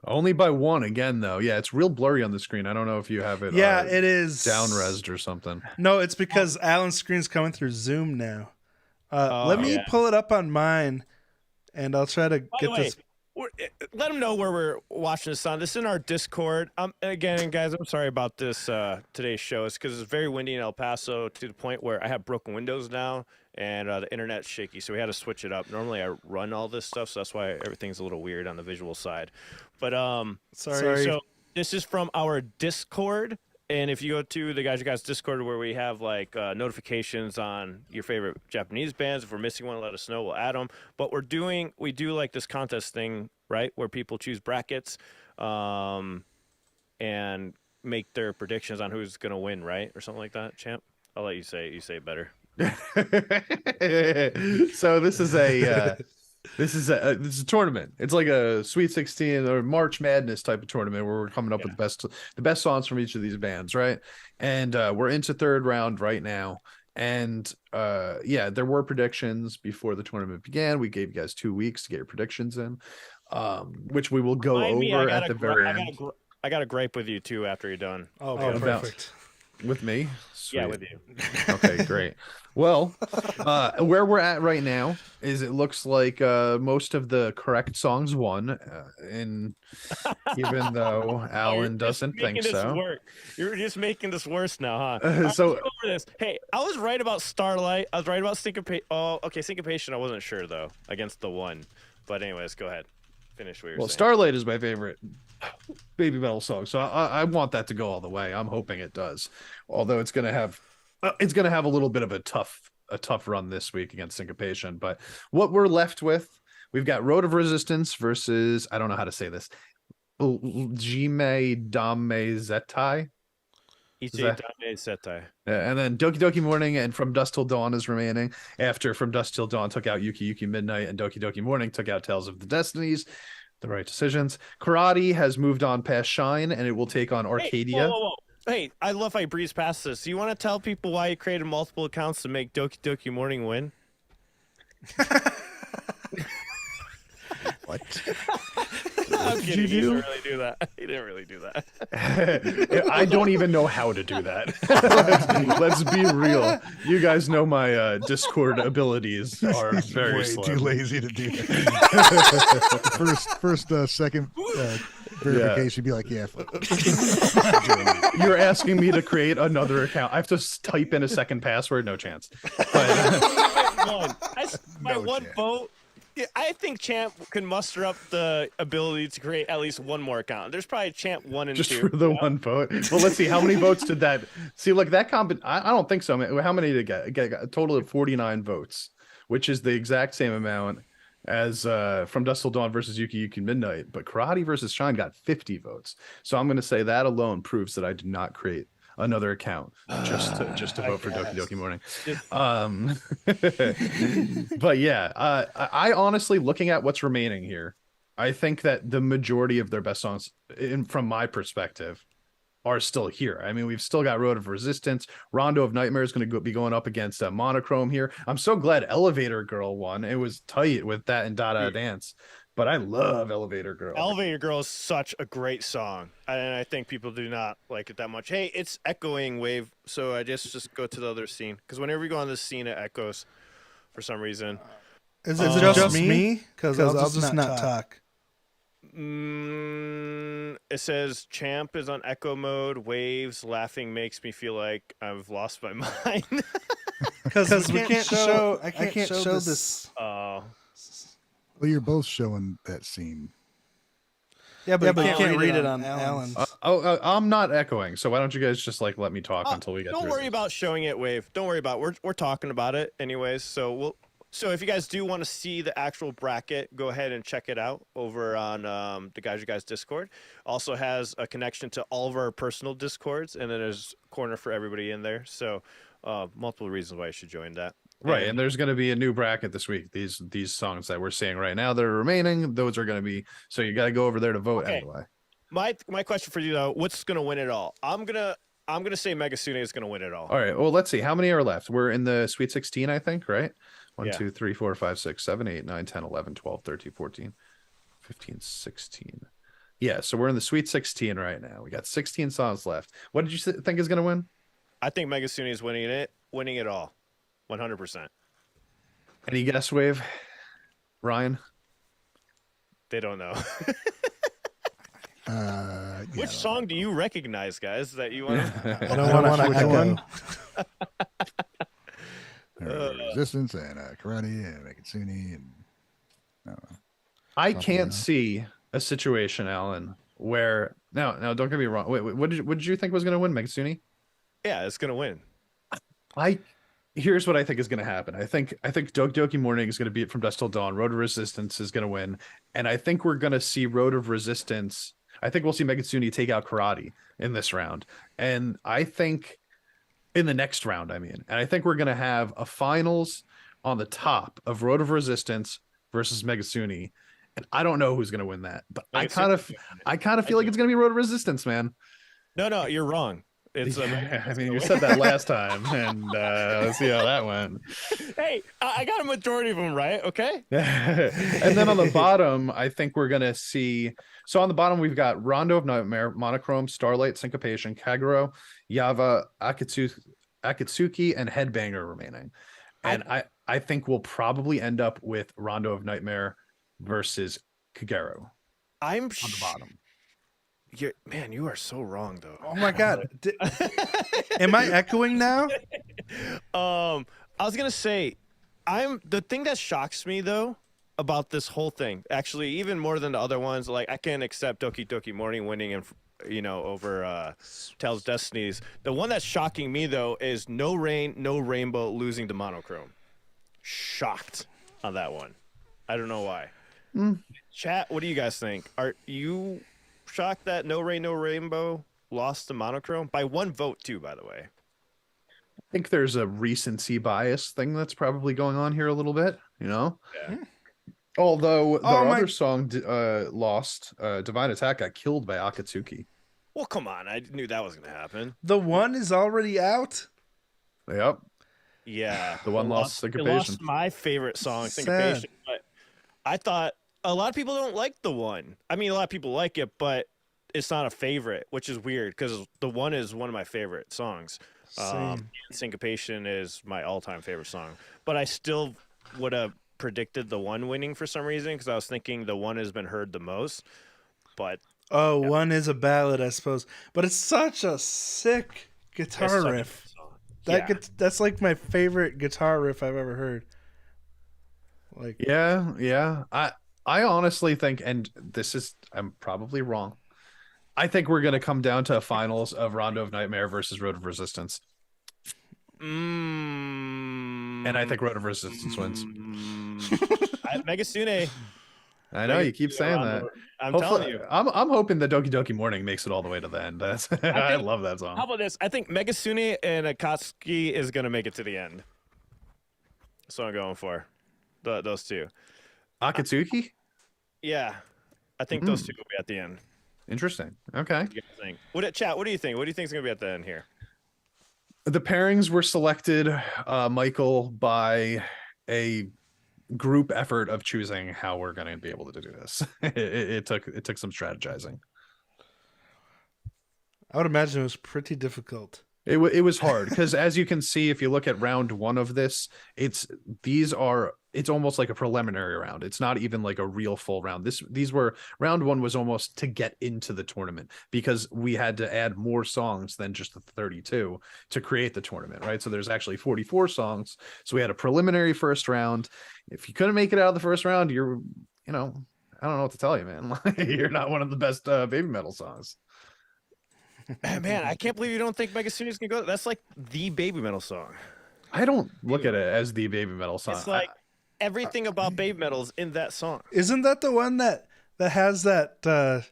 Only by one again, though. Yeah, it's real blurry on the screen. I don't know if you have it. Yeah, it is down-resed or something. No, it's because Alan's screen's coming through Zoom now. Let me yeah. pull it up on mine, and I'll try to By get the way, this. let them know where we're watching this on. This is in our Discord. Again, guys, I'm sorry about this today's show. It's because it's very windy in El Paso to the point where I have broken windows now and the internet's shaky, so we had to switch it up. Normally, I run all this stuff, so that's why everything's a little weird on the visual side. But Sorry. So this is from our Discord. And if you go to the Guys Discord where we have like notifications on your favorite Japanese bands, if we're missing one, let us know. We'll add them. But we do like this contest thing, right, where people choose brackets and make their predictions on who's going to win, right, or something like that. Champ, I'll let you say it. You say it better. So this is a a tournament. It's like a Sweet 16 or March Madness type of tournament where we're coming up with the best songs from each of these bands, right? And we're into third round right now. And there were predictions before the tournament began. We gave you guys 2 weeks to get your predictions in, which we will go over at the very end. I got a gripe with you too after you're done. Oh, perfect. With me? Sweet. Yeah, with you. Okay, great. Well, where we're at right now is it looks like most of the correct songs won, and even though Alan doesn't think so. You're just making this worse now, huh? So over this. Hey, I was right about Starlight. I was right about Syncopation. Oh, okay, Syncopation I wasn't sure though against the one. But anyways, go ahead. Finish what you're saying. Starlight is my favorite Baby Metal song, so I want that to go all the way. I'm hoping it does, although it's gonna have a little bit of a tough run this week against Syncopation. But what we're left with, we've got Road of Resistance versus, I don't know how to say this, Jime Dame Zetai. And then Doki Doki Morning and From Dusk Till Dawn is remaining. After From Dusk Till Dawn took out Yuki Yuki Midnight and Doki Doki Morning took out Tales of the Destinies. The right decisions. Karate has moved on past Shine, and it will take on Arcadia. Hey, whoa. Hey, I love how you breeze past this. Do you want to tell people why you created multiple accounts to make Doki Doki Morning win? What? I'm kidding. He didn't really do that. He didn't really do that. I don't even know how to do that. Let's be real. You guys know my Discord abilities are very way slow. too lazy to do that. Second verification, be like, yeah. You're asking me to create another account. I have to type in a second password. No chance. By one vote. I think Champ can muster up the ability to create at least one more account. There's probably Champ 1 and 2. Just for the one vote. Well, let's see. How many votes did that? See, like that I don't think so. How many did it get? A total of 49 votes, which is the exact same amount as From Dusk Till Dawn versus Yuki Yuki Midnight. But Karate versus Shine got 50 votes. So I'm going to say that alone proves that I did not create another account just to vote for Doki Doki Morning. But yeah, I honestly, looking at what's remaining here, I think that the majority of their best songs, from my perspective, are still here. I mean, we've still got Road of Resistance. Rondo of Nightmare is going to be going up against Monochrome here. I'm so glad Elevator Girl won. It was tight with that and Dada Dance. But I love Elevator Girl. Elevator Girl is such a great song, and I think people do not like it that much. Hey, it's echoing wave, so I just go to the other scene, because whenever you go on this scene, it echoes for some reason. Is it just me? Because I'll just not talk. It says Champ is on echo mode. Waves laughing makes me feel like I've lost my mind. Because we can't show. I can't show this. Oh. Well, you're both showing that scene. Yeah, but you can't can't read it on Alan's. I'm not echoing, so why don't you guys just like let me talk until we get Don't through worry this. about showing it, Wave. Don't worry about it. We're talking about it anyways. So if you guys do want to see the actual bracket, go ahead and check it out over on the You Guys Discord. Also has a connection to all of our personal Discords, and then there's a corner for everybody in there. So multiple reasons why you should join that. Right, and there's going to be a new bracket this week. These songs that we're seeing right now that are remaining, those are going to be. So you got to go over there to vote anyway. My question for you though, what's going to win it all? I'm gonna say Megasune is going to win it all. All right. Well, let's see. How many are left? We're in the Sweet 16, I think, right? 1, Yeah. 2, 3, 4, 5, 6, 7, 8, 9, 10, 11, 12, 13, 14, 15, 16. Yeah, so we're in the Sweet 16 right now. We got 16 songs left. What did you think is going to win? I think Megasune is winning it all, 100%. Any guess, Wave? Ryan? They don't know. Yeah, Which song do you recognize, guys? That you want? I don't want to one. echo. Resistance and Karate and Megasune and I don't know. I Something can't else. see a situation, Alan, where no, don't get me wrong. Wait, what did you think was going to win, Megasune? Yeah, it's gonna win. Here's what I think is going to happen. I think Doki Doki Morning is going to beat From Dusk Till Dawn. Road of Resistance is going to win, and I think we're going to see Road of Resistance. I think we'll see Megasune take out Karate in this round, and I think in the next round, and I think we're going to have a finals on the top of Road of Resistance versus Megasune, and I don't know who's going to win that, but I kind of feel like it's going to be Road of Resistance, man. No, you're wrong. It's you said that last time, and let's see how that went. Hey, I got a majority of them right. Okay. And then on the bottom, I think we're gonna see. So on the bottom, we've got Rondo of Nightmare, Monochrome, Starlight, Syncopation, Kagero, Yava, Akatsuki, and Headbanger remaining. And I think we'll probably end up with Rondo of Nightmare versus Kagero I'm on the bottom. You are so wrong though. Oh my god. Am I echoing now? I was gonna say, the thing that shocks me though about this whole thing, actually, even more than the other ones. Like I can accept Doki Doki Morning winning and over Tales Destinies. The one that's shocking me though is No Rain, No Rainbow losing to Monochrome. Shocked on that one. I don't know why. Chat, what do you guys think? Are you shocked that No Rain, No Rainbow lost to Monochrome by 1 vote too, by the way? I think there's a recency bias thing that's probably going on here a little bit, Yeah. Although the other song lost, Divine Attack got killed by Akatsuki. Well, come on. I knew that was going to happen. The one is already out. Yep. Yeah. The one lost Syncopation. It lost my favorite song, Sad. Syncopation. But I thought a lot of people don't like the one. I mean, a lot of people like it, but it's not a favorite, which is weird because the one is one of my favorite songs. Same. Syncopation is my all-time favorite song. But I still would have predicted the one winning for some reason because I was thinking the one has been heard the most. But One is a ballad, I suppose, but it's such a sick guitar it's such a riff. good song. That's like my favorite guitar riff I've ever heard. Like, Yeah. I honestly think, and I'm probably wrong. I think we're going to come down to a finals of Rondo of Nightmare versus Road of Resistance. And I think Road of Resistance wins. Megasune. I know you keep saying that. I'm telling you. I'm hoping that Doki Doki Morning makes it all the way to the end. I love that song. How about this? I think Megasune and Akatsuki is going to make it to the end. That's what I'm going for. Those two. Akatsuki? Yeah. I think those two will be at the end. Interesting. Okay. What do you guys think? Chat, what do you think? What do you think is going to be at the end here? The pairings were selected, Michael, by a group effort of choosing how we're going to be able to do this. It took some strategizing. I would imagine it was pretty difficult. It was hard because, as you can see, if you look at round one of this, it's almost like a preliminary round. It's not even like a real full round. Round one was almost to get into the tournament because we had to add more songs than just the 32 to create the tournament, right? So there's actually 44 songs. So we had a preliminary first round. If you couldn't make it out of the first round, I don't know what to tell you, man. You're not one of the best BabyMetal songs. Man, I can't believe you don't think Megasuni's gonna go. That's like the BabyMetal song. I don't look at it as the BabyMetal song. It's like everything about BabyMetal is in that song. Isn't that the one that has that? Is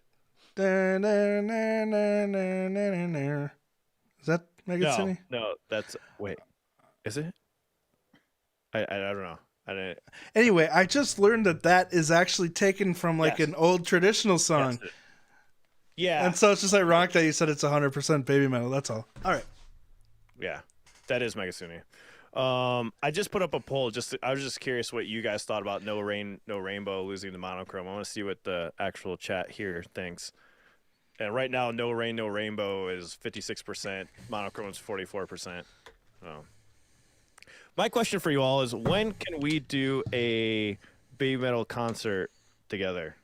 that Megasuni? No, that's wait. Is it? I don't know. I didn't. Anyway, I just learned that is actually taken from like Yes. an old traditional song. Yes. Yeah. And so it's just ironic that you said it's 100% BabyMetal. That's all. All right. Yeah, that is Megasuni. I just put up a poll. I was just curious what you guys thought about No Rain, No Rainbow losing the monochrome. I want to see what the actual chat here thinks. And right now, No Rain, No Rainbow is 56%. Monochrome is 44%. My question for you all is: when can we do a BabyMetal concert together?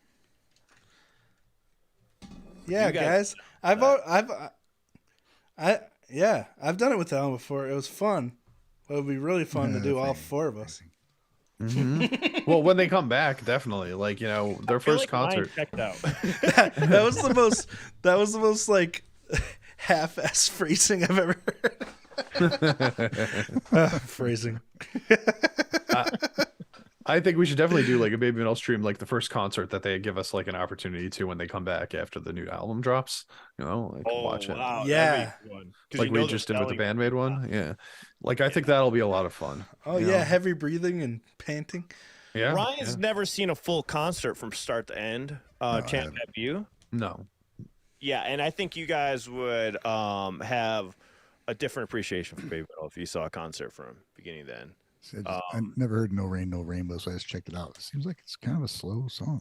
Yeah, You guys- guys. I've done it with Alan before. It was fun. It would be really fun to do all four of us. Well, when they come back, definitely. Like, you know, their first concert. Checked out. That was the most. That was the most like half-ass phrasing I've ever heard. Phrasing. I think we should definitely do like a BabyMetal stream, like the first concert that they give us like an opportunity to when they come back after the new album drops. You know, like watch it. Wow, Yeah. Like we just did with the Band-Maid one. Yeah. Like I think that'll be a lot of fun. Oh you yeah, know? heavy breathing and panting. Yeah. Ryan's never seen a full concert from start to end. Champ, have you? No. Yeah, and I think you guys would have a different appreciation for BabyMetal if you saw a concert from beginning to end. I never heard No Rain, No Rainbow, so I just checked it out. It seems like it's kind of a slow song.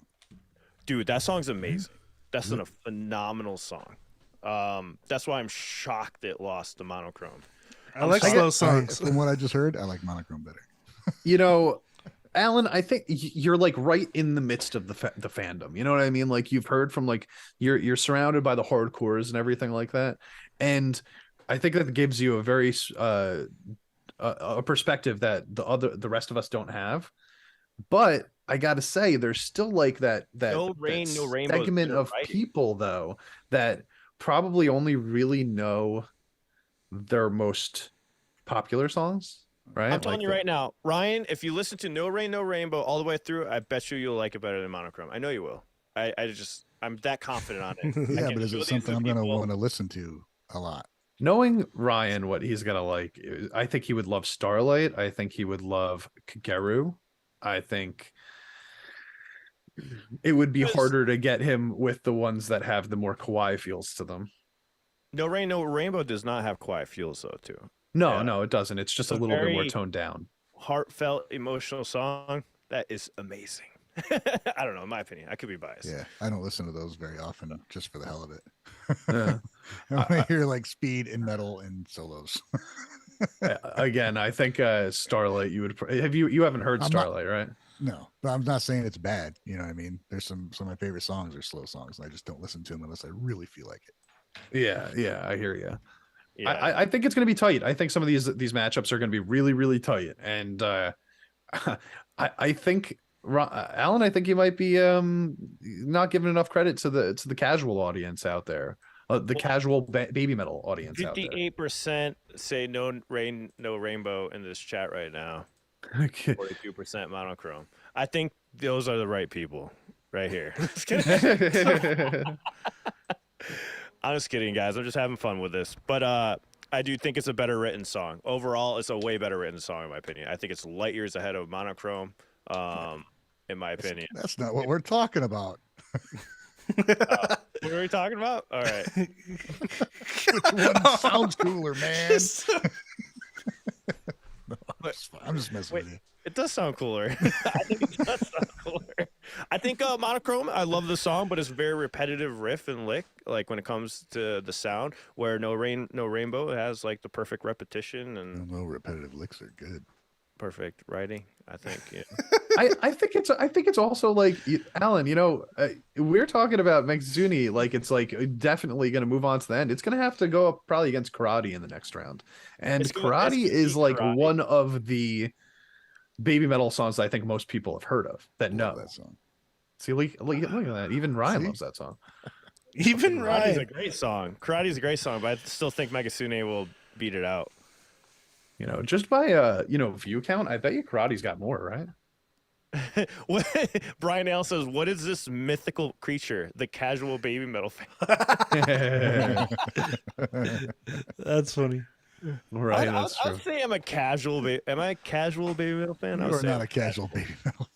Dude, that song's amazing. That's a phenomenal song. That's why I'm shocked it lost the monochrome. I like slow songs. From what I just heard, I like Monochrome better. You know, Alan, I think you're like right in the midst of the fandom. You know what I mean? Like you've heard from like you're surrounded by the hardcores and everything like that, and I think that gives you a very a perspective that the rest of us don't have. But I gotta say, there's still like that No Rain, No Rainbow segment of right? people though that probably only really know their most popular songs. Right? I'm telling you right now, Ryan, if you listen to No Rain, No Rainbow all the way through, I bet you'll like it better than monochrome. I know you will. I'm that confident on it. Yeah, but is it something I'm going to want to listen to a lot? Knowing Ryan, what he's gonna like, I think he would love Starlight. I think he would love Kageru. I think it would be harder to get him with the ones that have the more kawaii feels to them. No Rain, No Rainbow does not have quiet feels though, too. No, Yeah. no, it doesn't. It's just a little bit more toned down. Heartfelt, emotional song that is amazing. I don't know, in my opinion. I could be biased. Yeah, I don't listen to those very often just for the hell of it. Yeah. I want to hear like speed and metal and solos. Again, I think Starlight. You would you haven't heard Starlight, right? No, but I'm not saying it's bad. You know what I mean? There's some of my favorite songs are slow songs, and I just don't listen to them unless I really feel like it. Yeah, I hear you. Yeah. I think it's going to be tight. I think some of these matchups are going to be really, really tight. And I think Alan, I think you might be not giving enough credit to the casual audience out there, casual BabyMetal audience out there. 58% say No Rain, No Rainbow in this chat right now. Okay. 42% monochrome. I think those are the right people right here. Just kidding. I'm just kidding, guys. I'm just having fun with this. But I do think it's a better written song. Overall, it's a way better written song, in my opinion. I think it's light years ahead of monochrome, in my opinion. That's not what we're talking about. What were we talking about? All right. Which one sounds cooler, man? No, I'm just messing with you. It does sound cooler. I think it does sound cooler. I think monochrome, I love the song, but it's very repetitive riff and lick, like when it comes to the sound, where No Rain, No Rainbow has like the perfect repetition and No repetitive licks are good. perfect writing, I think. Yeah. I think it's also like, Alan, you know, we're talking about Megazuni, like it's like definitely going to move on to the end. It's going to have to go up probably against Karate in the next round. And Karate is like one of the BabyMetal songs I think most people have heard of that know that song. See, look at that. Even Ryan See? loves that song. Even Karate's a Ryan. great song. Karate's a great song, but I still think Megasune will beat it out. You know, just by view count, I bet you Karate's got more, right? Brian Allen says, "What is this mythical creature? The casual baby metal fan." That's funny. Right, that's I'll true. say I'm a casual. Am I a casual baby metal fan? I You would are say not a casual baby metal.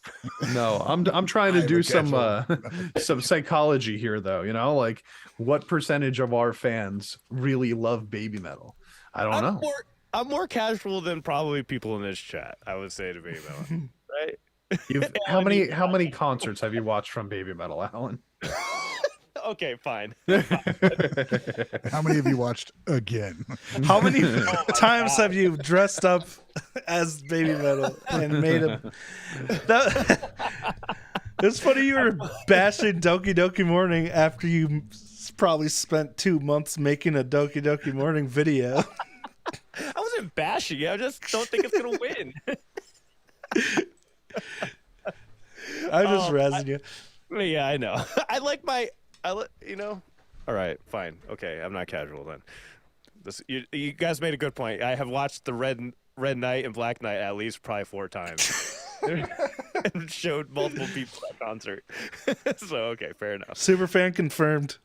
No, I'm trying to I'm do a some casual. some psychology here, though. You know, like what percentage of our fans really love baby metal? I don't know. I'm more casual than probably people in this chat. I would say to baby metal, right? How many concerts have you watched from baby metal, Alan? Okay, fine. How many have you watched again? How many times have you dressed up as baby metal and made a? It's funny you were bashing Doki Doki Morning after you probably spent 2 months making a Doki Doki Morning video. I wasn't bashing you. I just don't think it's gonna win. I'm just razzing you. Yeah, I know. You know. All right, fine. Okay, I'm not casual then. You guys made a good point. I have watched the Red Knight and Black Knight at least probably 4 times. And showed multiple people at concert. So okay, fair enough. Super fan confirmed.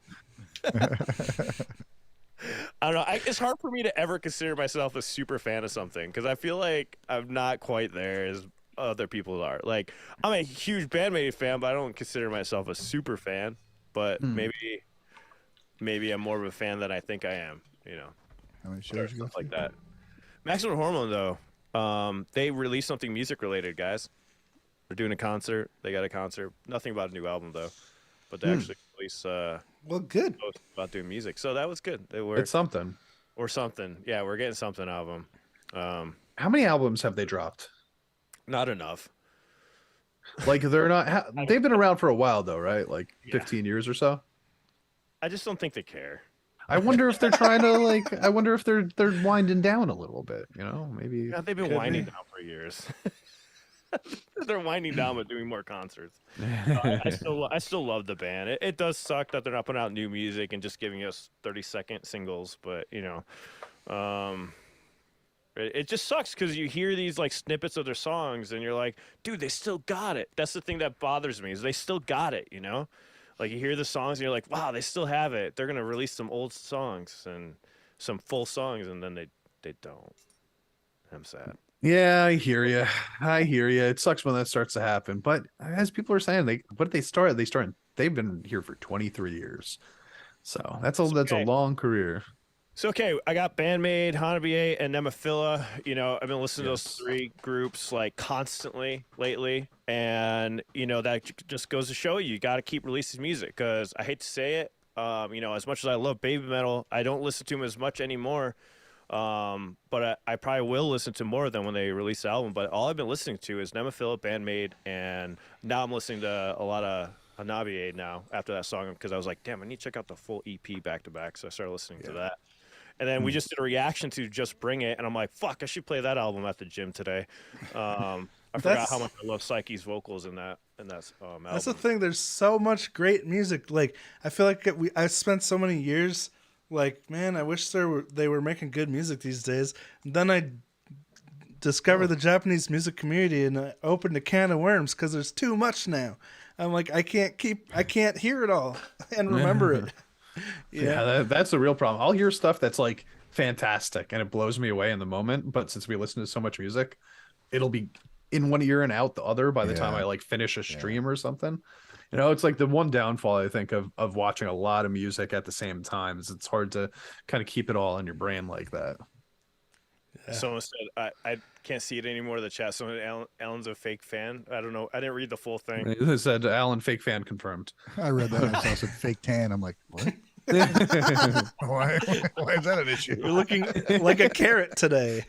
I don't know. It's hard for me to ever consider myself a super fan of something because I feel like I'm not quite there as other people are. Like, I'm a huge Band-Maid fan, but I don't consider myself a super fan. But maybe I'm more of a fan than I think I am. You know, How many shows you go stuff like to? that. Maximum Hormone though, they released something music related, guys. They're doing a concert. They got a concert. Nothing about a new album though, but they actually released Well, good. post about doing music. So that was good. They were It's something. or something. Yeah, we're getting something out of them. How many albums have they dropped? Not enough. Like they're not. They've been around for a while though, right? Like 15 years or so. I just don't think they care. I wonder if they're trying to like. I wonder if they're winding down a little bit. You know, maybe. God, they've been could winding be. down for years. They're winding down but doing more concerts. I still love the band. It does suck that they're not putting out new music and just giving us 30-second singles, but you know, it just sucks because you hear these like snippets of their songs and you're like, dude, they still got it. That's the thing that bothers me is they still got it. You know, like you hear the songs and you're like, wow, they still have it. They're gonna release some old songs and some full songs, and then they don't. I'm sad. Yeah, I hear you. I hear you. It sucks when that starts to happen. But as people are saying, they've been here for 23 years. So that's a long career. So, okay, I got Band-Maid, Hanabiye, and Nemophila. You know, I've been listening to those 3 groups like constantly lately. And, you know, that just goes to show you got to keep releasing music because I hate to say it. You know, as much as I love baby metal, I don't listen to them as much anymore. But I probably will listen to more of them when they release the album. But all I've been listening to is Nemophila, Band-Maid, and now I'm listening to a lot of Hanabiye now after that song because I was like, damn, I need to check out the full EP back to back. So I started listening to that. And then we just did a reaction to Just Bring It, and I'm like, fuck, I should play that album at the gym today. I forgot how much I love Psyche's vocals in that album. That's the thing. There's so much great music. Like I feel like I spent so many years. Like, man, I wish they were making good music these days. And then I discovered the Japanese music community, and I opened a can of worms because there's too much now. I'm like, I can't hear it all and remember it. Yeah, that's the real problem. I'll hear stuff that's like fantastic and it blows me away in the moment. But since we listen to so much music, it'll be in one ear and out the other by the time I like finish a stream or something. You know, it's like the one downfall I think of watching a lot of music at the same time is it's hard to kind of keep it all in your brain like that. Yeah. Someone said I can't see it anymore. The chat. Someone Alan's a fake fan. I don't know. I didn't read the full thing. It said Alan fake fan confirmed. I read that. I saw it fake tan. I'm like, what? why is that an issue? You're looking like a carrot today.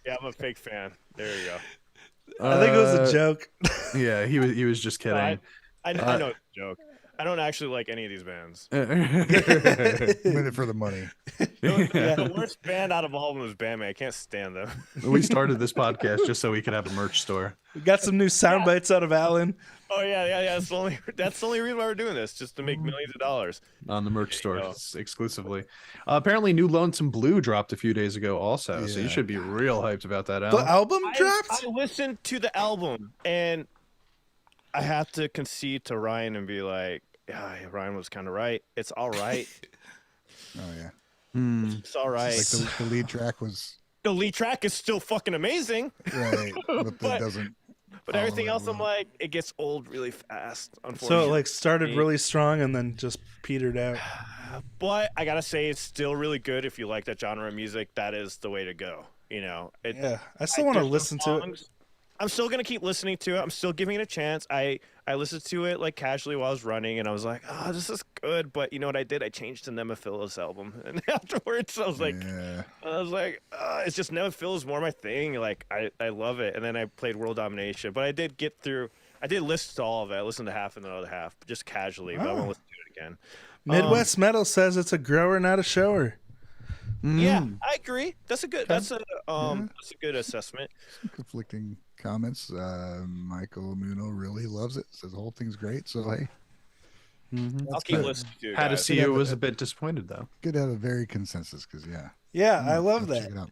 Yeah, I'm a fake fan. There you go. I think it was a joke. Yeah, he was just kidding. I know it's a joke. I don't actually like any of these bands. I'm in it for the money. The worst band out of all of them is Band-Maid. I can't stand them. We started this podcast just so we could have a merch store. We got some new sound bites out of Alan. Oh yeah. That's the only reason why we're doing this, just to make millions of dollars On the merch store exclusively. Apparently, new Lonesome Blue dropped a few days ago also, so you should be real hyped about that The album. album dropped? I listened to the album, and I have to concede to Ryan and be like, yeah, Ryan was kind of right. It's all right. Oh yeah. It's all right. Like the lead track was The lead track is still fucking amazing. right, but that doesn't. But everything else, I'm like, it gets old really fast, So unfortunately. it like started really strong and then just petered out. But I gotta say, it's still really good if you like that genre of music. That is the way to go. You know, Yeah, I still want to there's listen some to it. songs- I'm still gonna keep listening to it. I'm still giving it a chance. I listened to it like casually while I was running, and I was like, "Oh, this is good." But you know what I did? I changed to Nemophila's album, and afterwards, I was like, "It's just Nemophil is more my thing. Like, I love it." And then I played World Domination, but I did get through. I did listen to all of it. I listened to half and the other half, just casually. But I won't listen to it again. Midwest Metal says it's a grower, not a shower. Yeah, I agree. That's a good good assessment. Some conflicting comments. Michael Muno really loves it. Says the whole thing's great. So hey, I'll keep listening to it. Had to guys. see you was a bit disappointed though. good to have a very consensus because Yeah, I love check that. it out.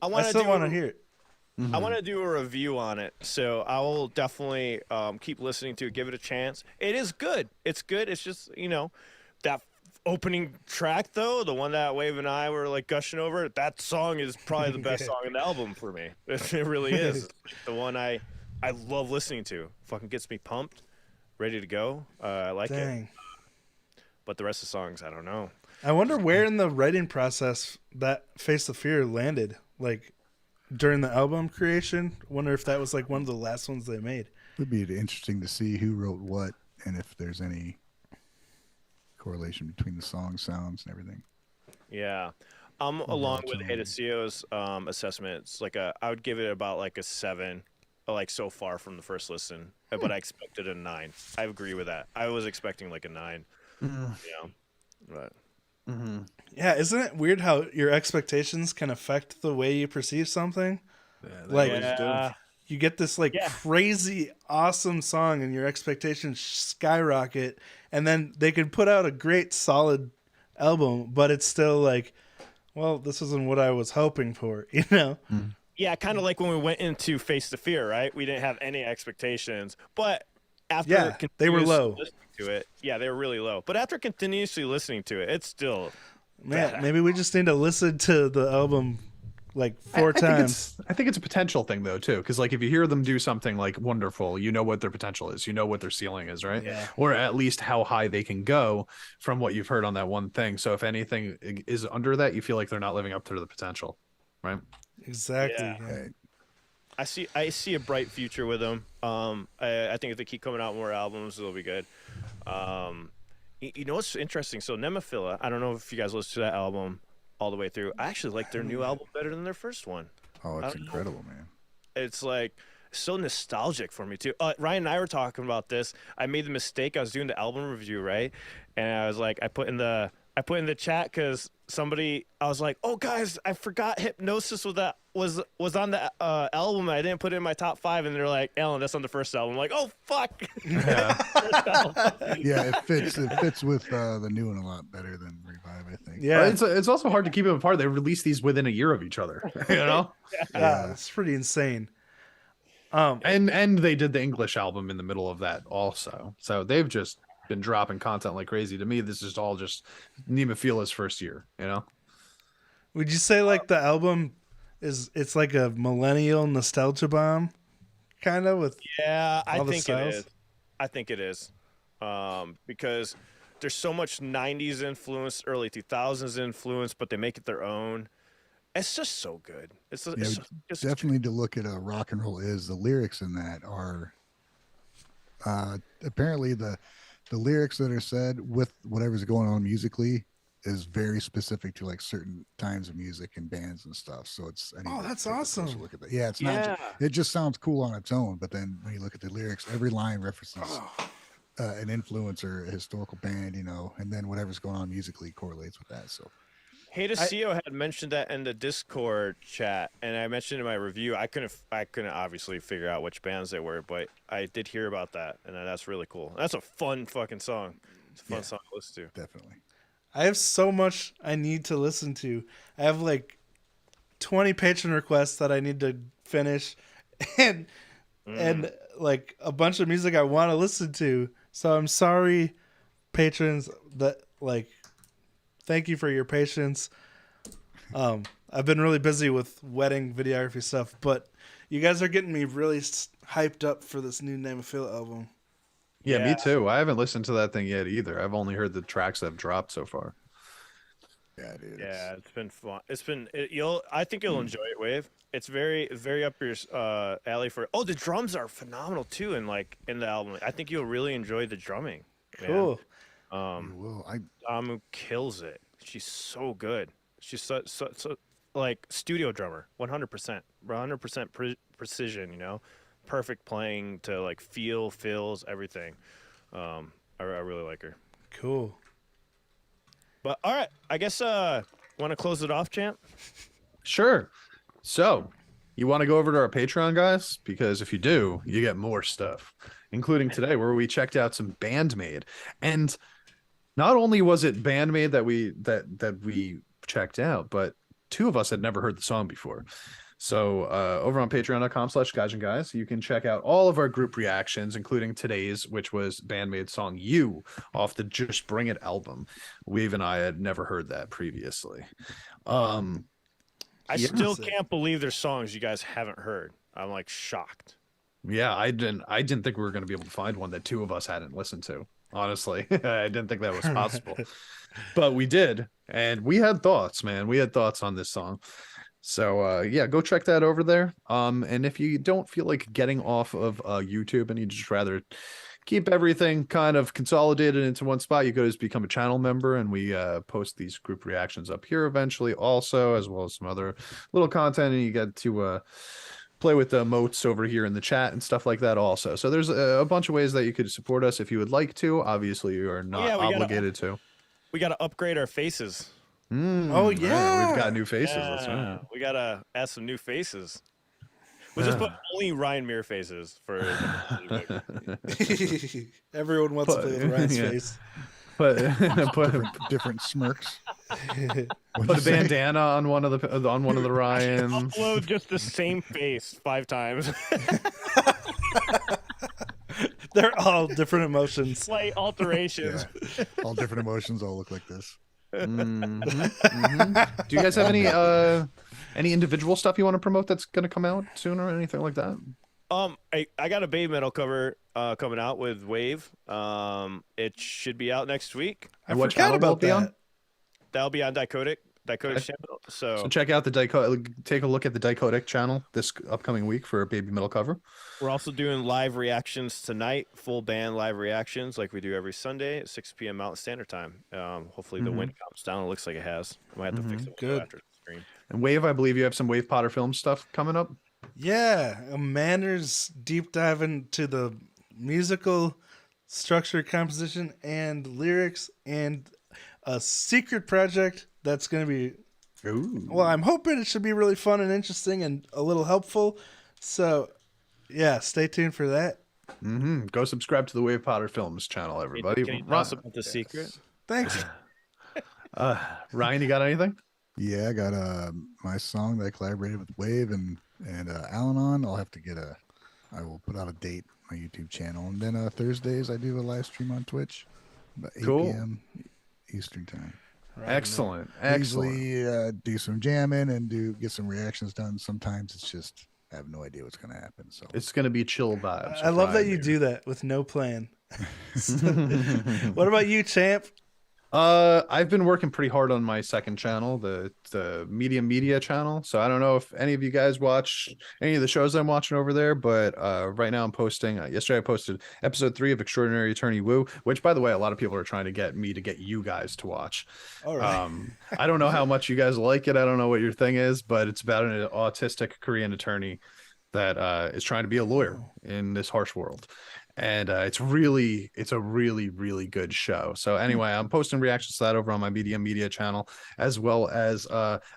I still want to hear it. I want to do a review on it, so I will definitely keep listening to it, give it a chance. It is good. It's good. It's just, that opening track, though, the one that Wave and I were like gushing over, that song is probably the best song in the album for me. It really is. The one I love listening to. Fucking gets me pumped, ready to go. I like it. Dang. But the rest of the songs, I don't know. I wonder where in the writing process that Face the Fear landed. Like during the album creation. Wonder if that was like one of the last ones they made. It'd be interesting to see who wrote what and if there's any correlation between the song sounds and everything. Yeah. Along with Hidecio's assessment, it's like I would give it about like a 7, like so far from the first listen, but I expected a 9. I agree with that. I was expecting like a 9. But Yeah, isn't it weird how your expectations can affect the way you perceive something? You get this like crazy awesome song and your expectations skyrocket, and then they could put out a great solid album, but it's still like, well, this isn't what I was hoping for, Yeah, kind of like when we went into Face the Fear, right? We didn't have any expectations, but after they were low. Listening to it, they were really low. But after continuously listening to it, it's still Maybe we just need to listen to the album like 4 times. I think it's a potential thing though too, because like if you hear them do something like wonderful, you know what their potential is, you know what their ceiling is, right? Yeah. Or at least how high they can go from what you've heard on that one thing. So if anything is under that, you feel like they're not living up to the potential, right? Exactly. Yeah. Yeah. I see a bright future with them. I think if they keep coming out more albums, it'll be good. You know what's interesting? So Nemophila, I don't know if you guys listened to that album all the way through. I actually like their new album better than their first one. Oh, it's incredible, man. It's like so nostalgic for me too. Ryan and I were talking about this. I made the mistake. I was doing the album review, right? And I was like, I put in the chat because I was like, oh guys, I forgot Hypnosis was on the album. I didn't put it in my top 5, and they're like, Alan, that's on the first album. I'm like, oh fuck. Yeah, it fits with the new one a lot better than Revive, I think. Yeah. It's also hard to keep them apart. They release these within a year of each other, Yeah, it's pretty insane. And they did the English album in the middle of that also. So they've just been dropping content like crazy. To me, this is all just Nemophila's first year, Would you say like the album it's like a millennial nostalgia bomb kind of with I all the think it styles? is. I think it is. Because there's so much 90s influence, early 2000s influence, but they make it their own. It's just so good. It's Definitely to look at a rock and roll is the lyrics in that are apparently the lyrics that are said with whatever's going on musically is very specific to like certain times of music and bands and stuff. So it's that's take a closer awesome. Look at that. Yeah, it's not. It just sounds cool on its own, but then when you look at the lyrics, every line references an influencer, a historical band, and then whatever's going on musically correlates with that. So Hate CEO had mentioned that in the Discord chat, and I mentioned in my review. I couldn't obviously figure out which bands they were, but I did hear about that, and that's really cool. That's a fun fucking song. It's a fun song to listen to. definitely. I have so much I need to listen to. I have like 20 patron requests that I need to finish, and like a bunch of music I want to listen to. So I'm sorry, patrons. Thank you for your patience. I've been really busy with wedding videography stuff, but you guys are getting me really hyped up for this new Name of Phil album. Yeah, me too. I haven't listened to that thing yet either. I've only heard the tracks that have dropped so far. Yeah, dude. Yeah, it's been fun. I think you'll enjoy it, Wave. It's very, very up your alley for. Oh, the drums are phenomenal too, in the album. I think you'll really enjoy the drumming. Man. Cool. You will. Damu kills it. She's so good. She's so like studio drummer, 100% precision. Perfect playing to like fills everything. I really like her. Cool. But all right, I guess want to close it off, champ? Sure. So, you want to go over to our Patreon, guys? Because if you do, you get more stuff, including today where we checked out some Band-Maid. And not only was it Band-Maid that we checked out, but two of us had never heard the song before. So over on patreon.com/guys, you can check out all of our group reactions, including today's, which was Band-Maid's song You off the Just Bring It album. Wave and I had never heard that previously. I still can't believe there's songs you guys haven't heard. I'm like shocked. Yeah, I didn't think we were going to be able to find one that two of us hadn't listened to. Honestly, I didn't think that was possible, but we did, and we had thoughts, man. We had thoughts on this song. So yeah, go check that over there. And if you don't feel like getting off of YouTube and you just rather keep everything kind of consolidated into one spot, you go just become a channel member, and we post these group reactions up here eventually also, as well as some other little content, and you get to play with the emotes over here in the chat and stuff like that also. So there's a bunch of ways that you could support us if you would like to. Obviously, you are not obligated to. We got to upgrade our faces. Oh yeah, right. We've got new faces. That's right. We got to add some new faces. We'll just put only Ryan Muir faces for. Everyone wants to play with Ryan's face. Put different smirks. Put a bandana on one of the Ryans. Upload just the same face 5 times. They're all different emotions. Slight alterations. Yeah. All different emotions all look like this. Do you guys have any individual stuff you want to promote that's going to come out soon or anything like that? I got a BabyMetal cover coming out with Wave. It should be out next week. And what channel will it be on? That'll be on Dichotic channel. So check out take a look at the Dichotic channel this upcoming week for a BabyMetal cover. We're also doing live reactions tonight, full band live reactions like we do every Sunday at 6 p.m. Mountain Standard Time. Hopefully the wind calms down. It looks like it has. I might have to fix it after the stream. And Wave, I believe you have some Wave Potter Film stuff coming up. Yeah, a Manners deep dive into the musical structure, composition, and lyrics, and a secret project that's going to be. Ooh. Well, I'm hoping it should be really fun and interesting and a little helpful. So, yeah, stay tuned for that. Go subscribe to the Wave Potter Films channel, everybody. Can you tell us about the secret? Thanks. Ryan, you got anything? Yeah, I got my song that I collaborated with Wave and Alan on. I will put out a date on my YouTube channel, and then Thursdays I do a live stream on Twitch about 8 p.m. Eastern time. Right. Excellent. Usually do some jamming and get some reactions done. Sometimes it's just I have no idea what's going to happen. So it's going to be chill vibes. I love that you do that with no plan. What about you, champ? I've been working pretty hard on my second channel, the Medium Media channel. So I don't know if any of you guys watch any of the shows I'm watching over there, but right now I'm posting. Yesterday I posted episode 3 of Extraordinary Attorney Woo, which, by the way, a lot of people are trying to get me to get you guys to watch. All right. I don't know how much you guys like it. I don't know what your thing is, but it's about an autistic Korean attorney that is trying to be a lawyer in this harsh world. and it's a really good show. So anyway, I'm posting reactions to that over on my Media channel, as well as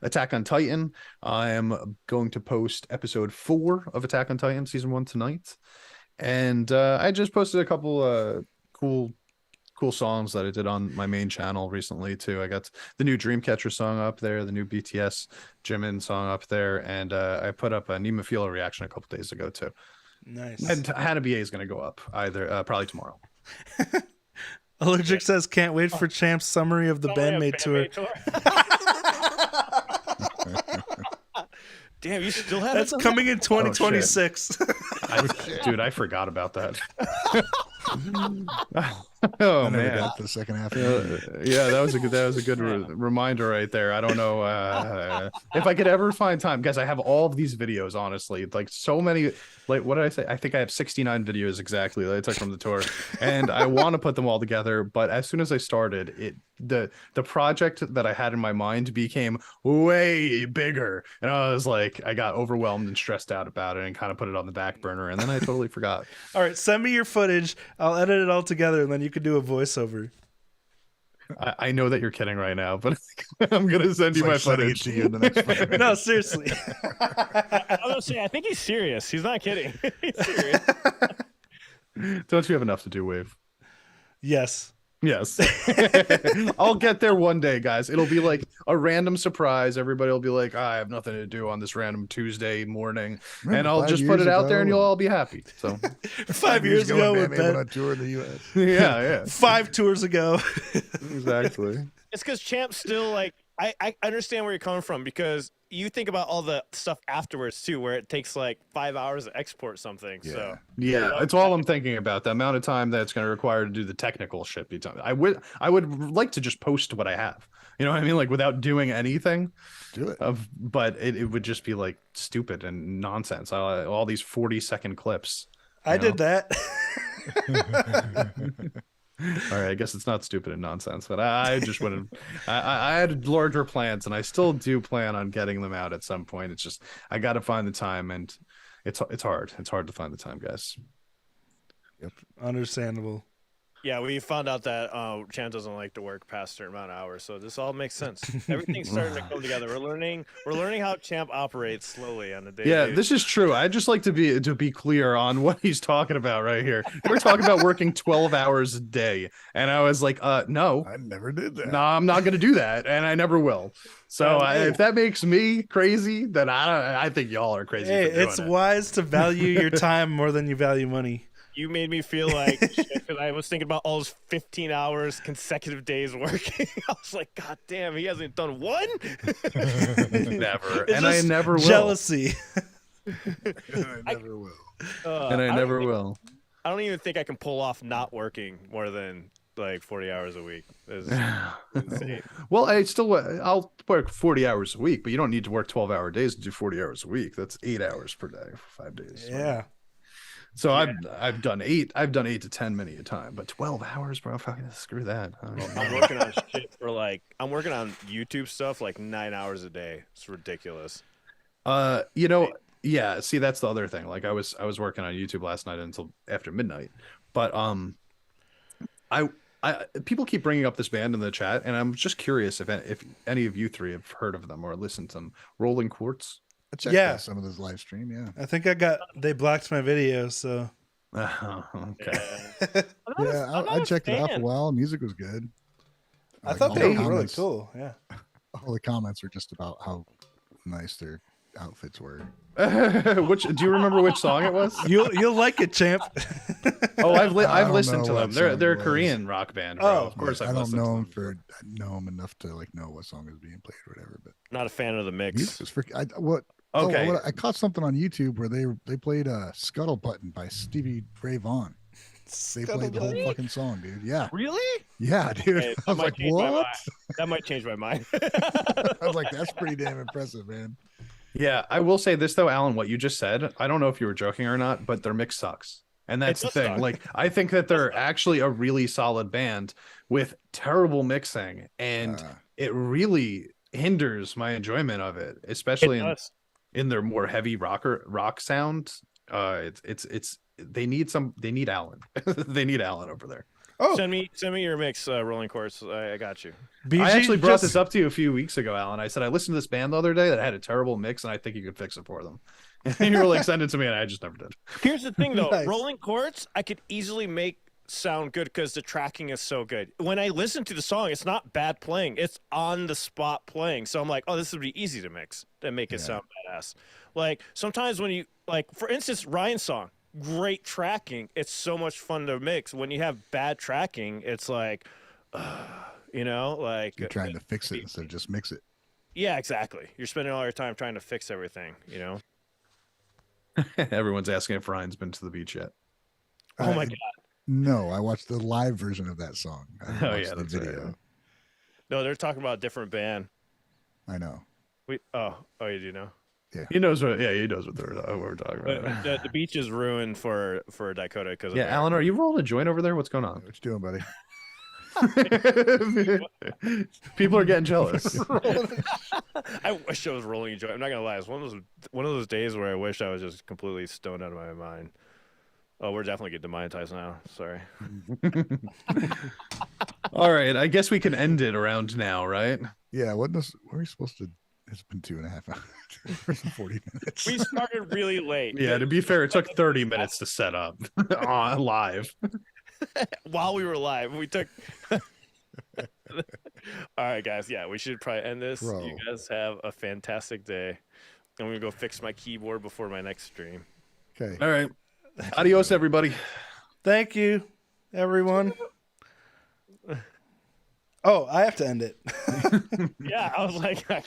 Attack on Titan. I am going to post episode 4 of Attack on Titan season 1 tonight, and I just posted a couple cool songs that I did on my main channel recently too. I got the new Dreamcatcher song up there, the new BTS Jimin song up there, and I put up a Nemophila reaction a couple days ago too. Nice. And Hannah BA is going to go up probably tomorrow. Allergic says, can't wait for Champ's summary of the Band-Maid tour. Damn, you still have That's coming in 2026. Dude, I forgot about that. Oh man, got the second half. Yeah, that was a good reminder right there. I don't know if I could ever find time, guys. I have all of these videos, honestly, like so many. Like, what did I say? I think I have 69 videos exactly that I took from the tour, and I want to put them all together. But as soon as I started, the project that I had in my mind became way bigger, and I was like, I got overwhelmed and stressed out about it, and kind of put it on the back burner, and then I totally forgot. All right, send me your footage. I'll edit it all together, and then you can do a voiceover. I know that you're kidding right now, but I'm gonna send you my footage to you in the next 5 minutes. No, seriously. I was gonna say, I think he's serious. He's not kidding. He's serious. Don't you have enough to do, Wave? Yes. Yes. I'll get there one day, guys. It'll be like a random surprise. Everybody will be like, I have nothing to do on this random Tuesday morning. And I'll just put it out there and you'll all be happy. So 5 years ago, we went on tour in the US. Yeah. 5 tours ago. Exactly. It's because Champ's still like, I understand where you're coming from, because you think about all the stuff afterwards too, where it takes like 5 hours to export something. Yeah. So Yeah, that's all I'm thinking about. The amount of time that's going to require to do the technical shit. I would like to just post what I have. You know what I mean? Like without doing anything. Do it. But it would just be like stupid and nonsense. All these 40-second clips. I did that. All right, I guess it's not stupid and nonsense, but I just wouldn't. I had larger plans, and I still do plan on getting them out at some point. It's just I got to find the time, and it's hard. It's hard to find the time, guys. Yep. Understandable. yeah, we found out that Champ doesn't like to work past a certain amount of hours, so this all makes sense. Everything's starting to come together. We're learning how Champ operates slowly on a day. Yeah, this is true. I just like to be clear on what he's talking about right here. We're talking about working 12 hours a day, and I was like, no, I never did that. no, I'm not going to do that, and I never will. So if that makes me crazy, then I think y'all are crazy. Hey, it's wise to value your time more than you value money. You made me feel like shit, because I was thinking about all those 15 hours consecutive days working. I was like, God damn, he hasn't done one. Never, It's and I just never will. jealousy. I never will. And I never will. I don't even think I can pull off not working more than like 40 hours a week. It's insane. Well, I'll work 40 hours a week, but you don't need to work 12-hour days to do 40 hours a week. That's 8 hours per day for 5 days. Yeah. So I've done 8 to 10 many a time, but 12 hours, bro. Fucking screw that. I'm working on shit for I'm working on YouTube stuff like 9 hours a day. It's ridiculous. Yeah, see, that's the other thing. Like I was working on YouTube last night until after midnight, but I people keep bringing up this band in the chat, and I'm just curious if any of you three have heard of them or listened to them. Rolling Quartz. I checked out some of this live stream. Yeah, I think they blocked my video, so. Okay. Yeah, I checked it out for a while. Music was good. I thought they were really cool. Yeah. All the comments were just about how nice their outfits were. Do you remember which song it was? You'll like it, Champ. Oh, I've listened to them. them. They're a Korean rock band. Bro. Oh, of course I don't know them know them enough to know what song is being played or whatever. But Not a fan of the mix. music was freaking. Okay. I caught something on YouTube where they played "Scuttle Button" by Stevie Ray Vaughan. They played the whole fucking song, dude. Yeah. Really? Yeah, dude. Okay, I was like, what? That might change my mind. I was like, that's pretty damn impressive, man. Yeah, I will say this though, Alan, what you just said, I don't know if you were joking or not, but their mix sucks. And that's the thing. Suck. Like, I think that they're actually a really solid band with terrible mixing, and it really hinders my enjoyment of it, especially in their more heavy rock sound. It's they need Alan. They need Alan over there. Oh, Send me your mix, Rolling Courts. I got you. BG I actually brought just- this up to you a few weeks ago, Alan. I said I listened to this band the other day that had a terrible mix, and I think you could fix it for them. And you were like, send it to me, and I just never did. Here's the thing, though. Nice. Rolling Courts, I could easily make sound good because the tracking is so good. When I listen to the song, it's not bad playing. It's on the spot playing. So I'm like, oh, this would be easy to mix and make it sound badass. Like sometimes when you like, for instance, Ryan's song, great tracking. It's so much fun to mix. When you have bad tracking, it's like, like You're trying to fix it instead of just mix it. yeah, exactly. You're spending all your time trying to fix everything. Everyone's asking if Ryan's been to the beach yet. Oh my god. No, I watched the live version of that song. I didn't Oh, watch yeah, the that's right. No, they're talking about a different band. I know. Oh, you do know. He knows what we're talking But about. the beach is ruined for Dakota because Yeah, Alan, are you rolling a joint over there? What's going on? What you doing, buddy? People are getting jealous. I wish I was rolling a joint. I'm not gonna lie. It's one of those days where I wish I was just completely stoned out of my mind. Oh, we're definitely getting demonetized now. Sorry. All right, I guess we can end it around now, right? Yeah, what were we supposed to? It's been 2.5 hours, 40 minutes. We started really late. Yeah, to be fair, it took 30 minutes to set up live. While we were live, we took. All right, guys. Yeah, we should probably end this. Bro. You guys have a fantastic day. I'm gonna go fix my keyboard before my next stream. Okay. All right. Adios, everybody. Thank you, everyone. Oh, I have to end it. Yeah, I was like, I